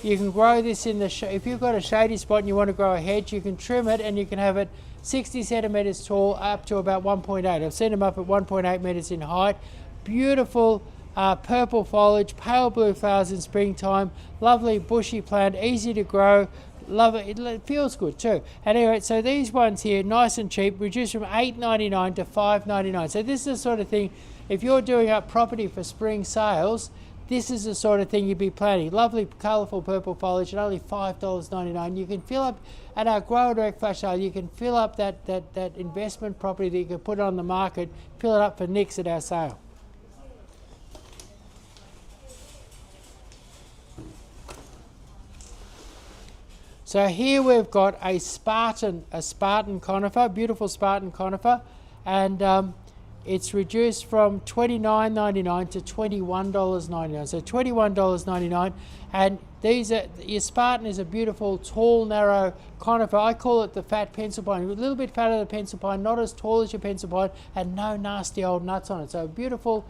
you can grow this in if you've got a shady spot and you want to grow a hedge, you can trim it and you can have it 60 centimetres tall up to about 1.8. I've seen them up at 1.8 metres in height. Beautiful purple foliage, pale blue flowers in springtime, lovely bushy plant, easy to grow. Love it. It feels good too. And anyway, so these ones here, nice and cheap, reduced from $8.99 to $5.99. So this is the sort of thing, if you're doing up property for spring sales, this is the sort of thing you'd be planting. Lovely, colourful purple foliage at only $5.99. You can fill up, at our Grower Direct Flash Sale, you can fill up that investment property that you can put on the market, fill it up for nicks at our sale. So here we've got a Spartan conifer, beautiful Spartan conifer, and it's reduced from $29.99 to $21.99. So $21.99, and your Spartan is a beautiful, tall, narrow conifer. I call it the fat pencil pine. A little bit fatter than pencil pine, not as tall as your pencil pine, and no nasty old nuts on it. So beautiful,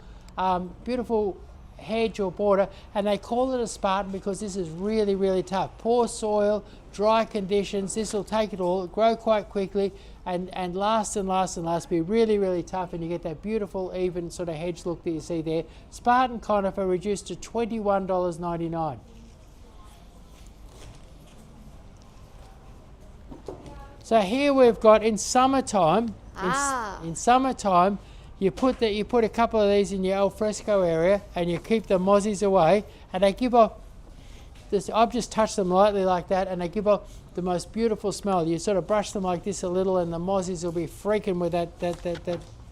beautiful hedge or border, and they call it a Spartan because this is really, really tough. Poor soil, dry conditions, this will take it all, grow quite quickly, and last and last and last, be really, really tough, and you get that beautiful, even sort of hedge look that you see there. Spartan conifer reduced to $21.99. So here we've got in summertime, in summertime, you put a couple of these in your alfresco area and you keep the mozzies away, and they give off this, I've just touched them lightly like that, and they give off the most beautiful smell. You sort of brush them like this a little, and the mozzies will be freaking with that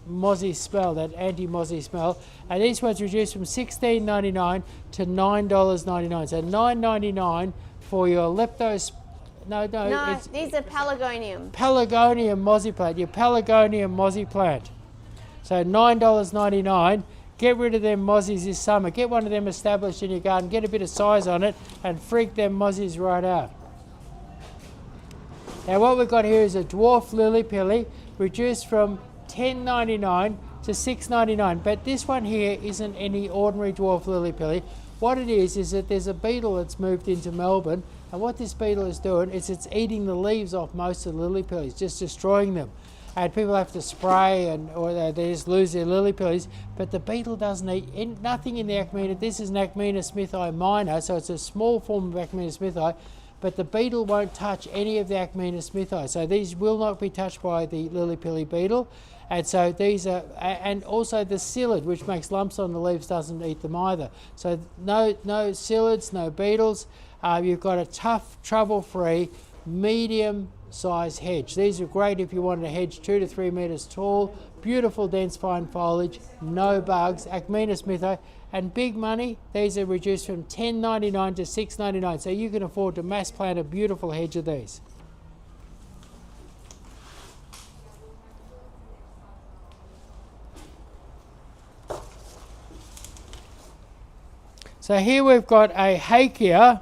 mozzie smell, that anti-mozzie smell. And these ones reduced from $16.99 to $9.99. So $9.99 for your No, these are Pelargonium. Pelargonium mozzie plant, your Pelargonium mozzie plant. So $9.99. Get rid of them mozzies this summer. Get one of them established in your garden. Get a bit of size on it and freak them mozzies right out. Now what we've got here is a dwarf lily pilly, reduced from $10.99 to $6.99. But this one here isn't any ordinary dwarf lily pilly. What it is that there's a beetle that's moved into Melbourne, and what this beetle is doing is it's eating the leaves off most of the lily pillies, just destroying them. And people have to spray, or they just lose their lily pillies. But the beetle doesn't eat nothing in the Ackmena. This is an Ackmena smithi minor, so it's a small form of Ackmena smithi. But the beetle won't touch any of the Ackmena smithi. So these will not be touched by the lily pilly beetle. And so these are, and also the psyllid, which makes lumps on the leaves, doesn't eat them either. So no psyllids, no beetles. You've got a tough, trouble-free, medium-sized hedge. These are great if you wanted a hedge 2 to 3 metres tall, beautiful dense fine foliage, no bugs, Ackmena smithi, and big money. These are reduced from $10.99 to $6.99, so you can afford to mass plant a beautiful hedge of these. So here we've got a Heuchera,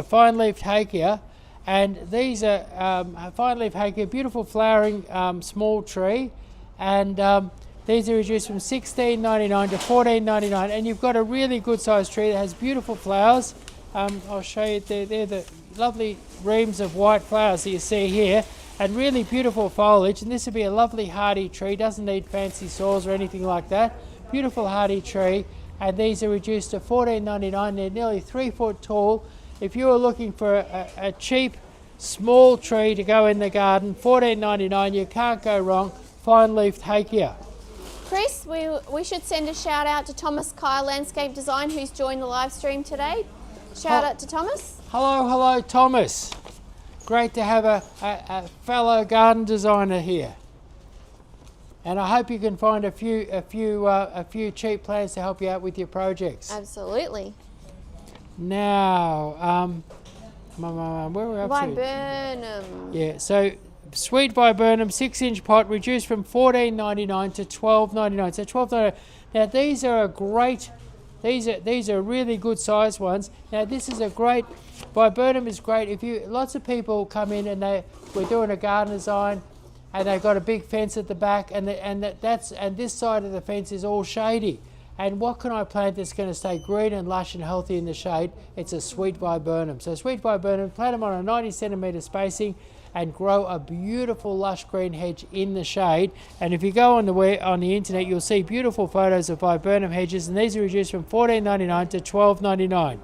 fine-leafed Heuchera, and these are fine-leaf Heuchera, beautiful flowering small tree, and these are reduced from $16.99 to $14.99, and you've got a really good-sized tree that has beautiful flowers. I'll show you, they're the lovely reams of white flowers that you see here, and really beautiful foliage, and this would be a lovely hardy tree, doesn't need fancy soils or anything like that. Beautiful hardy tree. And these are reduced to $14.99. They're nearly 3 foot tall. If you were looking for a cheap, small tree to go in the garden, $14.99, you can't go wrong. Fine-leafed Heuchera. Chris, we should send a shout out to Thomas Kai Landscape Design, who's joined the live stream today. Shout out to Thomas. Hello, Thomas. Great to have a fellow garden designer here. And I hope you can find a few cheap plants to help you out with your projects. Absolutely. Now, where are we up to? Viburnum. Yeah, so sweet viburnum, 6-inch pot, reduced from $14.99 to $12.99. So $12.99. Now these are a great. These are really good sized ones. Now this is a great. Viburnum is great. Lots of people come in and we're doing a garden design. And they've got a big fence at the back, and this side of the fence is all shady. And what can I plant that's going to stay green and lush and healthy in the shade? It's a sweet viburnum. So sweet viburnum, plant them on a 90 centimetre spacing, and grow a beautiful lush green hedge in the shade. And if you go on the internet, you'll see beautiful photos of viburnum hedges, and these are reduced from $14.99 to $12.99.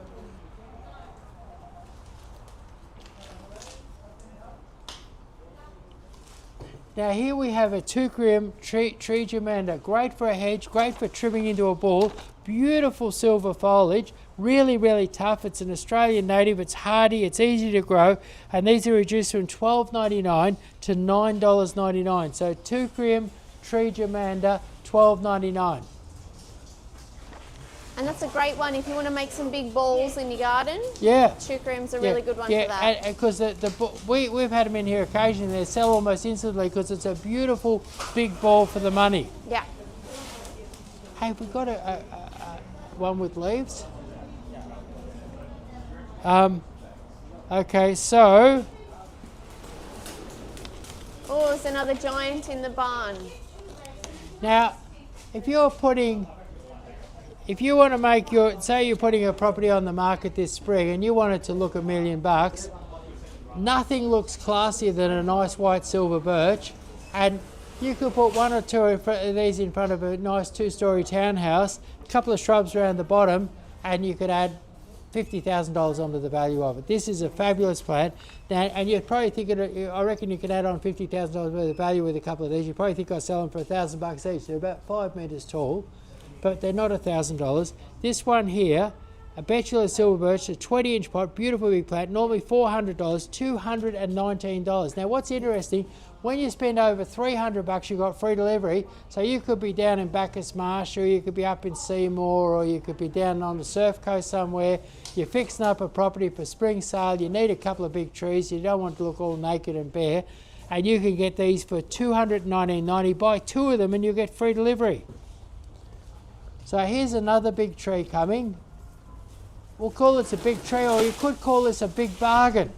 Now here we have a Teucrium tree germander, great for a hedge, great for trimming into a ball, beautiful silver foliage, really, really tough. It's an Australian native, it's hardy, it's easy to grow, and these are reduced from $12.99 to $9.99. So Teucrium tree germander, $12.99. And that's a great one if you want to make some big balls in your garden. Yeah. Teucrium's a really good one for that. Yeah, because we've had them in here occasionally. They sell almost instantly because it's a beautiful big ball for the money. Yeah. Hey, we've got a one with leaves. Okay, so. Oh, there's another giant in the barn. Now, if you want to make say you're putting a property on the market this spring and you want it to look $1 million, nothing looks classier than a nice white silver birch, and you could put 1 or 2 of these in front of a nice 2-story townhouse, a couple of shrubs around the bottom, and you could add $50,000 onto the value of it. This is a fabulous plant. Now, and you'd probably think I reckon you could add on $50,000 worth of value with a couple of these. You probably think I sell them for $1,000 each. They're about 5 metres tall, but they're not $1,000. This one here, a betula silver birch, a 20-inch pot, beautiful big plant, normally $400, $219. Now what's interesting, when you spend over $300, you got free delivery. So you could be down in Bacchus Marsh, or you could be up in Seymour, or you could be down on the surf coast somewhere. You're fixing up a property for spring sale, you need a couple of big trees, you don't want to look all naked and bare, and you can get these for $219.90. Buy 2 of them and you'll get free delivery. So here's another big tree coming. We'll call this a big tree, or you could call this a big bargain.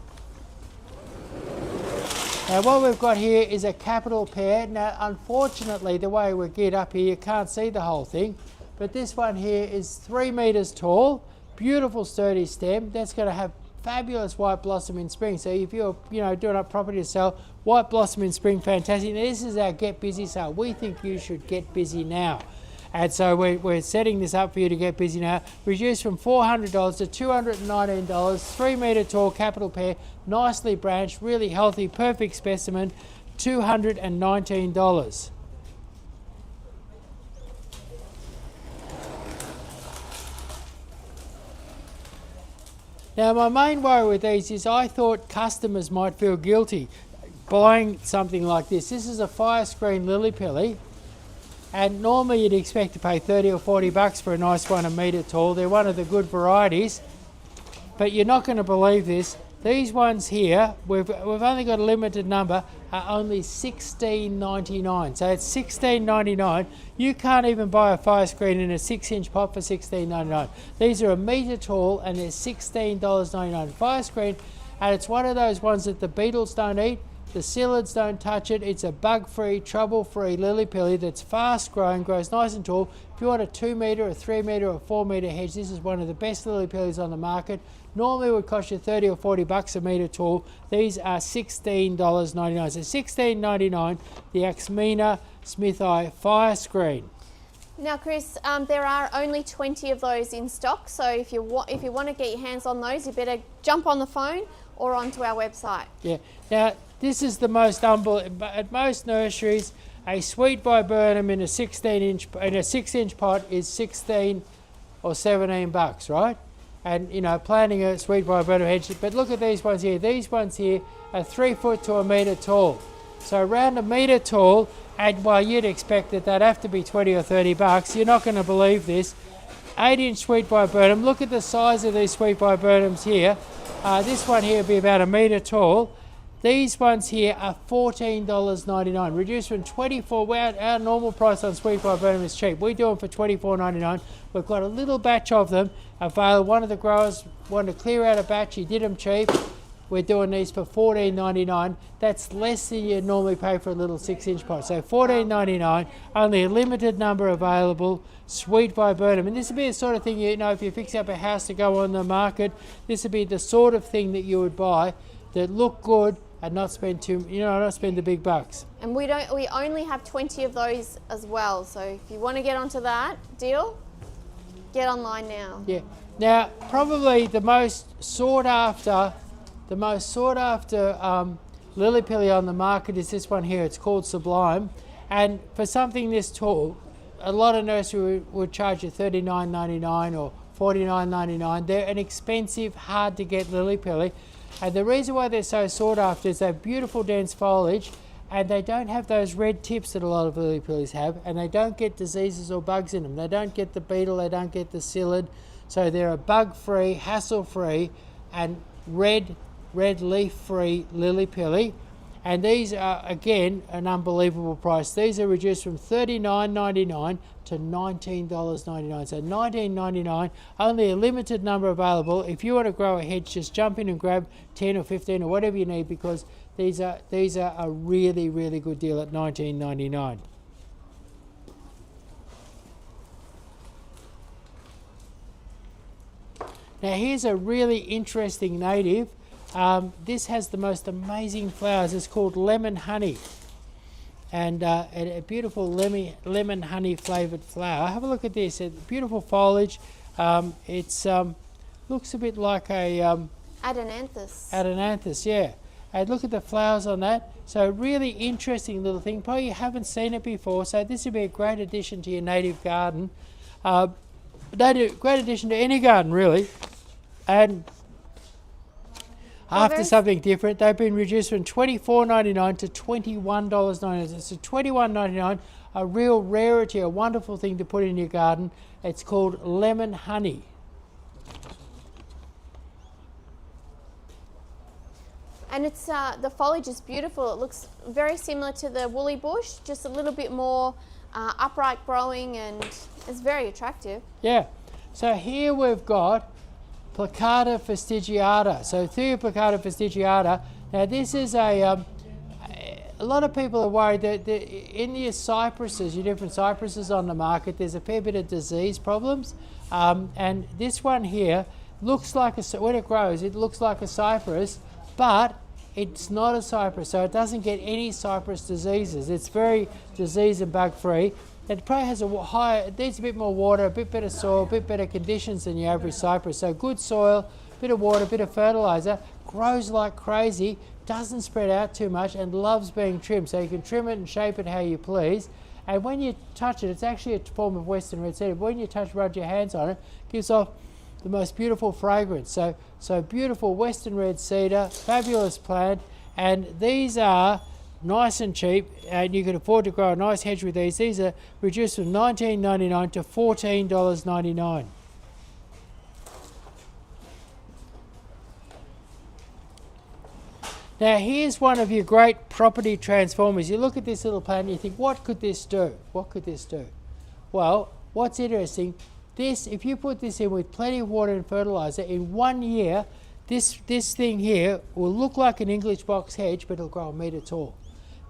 Now what we've got here is a capital pear. Now unfortunately the way we're geared up here you can't see the whole thing, but this one here is 3 meters tall, beautiful sturdy stem. That's going to have fabulous white blossom in spring. So if you're doing up property to sell, white blossom in spring, fantastic. Now, this is our Get Busy sale. We think you should get busy now. And so we're setting this up for you to get busy now. Reduced from $400 to $219, 3 metre tall capital pear, nicely branched, really healthy, perfect specimen, $219. Now my main worry with these is I thought customers might feel guilty buying something like this. This is a fire screen lily pilly. And normally you'd expect to pay 30 or 40 bucks for a nice one, a metre tall. They're one of the good varieties, but you're not going to believe this. These ones here, we've only got a limited number, are only $16.99. So it's $16.99. You can't even buy a fire screen in a 6-inch pot for $16.99. These are a metre tall and they're $16.99. Fire screen, and it's one of those ones that the beetles don't eat. The psyllids don't touch it. It's a bug-free, trouble-free lily pilly that's fast-growing, grows nice and tall. If you want a 2 metre, a 3 metre, or a 4 metre hedge, this is one of the best lily pillies on the market. Normally it would cost you 30 or 40 bucks a metre tall. These are $16.99. So $16.99, the Axmina Smithii fire screen. Now, Chris, there are only 20 of those in stock. So if you want to get your hands on those, you better jump on the phone or onto our website. Yeah. Now, this is the most unbelievable. At most nurseries, a sweet viburnum in a 6-inch pot is 16 or 17 bucks, right? And planting a sweet viburnum hedge. But look at these ones here. These ones here are 3 foot to a metre tall. So around a metre tall, and while you'd expect that they'd have to be 20 or 30 bucks, you're not going to believe this. 8-inch sweet viburnum. Look at the size of these sweet viburnums here. This one here will be about a metre tall. These ones here are $14.99, reduced from $24. Our normal price on sweet viburnum is cheap. We do them for $24.99. We've got a little batch of them available. One of the growers wanted to clear out a batch. He did them cheap. We're doing these for $14.99. That's less than you'd normally pay for a little 6-inch pot. So $14.99, only a limited number available. Sweet viburnum. And this would be the sort of thing, if you fix up a house to go on the market, this would be the sort of thing that you would buy that look good and not spend not spend the big bucks. And we only have 20 of those as well. So if you want to get onto that deal, get online now. Yeah. Now, probably the most sought after lily pilly on the market is this one here. It's called Sublime, and for something this tall, a lot of nurseries would charge you $39.99 or $49.99. They're an expensive, hard to get lily pilly. And the reason why they're so sought after is they have beautiful dense foliage, and they don't have those red tips that a lot of lily pillies have, and they don't get diseases or bugs in them. They don't get the beetle, they don't get the psyllid. So they're a bug-free, hassle-free, and red leaf-free lily pilly. And these are, again, an unbelievable price. These are reduced from $39.99 to $19.99. So $19.99, only a limited number available. If you want to grow a hedge, just jump in and grab 10 or 15 or whatever you need, because these are a really, really good deal at $19.99. Now here's a really interesting native. This has the most amazing flowers. It's called Lemon Honey, and a beautiful lemon honey flavoured flower. Have a look at this. Beautiful foliage. It's looks a bit like a Adenanthus. Adenanthus, yeah. And look at the flowers on that. So really interesting little thing. Probably you haven't seen it before. So this would be a great addition to your native garden. they do great addition to any garden, really. And after something different, they've been reduced from $24.99 to $21.99. So $21.99, a real rarity, a wonderful thing to put in your garden. It's called lemon honey. And it's the foliage is beautiful. It looks very similar to the woolly bush, just a little bit more upright growing, and it's very attractive. Yeah. So here we've got Placata fastigiata. So Thuja Placata fastigiata. Now this is a lot of people are worried that in your cypresses, your different cypresses on the market, there's a fair bit of disease problems. And this one here looks like when it grows, it looks like a cypress, but it's not a cypress, so it doesn't get any cypress diseases. It's very disease and bug free. It probably has it needs a bit more water, a bit better soil, a bit better conditions than your average cypress. So good soil, bit of water, bit of fertilizer, grows like crazy, doesn't spread out too much, and loves being trimmed. So you can trim it and shape it how you please. And when you touch it, it's actually a form of Western red cedar. But when you rub your hands on it, it gives off the most beautiful fragrance. So beautiful Western red cedar, fabulous plant, and these are nice and cheap, and you can afford to grow a nice hedge with these. These are reduced from $19.99 to $14.99. Now here's one of your great property transformers. You look at this little plant and you think, what could this do? What could this do? Well, what's interesting, this, if you put this in with plenty of water and fertilizer, in 1 year, this thing here will look like an English box hedge, but it'll grow a metre tall.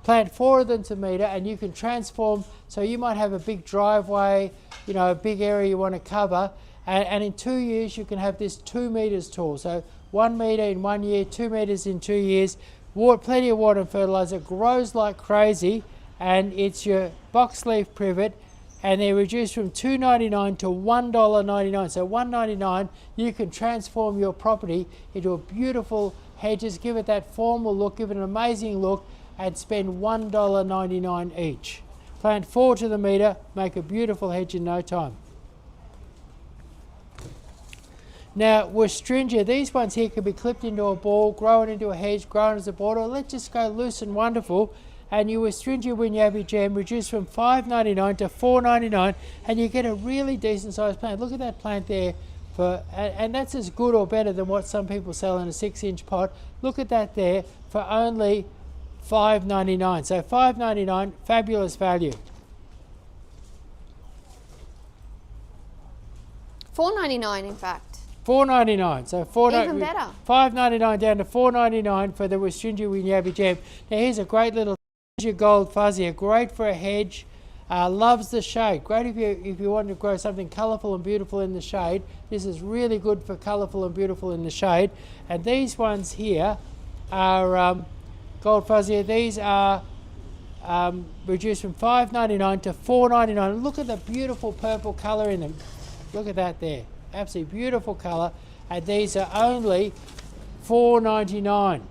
Plant 4 of them to metre, and you can transform. So you might have a big driveway, you know, a big area you want to cover, and in 2 years you can have this 2 metres tall. So 1 metre in 1 year, 2 metres in 2 years. Plenty of water and fertilizer, grows like crazy, and it's your box leaf privet. And they're reduced from $2.99 to $1.99. So $1.99, you can transform your property into a beautiful hedges, give it that formal look, give it an amazing look, and spend $1.99 each. Plant 4 to the metre, make a beautiful hedge in no time. Now, Westringia, these ones here can be clipped into a ball, grown into a hedge, grown as a border. Let's just go loose and wonderful. And your Westringia Winyabi Gem reduced from $5.99 to $4.99, and you get a really decent sized plant. Look at that plant there, and that's as good or better than what some people sell in a 6-inch pot. Look at that there for only $5.99. So $5.99, fabulous value. $4.99 in fact. $4.99. So even better. $5.99 down to $4.99 for the Westringia Winyabi Gem. Now here's a great little gold fuzzier, great for a hedge, loves the shade. Great if you want to grow something colourful and beautiful in the shade. This is really good for colourful and beautiful in the shade. And these ones here are gold fuzzier. These are reduced from $5.99 to $4.99. Look at the beautiful purple colour in them. Look at that there, absolutely beautiful colour. And these are only $4.99.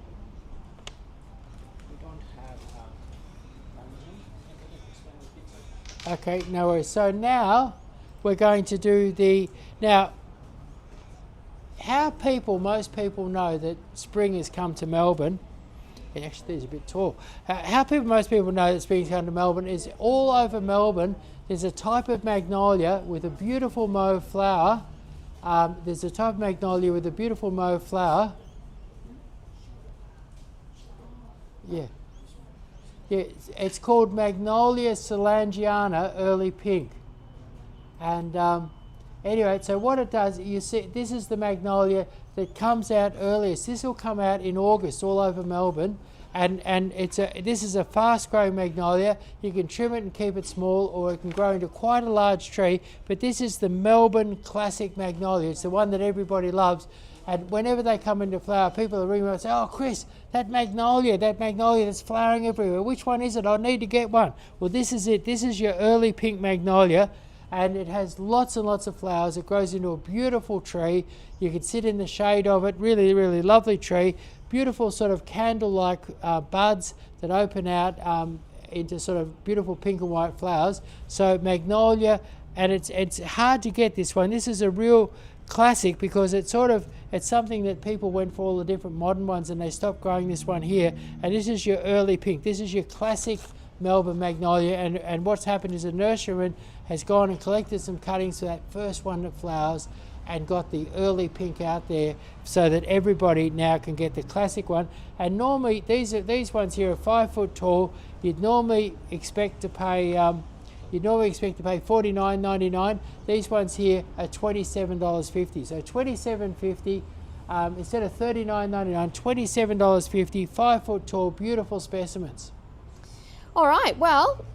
Okay, no worries. So now we're going to do how most people know that spring has come to Melbourne. Actually, these are a bit tall. Most people know that spring has come to Melbourne is all over Melbourne. There's a type of magnolia with a beautiful mauve flower. There's a type of magnolia with a beautiful mauve flower. Yeah. Yeah, it's called Magnolia Solangiana Early Pink. And anyway, so what it does, you see, this is the magnolia that comes out earliest. This will come out in August all over Melbourne. And this is a fast-growing magnolia. You can trim it and keep it small, or it can grow into quite a large tree. But this is the Melbourne Classic Magnolia. It's the one that everybody loves. And whenever they come into flower, people are ringing me and say, "Oh, Chris, that magnolia that's flowering everywhere. Which one is it? I need to get one." Well, this is it. This is your early pink magnolia, and it has lots and lots of flowers. It grows into a beautiful tree. You can sit in the shade of it. Really, really lovely tree. Beautiful sort of candle-like buds that open out into sort of beautiful pink and white flowers. So magnolia, and it's hard to get this one. This is a real classic because it's something that people went for all the different modern ones and they stopped growing this one here. And this is your early pink. This is your classic Melbourne Magnolia, and what's happened is a nurseryman has gone and collected some cuttings for that first one that flowers and got the early pink out there so that everybody now can get the classic one. And normally these ones here are 5 foot tall. You'd normally expect to pay $49.99. These ones here are $27.50. So $27.50 instead of $39.99, $27.50, 5 foot tall, beautiful specimens. All right, well,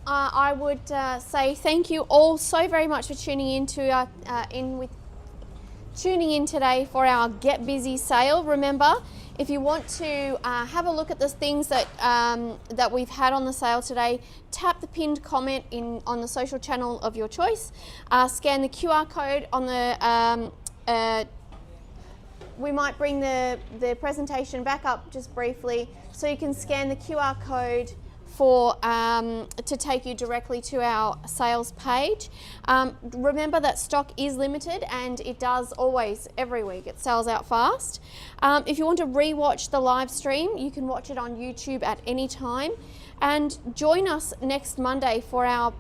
I would say thank you all so very much for tuning in today for our Get Busy sale. Remember, if you want to have a look at the things that that we've had on the sale today, tap the pinned comment on the social channel of your choice. Scan the QR code on the. We might bring the presentation back up just briefly, so you can scan the QR code to take you directly to our sales page. Remember that stock is limited, and it does always, every week, it sells out fast. If you want to re-watch the live stream, you can watch it on YouTube at any time. And join us next Monday for our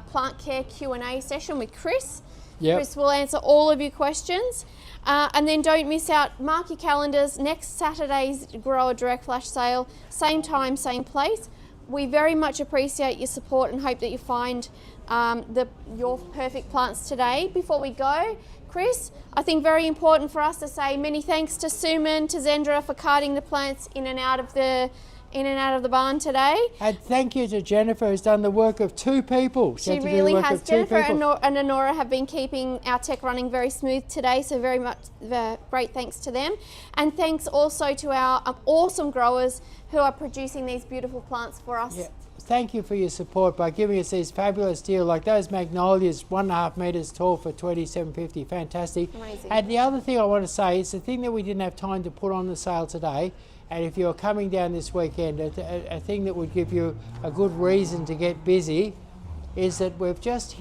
plant care Q&A session with Chris. Yep. Chris will answer all of your questions. And then don't miss out, mark your calendars, next Saturday's Grower Direct Flash Sale, same time, same place. We very much appreciate your support and hope that you find your perfect plants today. Before we go, Chris, I think very important for us to say many thanks to Suman, to Zendra for carting the plants in and out of the barn today. And thank you to Jennifer, who's done the work of 2 people. She really has. Jennifer and Honora have been keeping our tech running very smooth today, so very much great thanks to them. And thanks also to our awesome growers who are producing these beautiful plants for us. Yeah. Thank you for your support by giving us these fabulous deals, like those magnolias, 1.5 meters tall for $27.50. Fantastic. Amazing. And the other thing I want to say is the thing that we didn't have time to put on the sale today, and if you're coming down this weekend, a thing that would give you a good reason to get busy is that we've just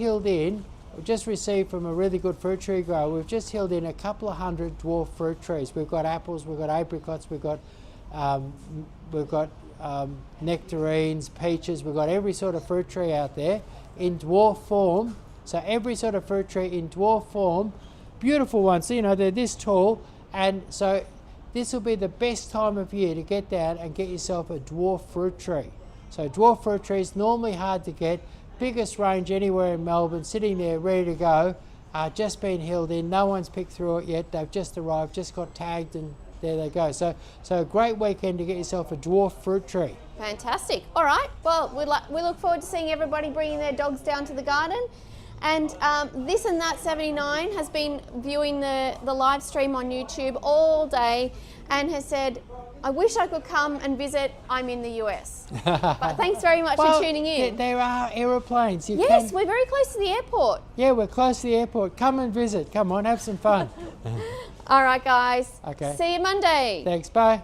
received from a really good fruit tree grower, we've just hilled in a couple of hundred dwarf fruit trees. We've got apples, we've got apricots, we've got nectarines, peaches, we've got every sort of fruit tree out there in dwarf form. So every sort of fruit tree in dwarf form, beautiful ones, so, they're this tall, and so this will be the best time of year to get down and get yourself a dwarf fruit tree. So dwarf fruit trees, normally hard to get, biggest range anywhere in Melbourne, sitting there ready to go, just been hilled in, no one's picked through it yet, they've just arrived, just got tagged, and there they go. So a great weekend to get yourself a dwarf fruit tree. Fantastic. All right, well, we look forward to seeing everybody bringing their dogs down to the garden. And This and That 79 has been viewing the live stream on YouTube all day and has said, I wish I could come and visit. I'm in the US. But thanks very much for tuning in. There are aeroplanes. Yes, we're very close to the airport. Yeah, we're close to the airport. Come and visit. Come on, have some fun. All right, guys. Okay. See you Monday. Thanks. Bye.